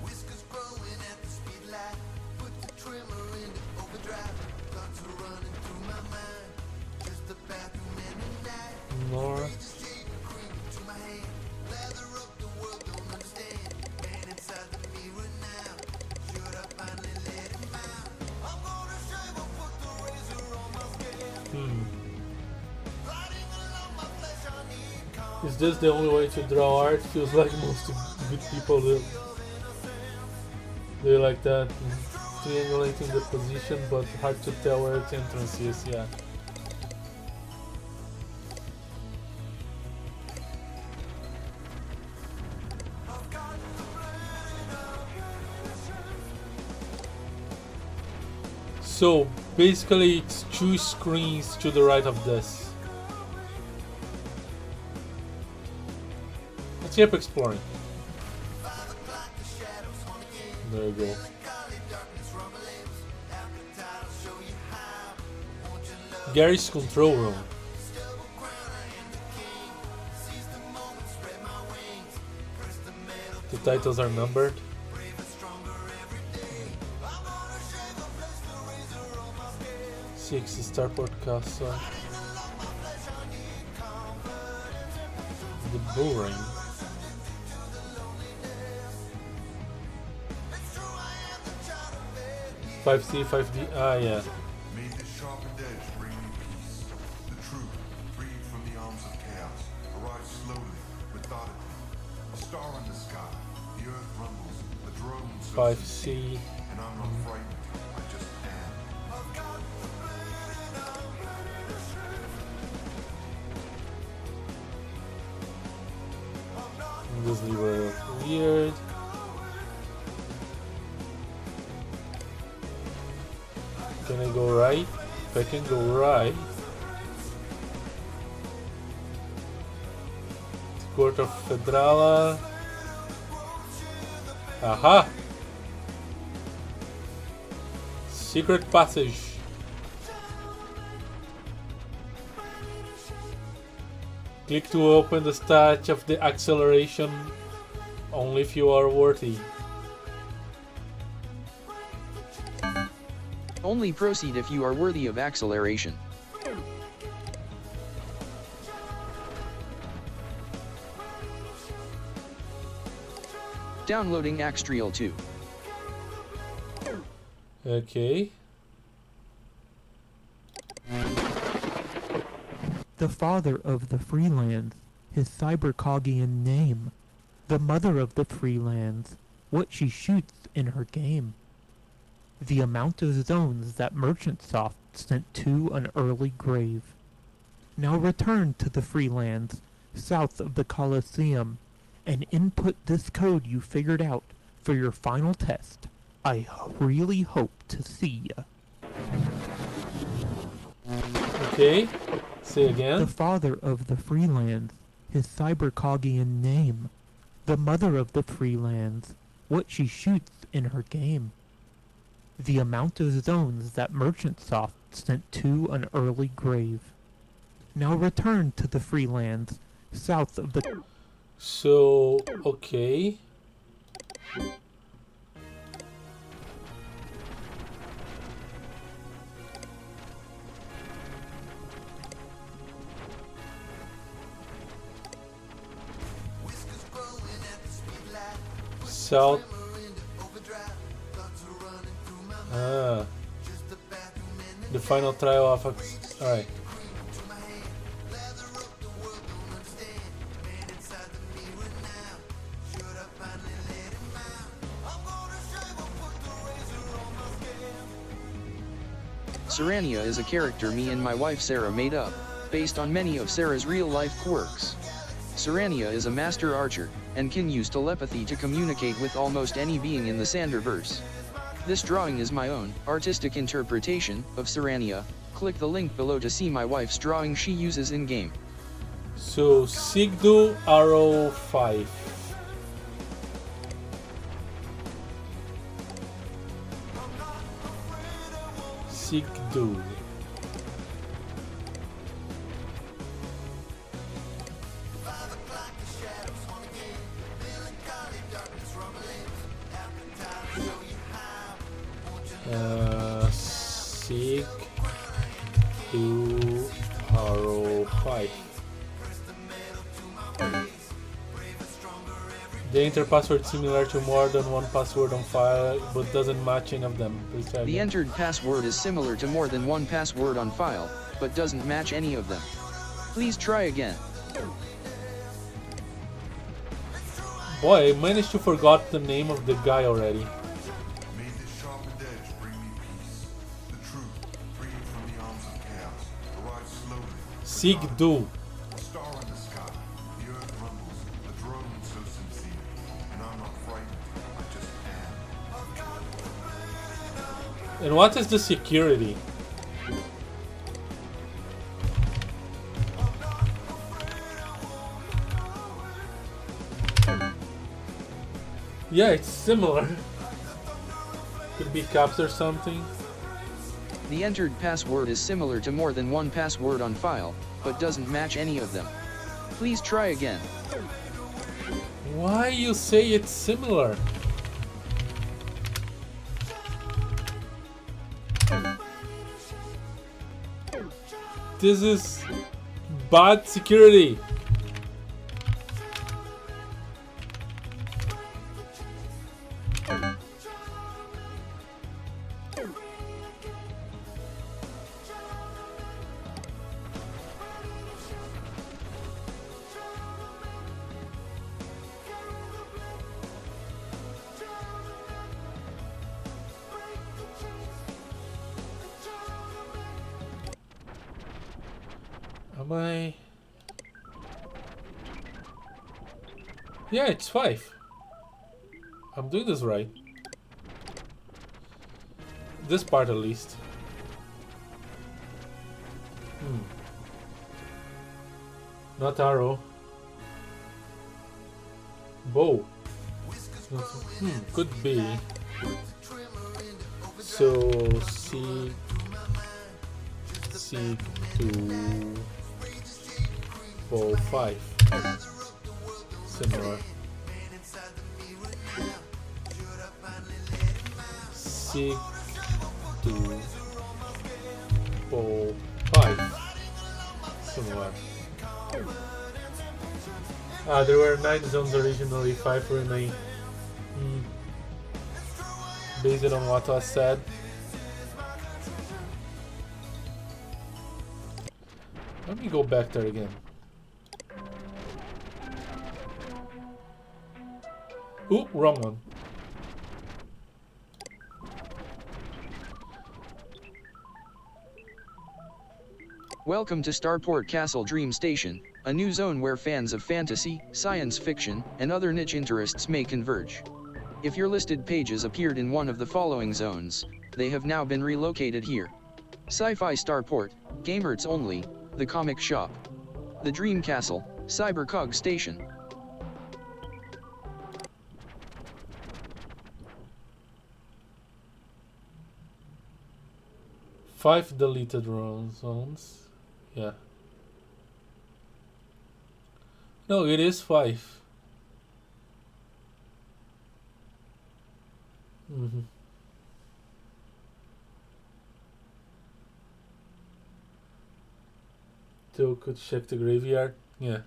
Whiskers growing at the speed light. Put the trimmer into overdrive. Thoughts are running through my mind. Just the bathroom and the night. More. Just shading cream to my hand. Lather up the world don't understand. And inside the mirror now. Should I finally let him out? I'm gonna shave or put the razor on my skin. Gliding along my flesh, I need calm. Is this the only way to draw art? Feels like most good people do. They like that. Triangulating the position, but hard to tell where its entrance is, yeah. So basically it's 2 screens to the right of this. Let's keep exploring. There you go. Gary's control room. The titles are numbered. Six Starport Castle. The Bull Ring. 5C, 5D. Ah, yeah. May this sharpened edge bring me peace. The truth, freed from the arms of chaos, arrives slowly, methodically. A star in the sky, the earth rumbles, a drone so 5C. and I'm not frightened, I just am. This lever weird. Can I go right? If I can go right. Court of Fedrala. Aha! Secret passage. Click to open the stage of the acceleration only if you are worthy. Only proceed if you are worthy of acceleration. Downloading Axtrial 2. Okay. The father of the freelands, his cybercogian name. The mother of the freelands, what she shoots in her game. The amount of zones that Merchantsoft sent to an early grave. Now return to the freelands, south of the Colosseum, and input this code you figured out for your final test. I really hope to see ya. Okay. Say again. The father of the freelands, his cybercogian name. The mother of the freelands, what she shoots in her game. The amount of zones that Merchantsoft sent to an early grave. Now return to the freelands, south of the... So, okay. South. Ah. The final trial of... Alright. Serenia is a character me and my wife Sarah made up, based on many of Sarah's real-life quirks. Serenia is a master archer, and can use telepathy to communicate with almost any being in the Sanderverse. This drawing is my own, artistic interpretation, of Serenia. Click the link below to see my wife's drawing she uses in-game. So, Sigdu Arrow 5. Sigdu. Sigdu Arrow 5. The enter password similar to more than one password on file, but doesn't match any of them. Please try The again. entered password is similar to more than one password on file, but doesn't match any of them. Please try again. Boy, I managed to forget the name of the guy already. May this sharpened edge bring me peace. The truth, freed from the arms of chaos, arrives slowly. Sigdu. A star in the sky, the earth rumbles, a drone so sincere, and I'm not frightened, I just am. And what is the security? Yeah, it's similar. Could be caps or something. The entered password is similar to more than one password on file, but doesn't match any of them. Please try again. Why you say it's similar? This is bad security. Am I? Yeah, it's 5. I'm doing this right. This part at least. Not arrow. Bow. Could be. So seek to bow 5. Similar. Seek to bow 5. Similar. There were 9 zones originally, 5 remain. Based on what was said. Let me go back there again. Ooh, wrong one. Welcome to Starport Castle Dream Station, a new zone where fans of fantasy, science fiction, and other niche interests may converge. If your listed pages appeared in one of the following zones, they have now been relocated here. Sci-Fi Starport, Gamerts Only, The Comic Shop, The Dream Castle, Cybercog Station. Five deleted zones. Yeah. No, it is 5. Still could check the graveyard. Yeah.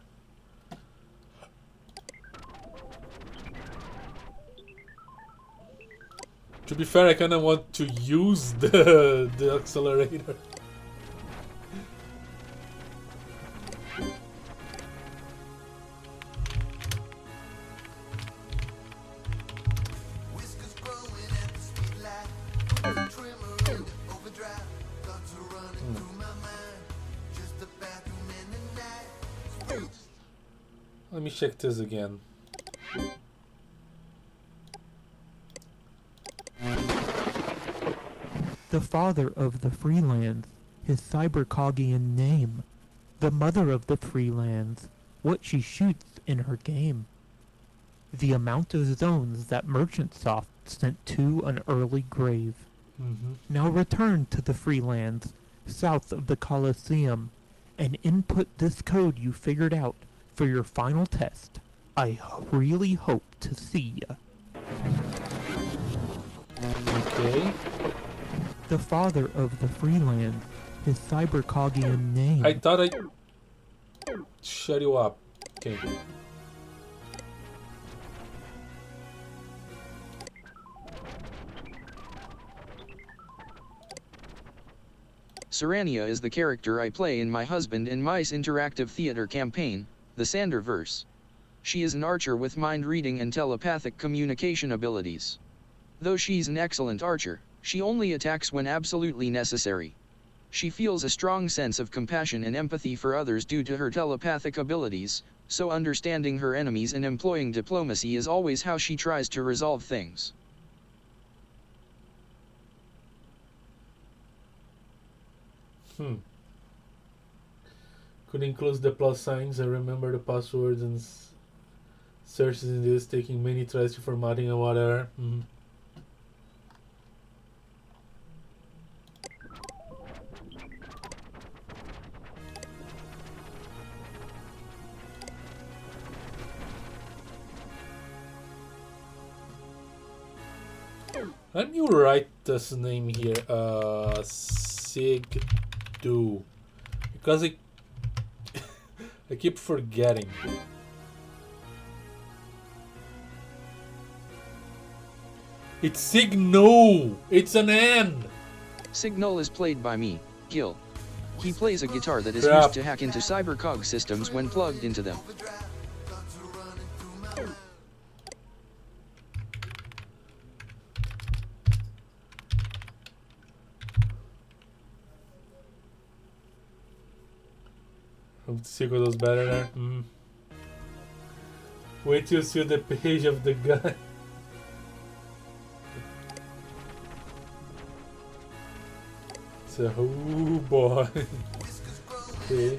To be fair, I kinda want to use the accelerator. Whiskers growing at the speed light. Trimmer in the overdrive. Thoughts are running through my mind. Just a bathroom in the night. Let me check this again. The father of the freelands, his cybercogian name. The mother of the freelands, what she shoots in her game. The amount of zones that Merchantsoft sent to an early grave. Now return to the freelands, south of the Colosseum, and input this code you figured out for your final test. I really hope to see ya. Okay. The father of the freelands, his cybercogian name. I thought I shut you up. Okay. Serania is the character I play in my Husband and Mice interactive theater campaign, The Sanderverse. She is an archer with mind reading and telepathic communication abilities. Though she's an excellent archer, she only attacks when absolutely necessary. She feels a strong sense of compassion and empathy for others due to her telepathic abilities, so understanding her enemies and employing diplomacy is always how she tries to resolve things. Could include the plus signs. I remember the passwords and searches in this, taking many tries to formatting and whatever. Let me write this name here. Sig do. Because I I keep forgetting. It's Signal! It's an N! Signal is played by me, Gil. He plays a guitar that is Crap. used to hack into cybercog systems when plugged into them. Hope the sequel was better there. Wait till you see the page of the guy. So, oh boy. Okay.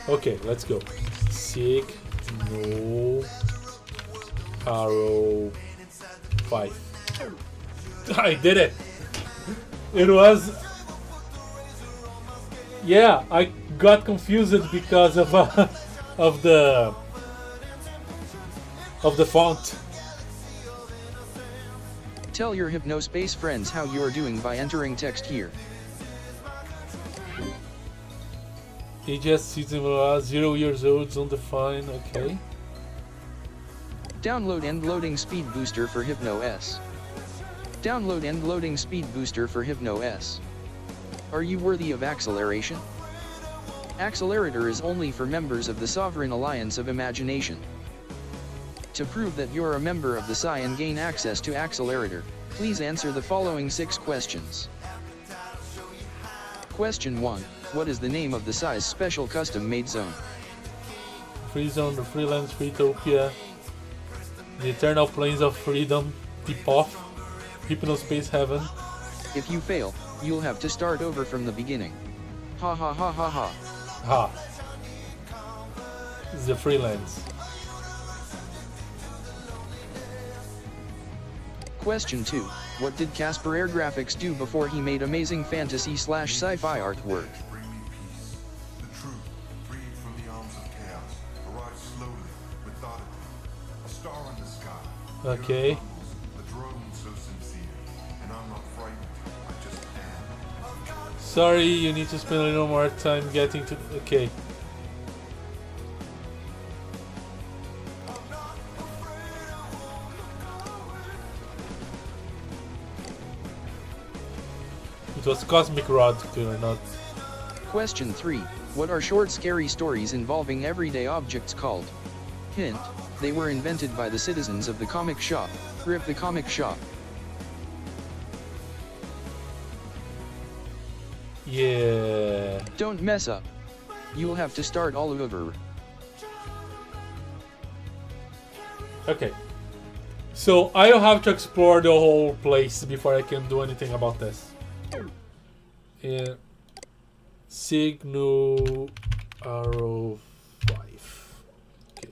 Okay, let's go. Sig, no, arrow, 5. I did it! It was... Yeah, I got confused because of the font. Tell your Hypnospace friends how you are doing by entering text here. Ages season 0 years old, undefined, okay. Download end loading speed booster for HypnoS. Download end loading speed booster for HypnoS. Are you worthy of acceleration? Accelerator is only for members of the Sovereign Alliance of Imagination. To prove that you're a member of the Psi and gain access to Accelerator, please answer the following 6 questions. Question 1. What is the name of the Psi's special custom-made zone? Free Zone, the Freelance, Freetopia, the Eternal Plains of Freedom, Tip-Off, Hypnospace Heaven. If you fail, you'll have to start over from the beginning. Ha ha ha ha ha. Ha. It's the Freelance. Question 2. What did Casper Air Graphics do before he made amazing fantasy/sci-fi artwork? Bring me peace. The truth, freed from the arms of chaos, arrives slowly, methodically. A star in the sky. Okay. A drone so sincere. And I'm not frightened. I just am. Sorry, you need to spend a little more time getting to... Okay. It was Cosmic Rod, or not. Question 3. What are short scary stories involving everyday objects called? Hint. They were invented by the citizens of the comic shop. Rip the comic shop. Yeah. Don't mess up. You'll have to start all over. Okay. So I'll have to explore the whole place before I can do anything about this. Yeah. Signal arrow 5. Okay.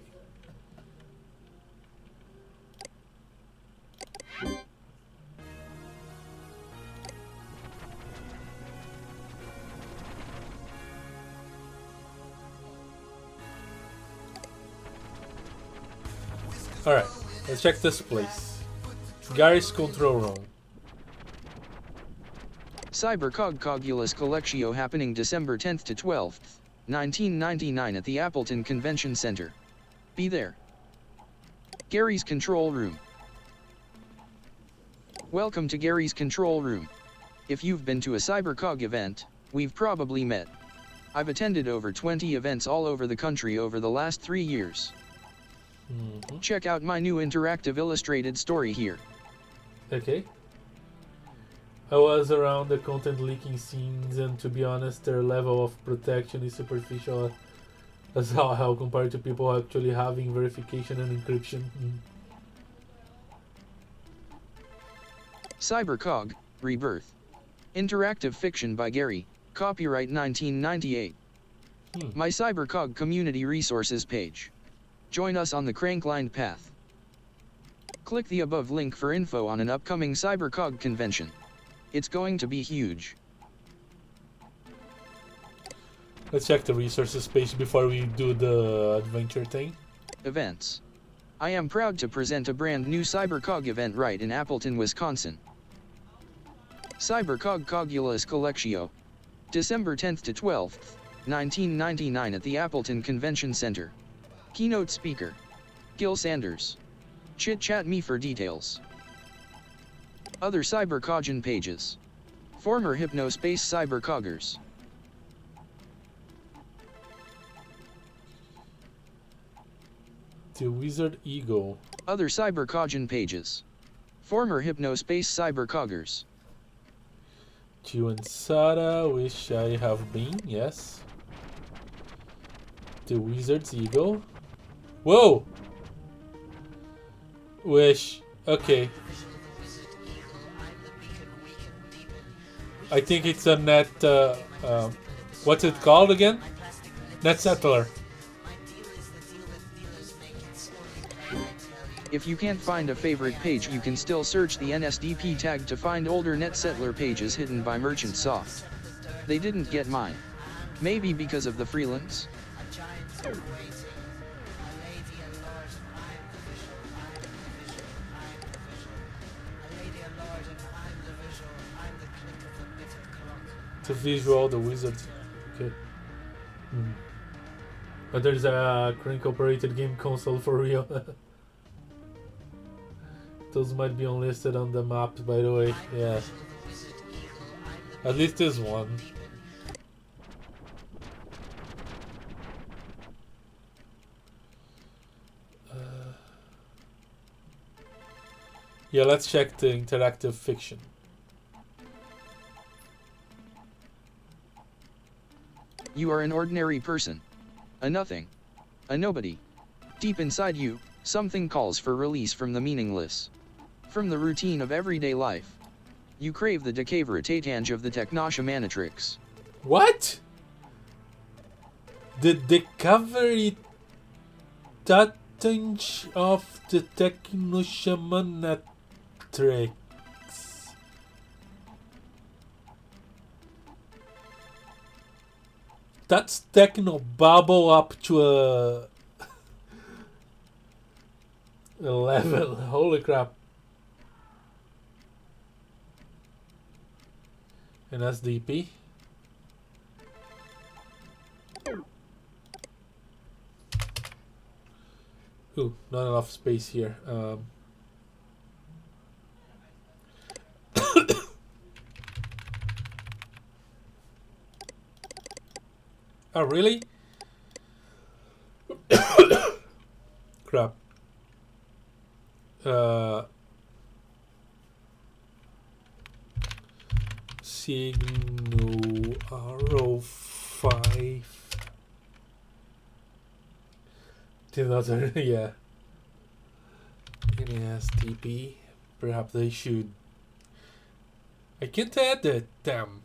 Alright, let's check this place. Gary's control room. Cybercog Cogulus Collectio happening December 10th to 12th, 1999 at the Appleton Convention Center. Be there. Gary's Control Room. Welcome to Gary's Control Room. If you've been to a Cybercog event, we've probably met. I've attended over 20 events all over the country over the last 3 years. Check out my new interactive illustrated story here. Okay. I was around the content leaking scenes, and to be honest, their level of protection is superficial as hell compared to people actually having verification and encryption. Cybercog, Rebirth. Interactive fiction by Gary, copyright 1998. My Cybercog community resources page. Join us on the Crankline path. Click the above link for info on an upcoming Cybercog convention. It's going to be huge. Let's check the resources page before we do the adventure thing. Events. I am proud to present a brand new CyberCog event right in Appleton, Wisconsin. CyberCog Cogulus Collectio. December 10th to 12th, 1999 at the Appleton Convention Center. Keynote speaker. Gil Sanders. Chit chat me for details. Other CyberCoggen pages. Former Hypnospace CyberCoggers. The Wizard Eagle. Other CyberCoggen pages. Former Hypnospace CyberCoggers. Jill and Sara, wish I have been, yes. The Wizard's Eagle. Whoa! Wish. Okay. I think it's a net, what's it called again? Net Settler. If you can't find a favorite page, you can still search the NSDP tag to find older NetSettler pages hidden by Merchant Soft. They didn't get mine. Maybe because of the free links? The visual, the wizard. Okay. But there's a incorporated game console for real. Those might be unlisted on the map, by the way. Yeah. At least there's one. Yeah, let's check the interactive fiction. You are an ordinary person. A nothing. A nobody. Deep inside you, something calls for release from the meaningless. From the routine of everyday life. You crave the decaveratange of the technoshamanatrix. What? The decaveratange of the technoshamanatrix. That's technobabble up to a level. Holy crap. An SDP. Ooh, not enough space here. Oh, really? Crap. Signal R05. Another, yeah. NSTP. Perhaps they should. I can't add it. Damn.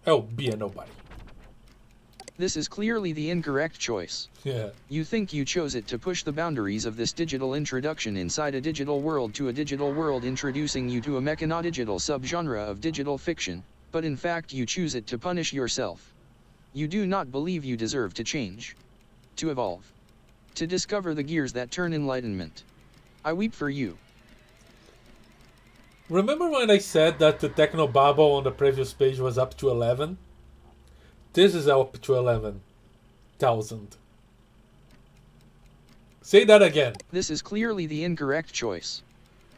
Oh, be a nobody. This is clearly the incorrect choice. Yeah. You think you chose it to push the boundaries of this digital introduction inside a digital world to a digital world, introducing you to a mechano-digital subgenre of digital fiction, but in fact you choose it to punish yourself. You do not believe you deserve to change. To evolve. To discover the gears that turn enlightenment. I weep for you. Remember when I said that the technobabble on the previous page was up to 11? This is up to 11,000. Say that again. This is clearly the incorrect choice.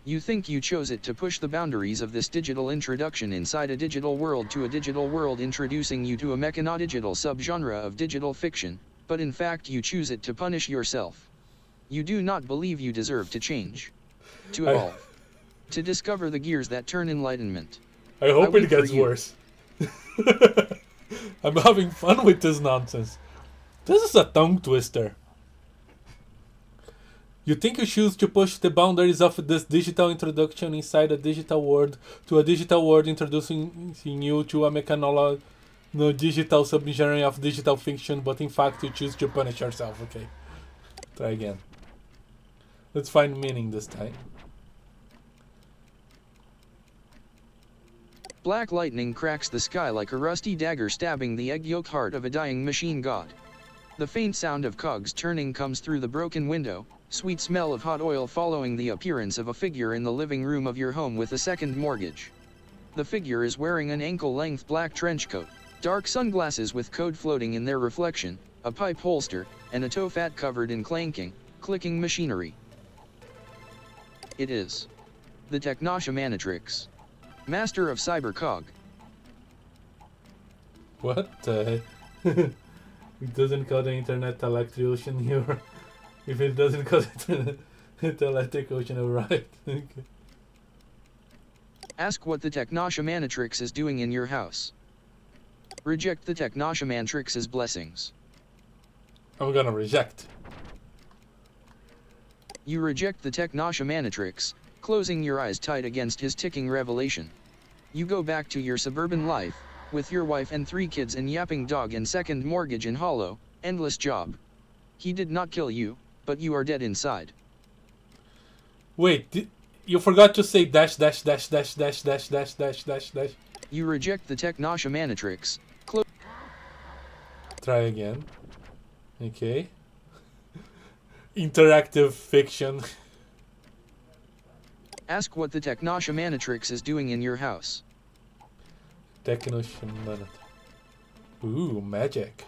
You think you chose it to push the boundaries of this digital introduction inside a digital world to a digital world, introducing you to a mechano-digital subgenre of digital fiction, but in fact you choose it to punish yourself. You do not believe you deserve to change. To evolve. To discover the gears that turn enlightenment. I hope weep it gets for you. worse. I'm having fun with this nonsense. This is a tongue twister. You think you choose to push the boundaries of this digital introduction inside a digital world to a digital world, introducing you to a mechano digital subgenre of digital fiction, but in fact you choose to punish yourself. Okay. Try again. Let's find meaning this time. Black lightning cracks the sky like a rusty dagger stabbing the egg yolk heart of a dying machine god. The faint sound of cogs turning comes through the broken window, sweet smell of hot oil following the appearance of a figure in the living room of your home with a second mortgage. The figure is wearing an ankle-length black trench coat, dark sunglasses with code floating in their reflection, a pipe holster, and a toe fat covered in clanking, clicking machinery. It is the Technosha Manatrix, master of Cybercog. What the? It doesn't call the internet electric ocean here. If it doesn't call it electric ocean, alright. Okay. Ask what the Technosha Manatrix is doing in your house. Reject the Technosha Manatrix's blessings. I'm gonna reject. You reject the Technosha Manatrix, closing your eyes tight against his ticking revelation. You go back to your suburban life, with your wife and 3 kids and yapping dog and second mortgage in hollow, endless job. He did not kill you, but you are dead inside. Wait, you forgot to say dash dash dash dash dash dash dash dash dash dash. You reject the Technosha Manatrix. Try again. Okay. Interactive fiction. Ask what the Technosha Manatrix is doing in your house. Technosha Manatrix. Ooh, magic.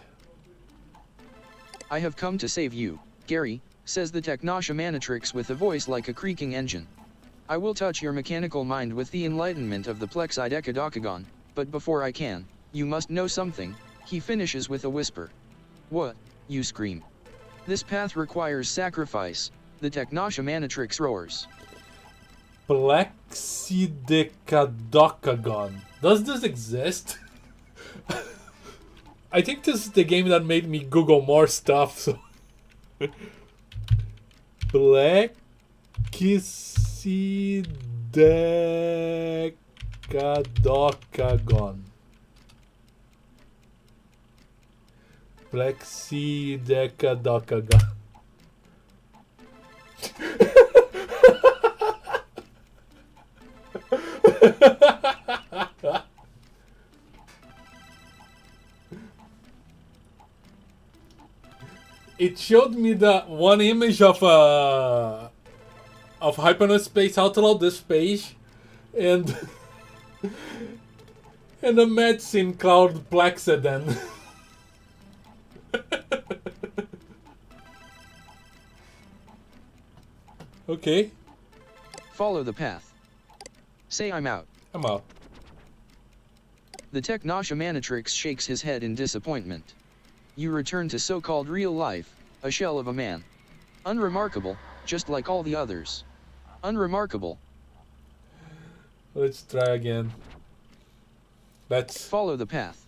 I have come to save you, Gary, says the Technosha Manatrix with a voice like a creaking engine. I will touch your mechanical mind with the enlightenment of the Plexidecadoctagon, but before I can, you must know something, he finishes with a whisper. What? You scream. This path requires sacrifice, the Technosha Manatrix roars. Plexidecadoctagon. Does this exist? I think this is the game that made me Google more stuff. So. Plexidecadoctagon. Plexidecadoctagon. It showed me the one image of Hypnospace Outlaw, this page, and and a medicine called Plexiden. Okay, Follow the path. Say I'm out. I'm out. The Technosha Manatrix shakes his head in disappointment. You return to so-called real life, a shell of a man. Unremarkable, just like all the others. Unremarkable. Let's try again. Let's Follow the path.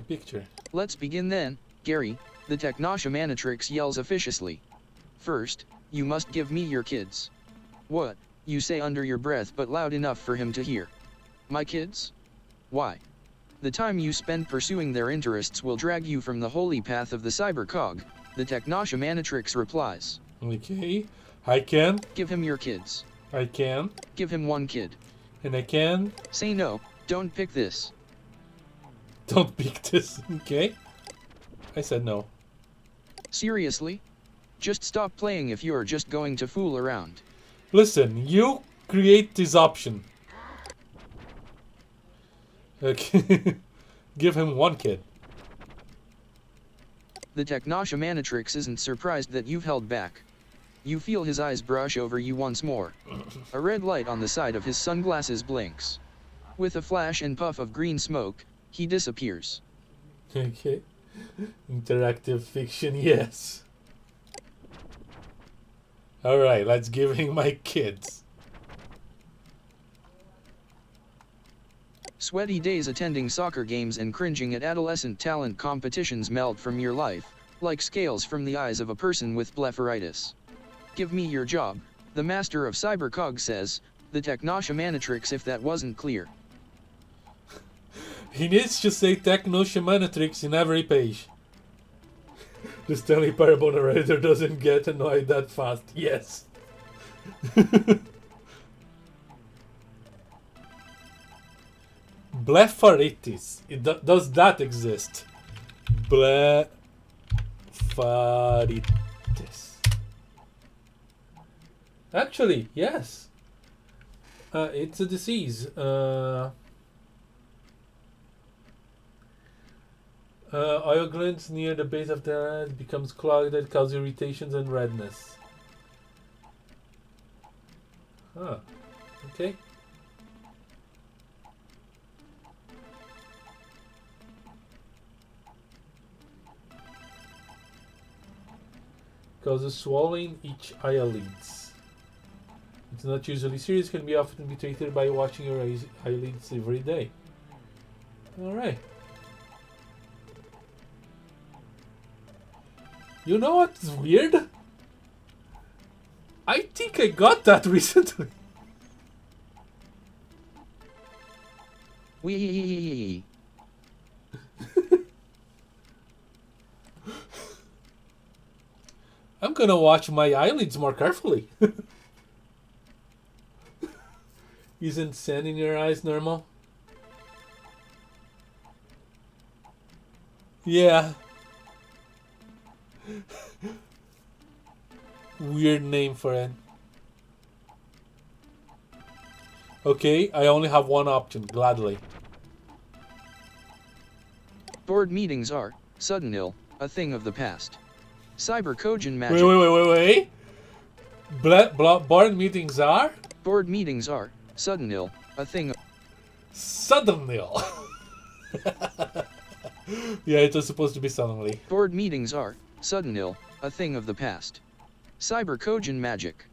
picture. Let's begin then, Gary, the Technosha Manatrix yells officiously. First, you must give me your kids. What? You say under your breath but loud enough for him to hear. My kids? Why? The time you spend pursuing their interests will drag you from the holy path of the Cybercog, the Technosha Manatrix replies. Okay, I can. Give him your kids. I can. Give him one kid. And I can. Say no, don't pick this. Don't pick this. Okay. I said no. Seriously? Just stop playing if you're just going to fool around. Listen, you create this option. Okay. Give him one kid. The Technosha Manatrix isn't surprised that you've held back. You feel his eyes brush over you once more. A red light on the side of his sunglasses blinks. With a flash and puff of green smoke, he disappears. Okay. Interactive fiction, yes. Alright, let's give him my kids. Sweaty days attending soccer games and cringing at adolescent talent competitions melt from your life, like scales from the eyes of a person with blepharitis. Give me your job, the master of Cybercog says, the Technosha Manatrix if that wasn't clear. He needs to say Technosha Manatrix in every page. The Stanley Parable narrator doesn't get annoyed that fast. Yes. Blepharitis. Does that exist? Blepharitis. Actually, yes. It's a disease. Oil glands near the base of the head becomes clogged that cause irritations and redness. Huh. Okay. Causes swelling each eyelids. It's not usually serious, can be often be treated by washing your eyelids every day. Alright. You know what's weird? I think I got that recently. Wee. I'm gonna watch my eyelids more carefully. Isn't sand in your eyes normal? Yeah. Weird name for it. Okay, I only have one option, gladly. Board meetings are, sudden ill, a thing of the past. Cybercogen magic. Wait. Board meetings are? Board meetings are, sudden ill, a thing of... Suddenly. Yeah, it was supposed to be suddenly. Board meetings are, sudden ill, a thing of the past. Cybercogen magic.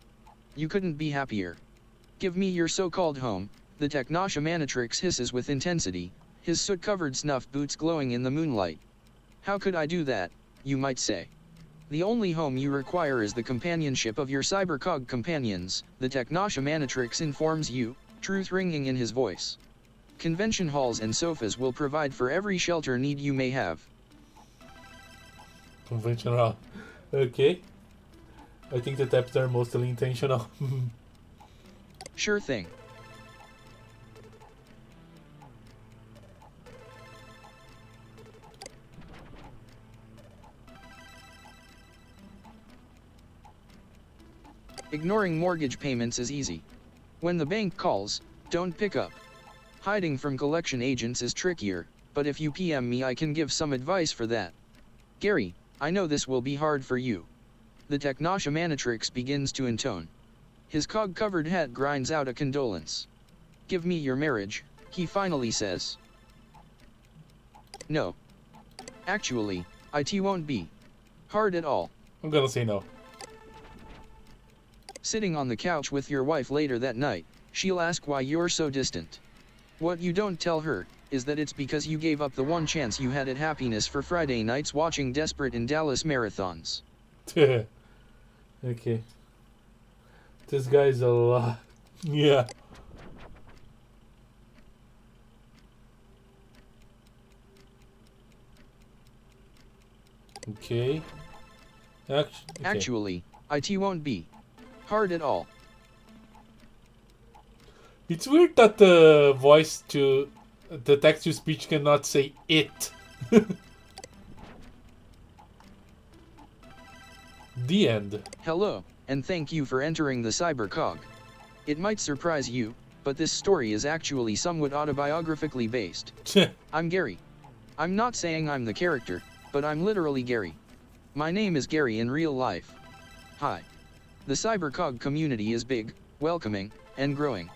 You couldn't be happier. Give me your so-called home. The Technosha Manatrix hisses with intensity, his soot-covered snuff boots glowing in the moonlight. How could I do that, you might say? The only home you require is the companionship of your cybercog companions, the Technosha Manatrix informs you, truth ringing in his voice. Convention halls and sofas will provide for every shelter need you may have. Conventional. Okay. I think the taps are mostly intentional. Sure thing. Ignoring mortgage payments is easy. When the bank calls, don't pick up. Hiding from collection agents is trickier, but if you PM me I can give some advice for that. Gary, I know this will be hard for you. The Technosha Manatrix begins to intone. His cog-covered head grinds out a condolence. Give me your marriage, he finally says. No. Actually, it won't be hard at all. I'm gonna say no. Sitting on the couch with your wife later that night, she'll ask why you're so distant. What you don't tell her, is that it's because you gave up the one chance you had at happiness for Friday nights watching Desperate in Dallas marathons. Okay. This guy's a lot. Yeah. Okay. Actually, it won't be hard at all. It's weird that the voice to the text to speech cannot say it. The end. Hello, and thank you for entering the Cybercog. It might surprise you, but this story is actually somewhat autobiographically based. I'm Gary. I'm not saying I'm the character, but I'm literally Gary. My name is Gary in real life. Hi. The Cybercog community is big, welcoming, and growing.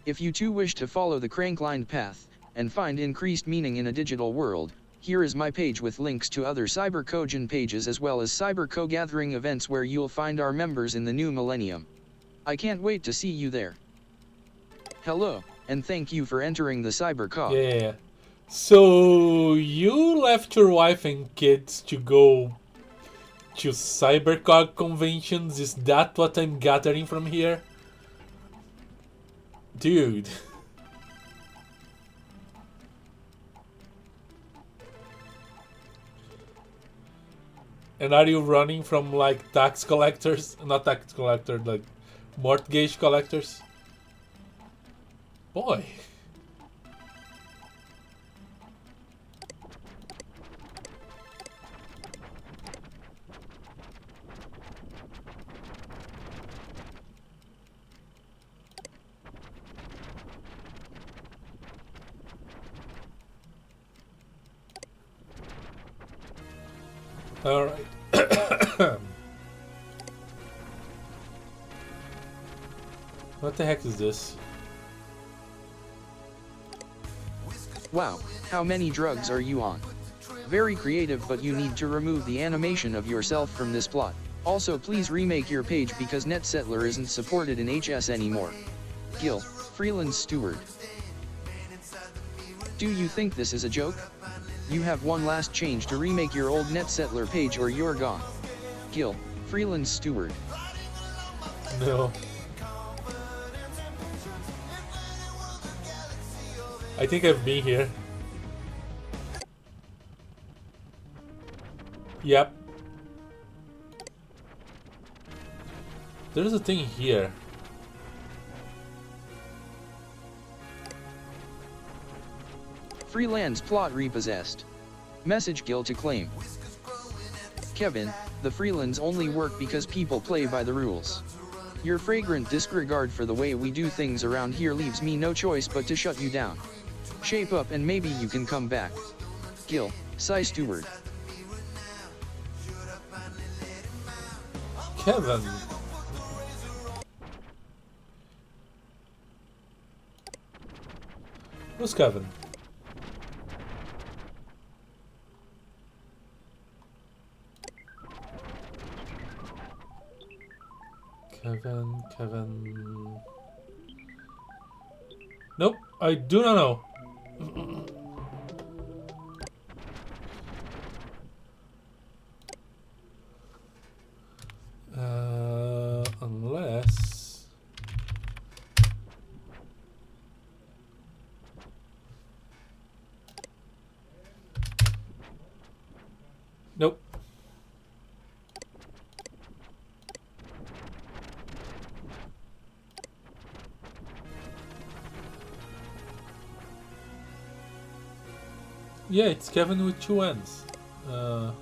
If you too wish to follow the cranklined path, and find increased meaning in a digital world, here is my page with links to other Cybercogen pages as well as Cyberco gathering events where you'll find our members in the new millennium. I can't wait to see you there. Hello, and thank you for entering the Cybercog. Yeah. So you left your wife and kids to go to Cybercog conventions? Is that what I'm gathering from here? Dude. And are you running from like tax collectors? Not tax collectors, like mortgage collectors? Boy. Alright. What the heck is this? Wow, how many drugs are you on? Very creative, but you need to remove the animation of yourself from this plot. Also, please remake your page because NetSettler isn't supported in HS anymore. Gil, freelance steward. Do you think this is a joke? You have one last change to remake your old NetSettler page or you're gone. Gil, freelance steward. No. I think I've been here. Yep. There's a thing here. Freelance plot repossessed. Message Gil to claim. Kevin, the freelance only work because people play by the rules. Your fragrant disregard for the way we do things around here leaves me no choice but to shut you down. Shape up and maybe you can come back. Gil, Psy Steward. Kevin. Who's Kevin? Kevin. Nope, I do not know. Unless... Nope. Yeah, it's Kevin with two N's. But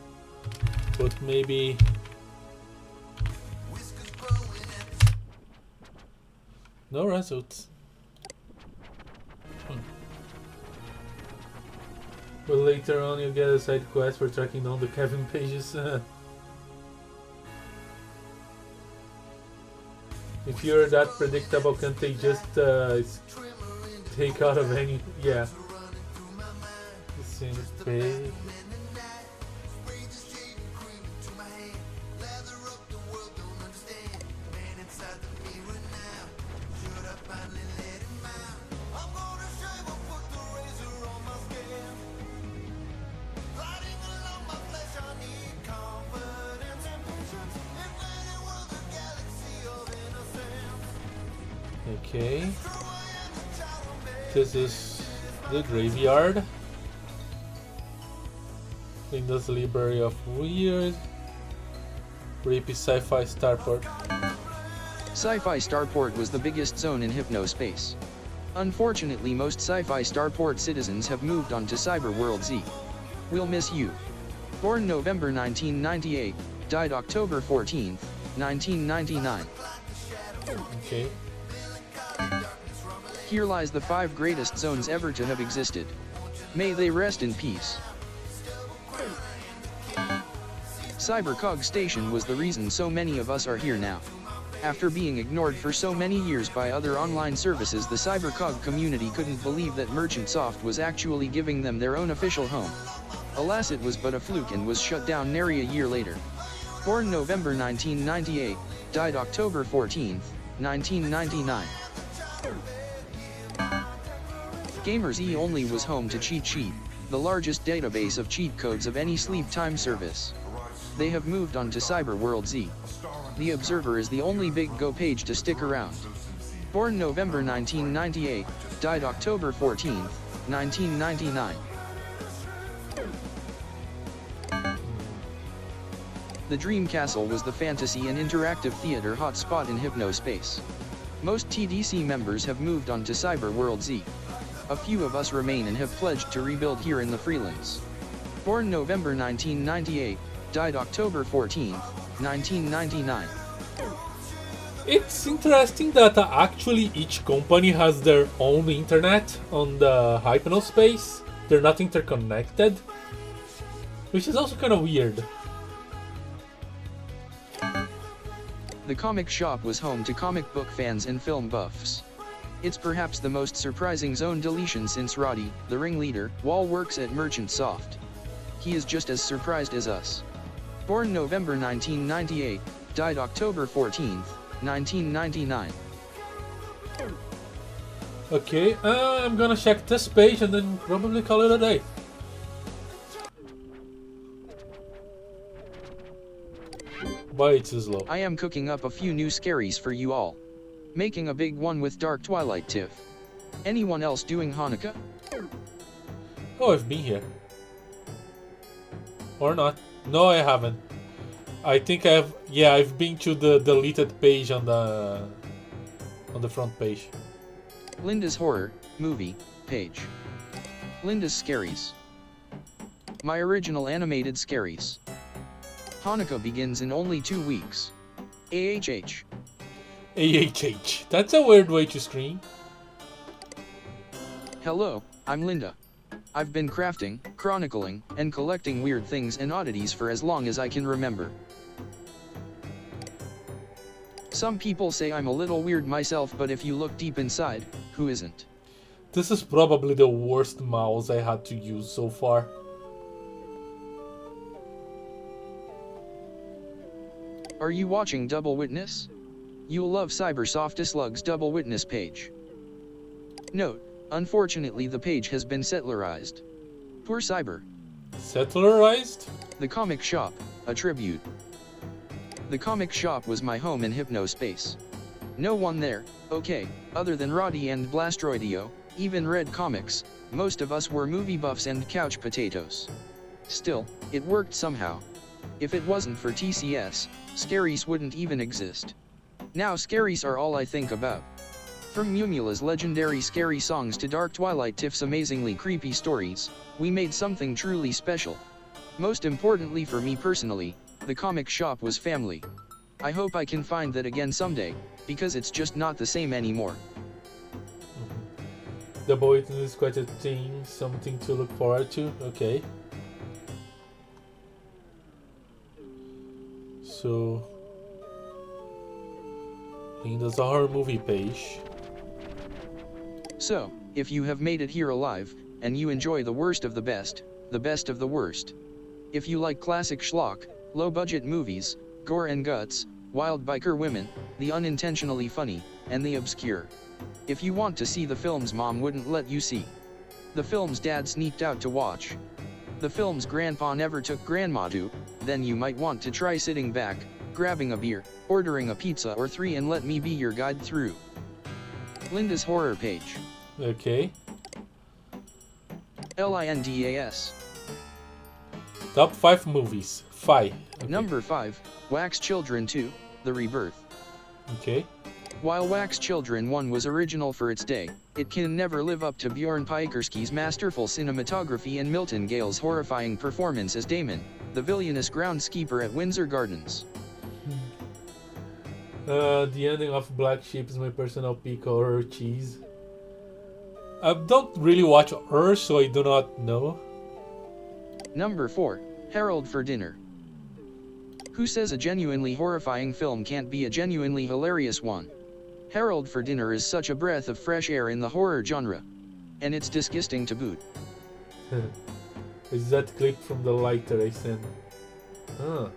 maybe... No results. But later on you get a side quest for tracking down the Kevin pages. If you're that predictable, can't they just take out of any... Yeah. The same page. Okay, this is the graveyard. Windows Library of Weird. Rapey Sci-Fi Starport. Sci-Fi Starport was the biggest zone in Hypnospace. Unfortunately, most Sci-Fi Starport citizens have moved on to Cyberworld Z. We'll miss you. Born November 1998, died October 14th, 1999. Okay. Here lies the 5 greatest zones ever to have existed. May they rest in peace. Cybercog Station was the reason so many of us are here now. After being ignored for so many years by other online services, the Cybercog community couldn't believe that Merchant Soft was actually giving them their own official home. Alas, it was but a fluke and was shut down nary a year later. Born November 1998, died October 14th, 1999. Gamers E Only was home to Cheat Sheet, the largest database of cheat codes of any sleep time service. They have moved on to Cyberworld Z. The Observer is the only big go page to stick around. Born November 1998, died October 14th, 1999. The Dream Castle was the fantasy and interactive theater hotspot in Hypnospace. Most TDC members have moved on to Cyberworld Z. A few of us remain and have pledged to rebuild here in the Freelands. Born November 1998, died October 14th, 1999. It's interesting that actually each company has their own internet on the Hypnospace. They're not interconnected, which is also kind of weird. The comic shop was home to comic book fans and film buffs. It's perhaps the most surprising zone deletion since Roddy, the ringleader, Wall works at Merchant Soft. He is just as surprised as us. Born November 1998, died October 14th, 1999. Okay, I'm gonna check this page and then probably call it a day. Why it's slow? I am cooking up a few new scaries for you all. Making a big one with Dark Twilight Tiff. Anyone else doing Hanukkah? Oh, I've been here. Or not. No, I haven't. I think I've... Yeah, I've been to the deleted page on the front page. Linda's Horror, Movie, page. Linda's Scaries. My original animated scaries. Hanukkah begins in only 2 weeks. AHH. AHH. That's a weird way to scream. Hello, I'm Linda. I've been crafting, chronicling, and collecting weird things and oddities for as long as I can remember. Some people say I'm a little weird myself, but if you look deep inside, who isn't? This is probably the worst mouse I had to use so far. Are you watching Double Witness? You'll love Cybersoftslug's Double Witness page. Note, unfortunately the page has been settlerized. Poor Cyber. Settlerized? The Comic Shop, a tribute. The comic shop was my home in Hypnospace. No one there, okay, other than Roddy and Blastroidio, even read comics. Most of us were movie buffs and couch potatoes. Still, it worked somehow. If it wasn't for TCS, scaries wouldn't even exist. Now scaries are all I think about. From Mumula's legendary scary songs to Dark Twilight Tiff's amazingly creepy stories, we made something truly special. Most importantly for me personally, the comic shop was family. I hope I can find that again someday, because it's just not the same anymore. The boy is quite a thing, something to look forward to. Okay. So, Linda's horror movie page. So, if you have made it here alive, and you enjoy the worst of the best of the worst. If you like classic schlock, low-budget movies, gore and guts, wild biker women, the unintentionally funny, and the obscure. If you want to see the films mom wouldn't let you see. The films dad sneaked out to watch. The films grandpa never took grandma to, then you might want to try sitting back, grabbing a beer, ordering a pizza or 3 and let me be your guide through. Linda's Horror page. Okay. LINDAS. Top 5 movies. 5. Okay. Number 5, Wax Children 2, The Rebirth. Okay. While Wax Children 1 was original for its day, it can never live up to Bjorn Piekerski's masterful cinematography and Milton Gale's horrifying performance as Damon, the villainous groundskeeper at Windsor Gardens. The ending of Black Sheep is my personal peak horror cheese. I don't really watch horror, so I do not know. Number 4, Harold for Dinner. Who says a genuinely horrifying film can't be a genuinely hilarious one? Harold for Dinner is such a breath of fresh air in the horror genre. And it's disgusting to boot. Is that clip from the lighter I sent? Huh.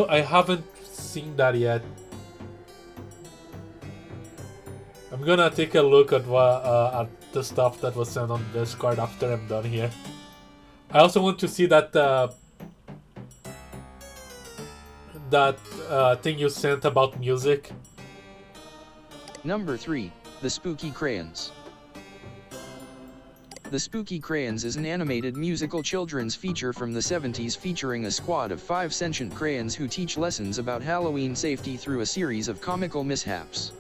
I haven't seen that yet. I'm gonna take a look at the stuff that was sent on Discord after I'm done here. I also want to see that thing you sent about music. Number 3, The Spooky Crayons. The Spooky Crayons is an animated musical children's feature from the 70s featuring a squad of 5 sentient crayons who teach lessons about Halloween safety through a series of comical mishaps.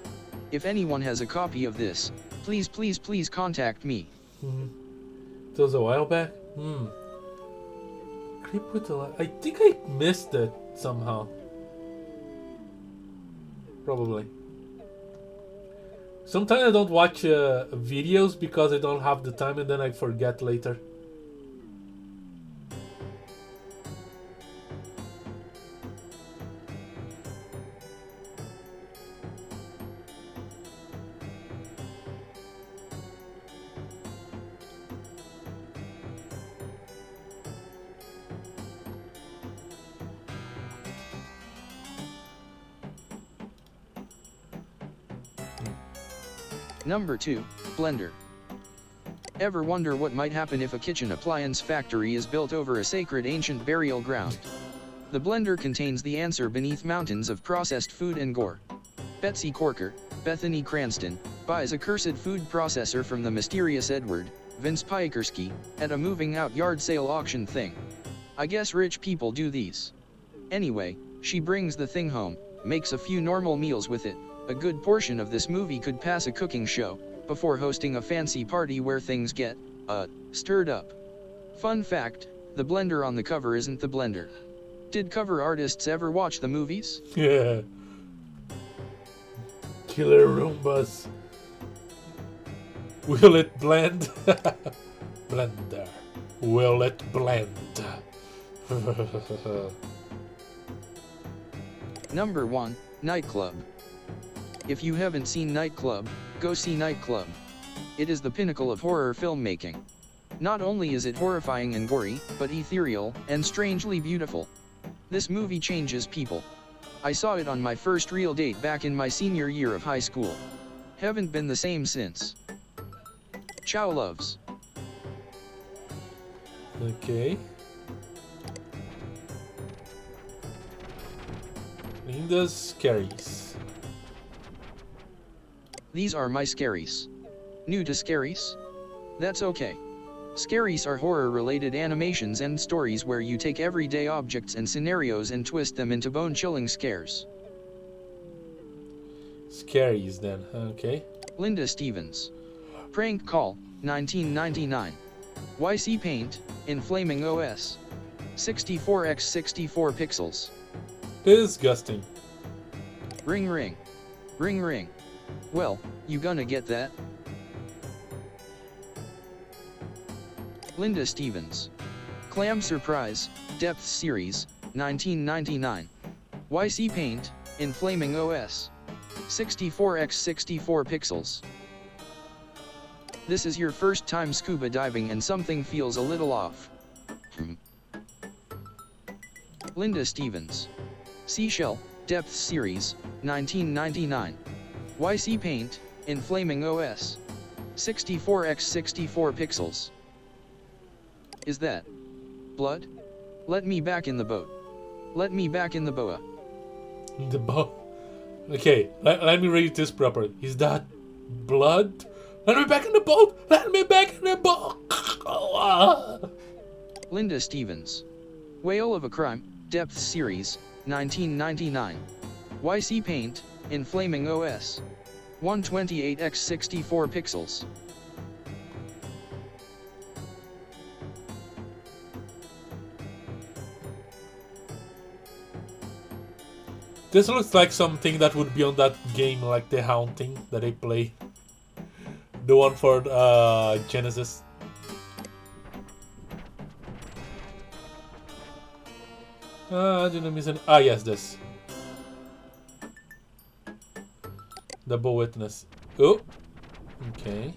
If anyone has a copy of this, please contact me. It was a while back? Creep with the light. I think I missed it somehow. Probably. Sometimes I don't watch videos because I don't have the time and then I forget later. Number 2, blender. Ever wonder what might happen if a kitchen appliance factory is built over a sacred ancient burial ground? The blender contains the answer beneath mountains of processed food and gore. Betsy Corker, Bethany Cranston, buys a cursed food processor from the mysterious Edward, Vince Piekarski, at a moving out yard sale auction thing. I guess rich people do these. Anyway, she brings the thing home, makes a few normal meals with it. A good portion of this movie could pass a cooking show, before hosting a fancy party where things get, stirred up. Fun fact, the blender on the cover isn't the blender. Did cover artists ever watch the movies? Yeah. Killer Roombas. Will it blend? Blender. Will it blend? Number 1, Nightclub. If you haven't seen Nightclub, go see Nightclub. It is the pinnacle of horror filmmaking. Not only is it horrifying and gory, but ethereal and strangely beautiful. This movie changes people. I saw it on my first real date back in my senior year of high school. Haven't been the same since. Ciao loves. Okay. Linda's Scaries. These are my scaries. New to scaries? That's okay. Scaries are horror-related animations and stories where you take everyday objects and scenarios and twist them into bone-chilling scares. Scaries then, okay. Linda Stevens. Prank Call, 1999. YC Paint, Inflaming OS. 64x64 pixels. Disgusting. Ring ring. Ring ring. Well, you gonna get that? Linda Stevens. Clam Surprise, Depth Series, 1999. YC Paint, Inflaming OS. 64x64 pixels. This is your first time scuba diving and something feels a little off. Linda Stevens. Seashell, Depth Series, 1999. YC Paint, Inflaming OS. 64x64 pixels. Is that blood? Let me back in the boat. Let me back in the boa. The boat. Okay, let me read this properly. Is that blood? Let me back in the boat! Let me back in the boat! Linda Stevens. Whale of a Crime, Depth Series, 1999. YC Paint, Inflaming OS. 128x64 pixels. This looks like something that would be on that game, like The Haunting, that they play. The one for Genesis. Yes, this. Double Witness. Oh! Okay.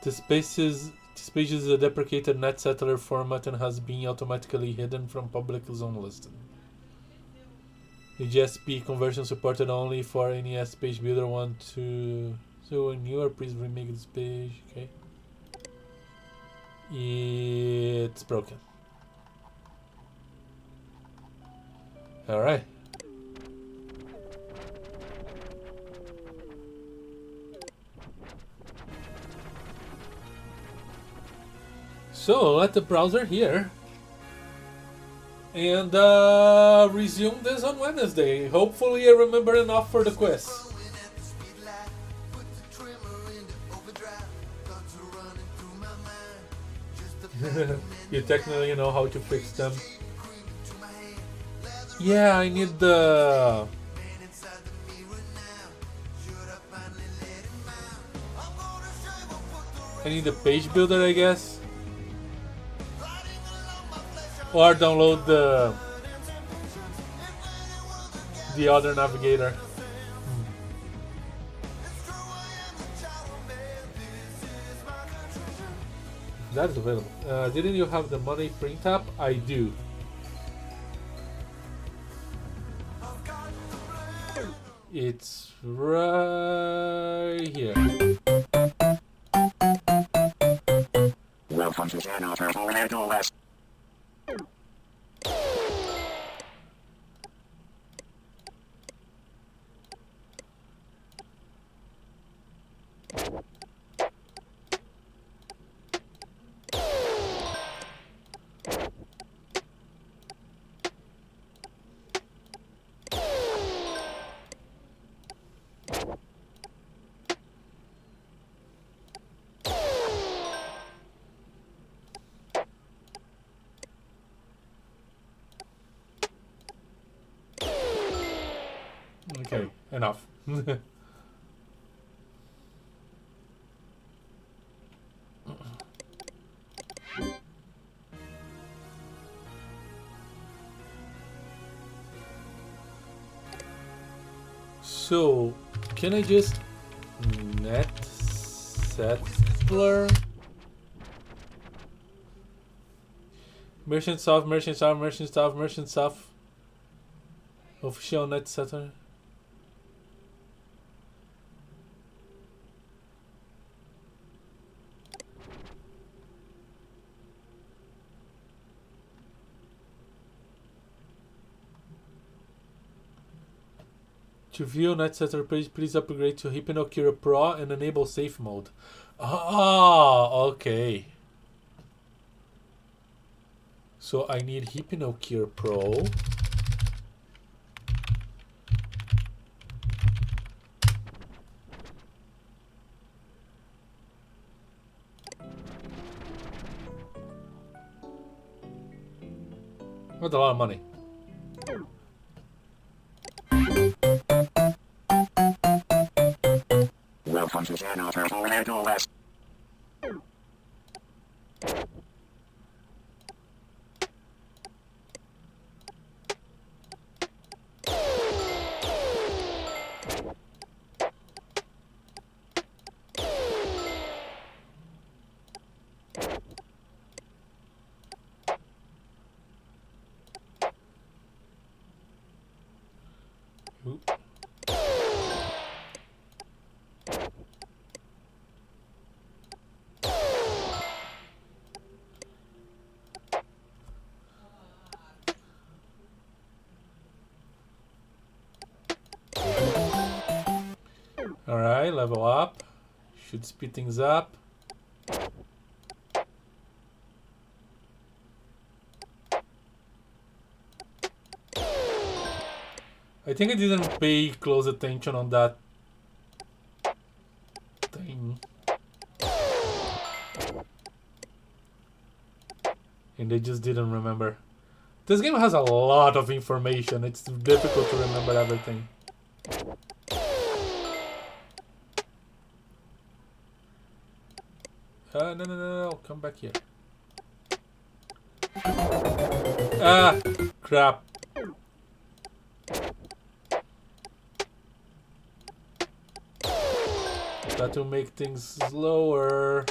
This page is a deprecated NetSettler format and has been automatically hidden from public zone listing. The GSP conversion supported only for NES page builder want to. So a newer, please remake this page. Okay. It's broken. Alright. So let the browser here. And resume this on Wednesday. Hopefully I remember enough for the quiz. Going at the speed limit, put the trimmer into overdrive. Thoughts are running through my mind. Just a You technically know how to fix them. creep to my hand. Leather Yeah, I need the. man inside the mirror now. Should I finally let him out? I'm gonna shave or put the I need the page builder, I guess. riding along my flesh. Or download the other navigator. It's true, I am a child of man. This is my contrition. That is available. Didn't you have the money print app? I do. It's right here. Welcome to Channel Turtle and OS. Okay, enough. So, can I just net settler? Merchant stuff, merchant stuff, merchant stuff, merchant stuff. Official net settler. To view NetSetter page, please upgrade to Hypnocure Pro and enable safe mode. Ah, okay. So I need Hypnocure Pro. That's a lot of money. Welcome to Channel Turtle and OS. Oop. Alright, level up. Should speed things up. I think I didn't pay close attention on that thing. And I just didn't remember. This game has a lot of information. It's difficult to remember everything. No, come back here. Ah, crap. Got to make things slower.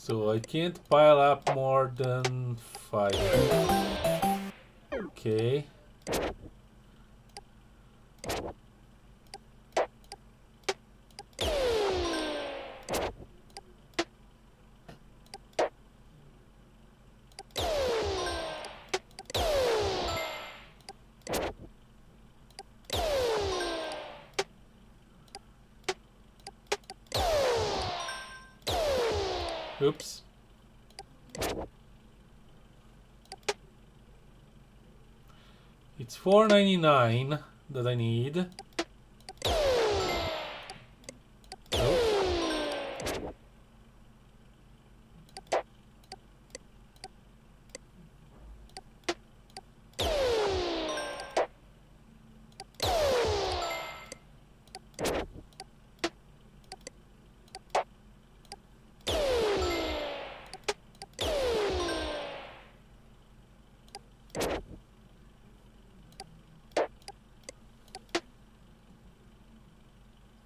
So I can't pile up more than 5. Okay. Oops. It's $4.99 that I need. Nope.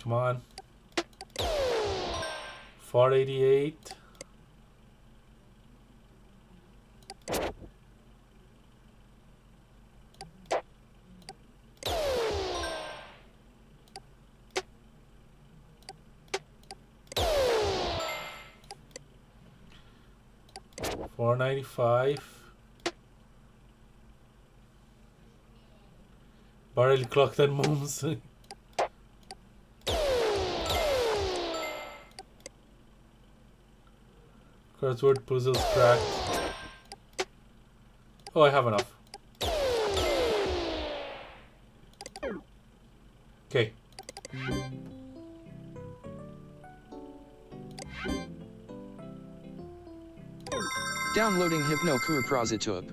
Come on. 488. $4.95. Barely clocked that moves. Crossword puzzles cracked. Oh, I have enough. Okay. Downloading Hypnocorporatop.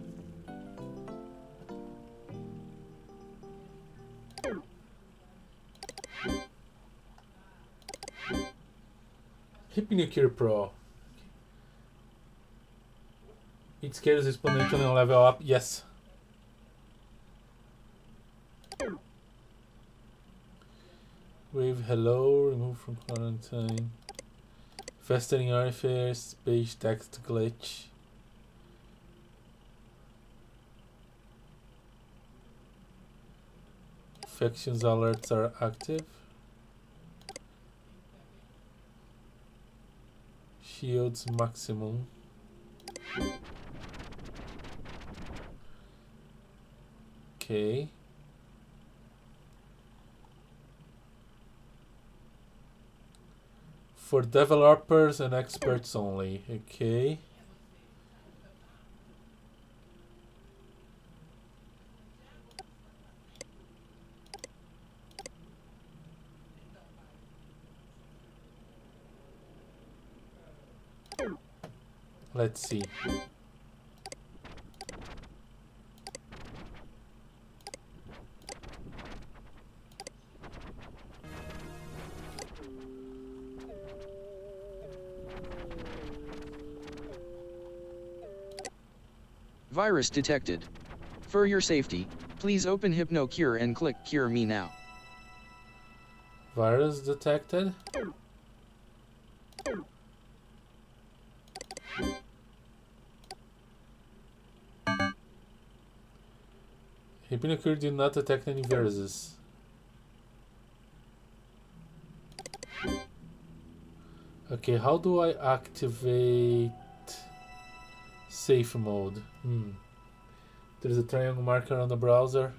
Hypnocure Pro. Each skill is exponential and level up. Yes. Wave hello. Remove from quarantine. Festering artifice. Page text glitch. Infections alerts are active. Shields maximum. Okay. For developers and experts only. Okay. Let's see. Virus detected. For your safety, please open Hypnocure and click Cure Me now. Virus detected. Hypnocure did not detect any viruses. Okay, how do I activate safe mode? There's a triangle marker on the browser.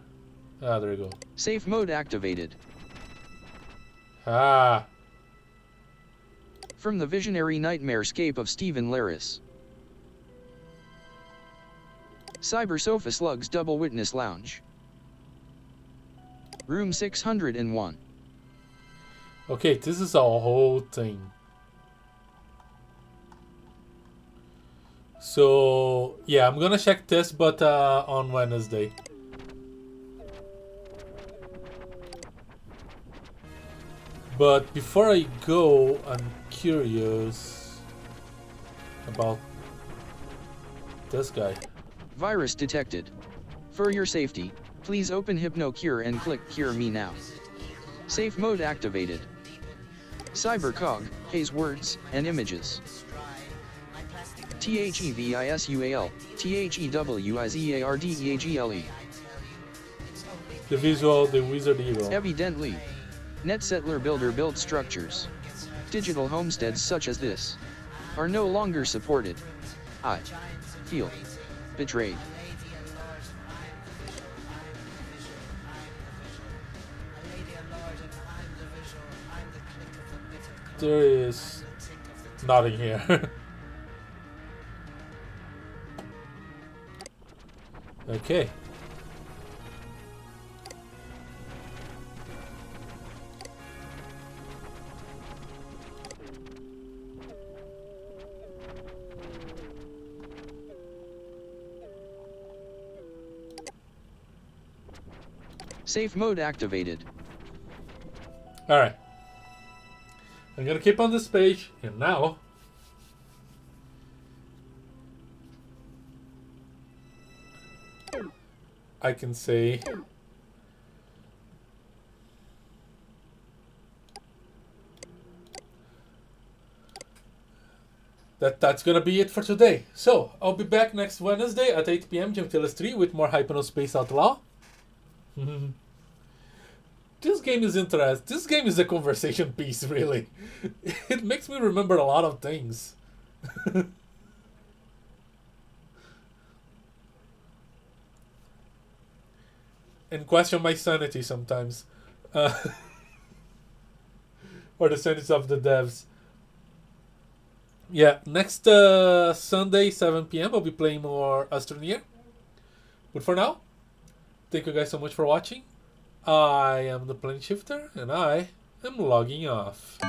Ah, there you go. Safe mode activated. Ah, From the visionary nightmarescape of Stephen Laris. Cyber Sofa Slugs Double Witness Lounge. Room 601. okay, this is a whole thing. So, yeah, I'm gonna check this, but on Wednesday. But before I go, I'm curious about this guy. Virus detected. For your safety, please open Hypnocure and click Cure Me now. Safe mode activated. Cybercog, haze words, and images. THEVISUAL, THEWIZEARDEAGLE. The visual, the wizard evil. Evidently. Net settler builder built structures. Digital homesteads such as this are no longer supported. I feel betrayed. There is nothing here. Okay. Safe mode activated. Alright. I'm gonna keep on this page, and now I can say that's gonna be it for today. So I'll be back next Wednesday at 8 p.m. Gentiles 3 with more Hypnospace Outlaw. This game is interesting. This game is a conversation piece, really. It makes me remember a lot of things. And question my sanity sometimes. Or the sanity of the devs. Yeah, next Sunday, 7 p.m. I'll be playing more Astroneer. But for now, thank you guys so much for watching. I am the Plane Shifter, and I am logging off.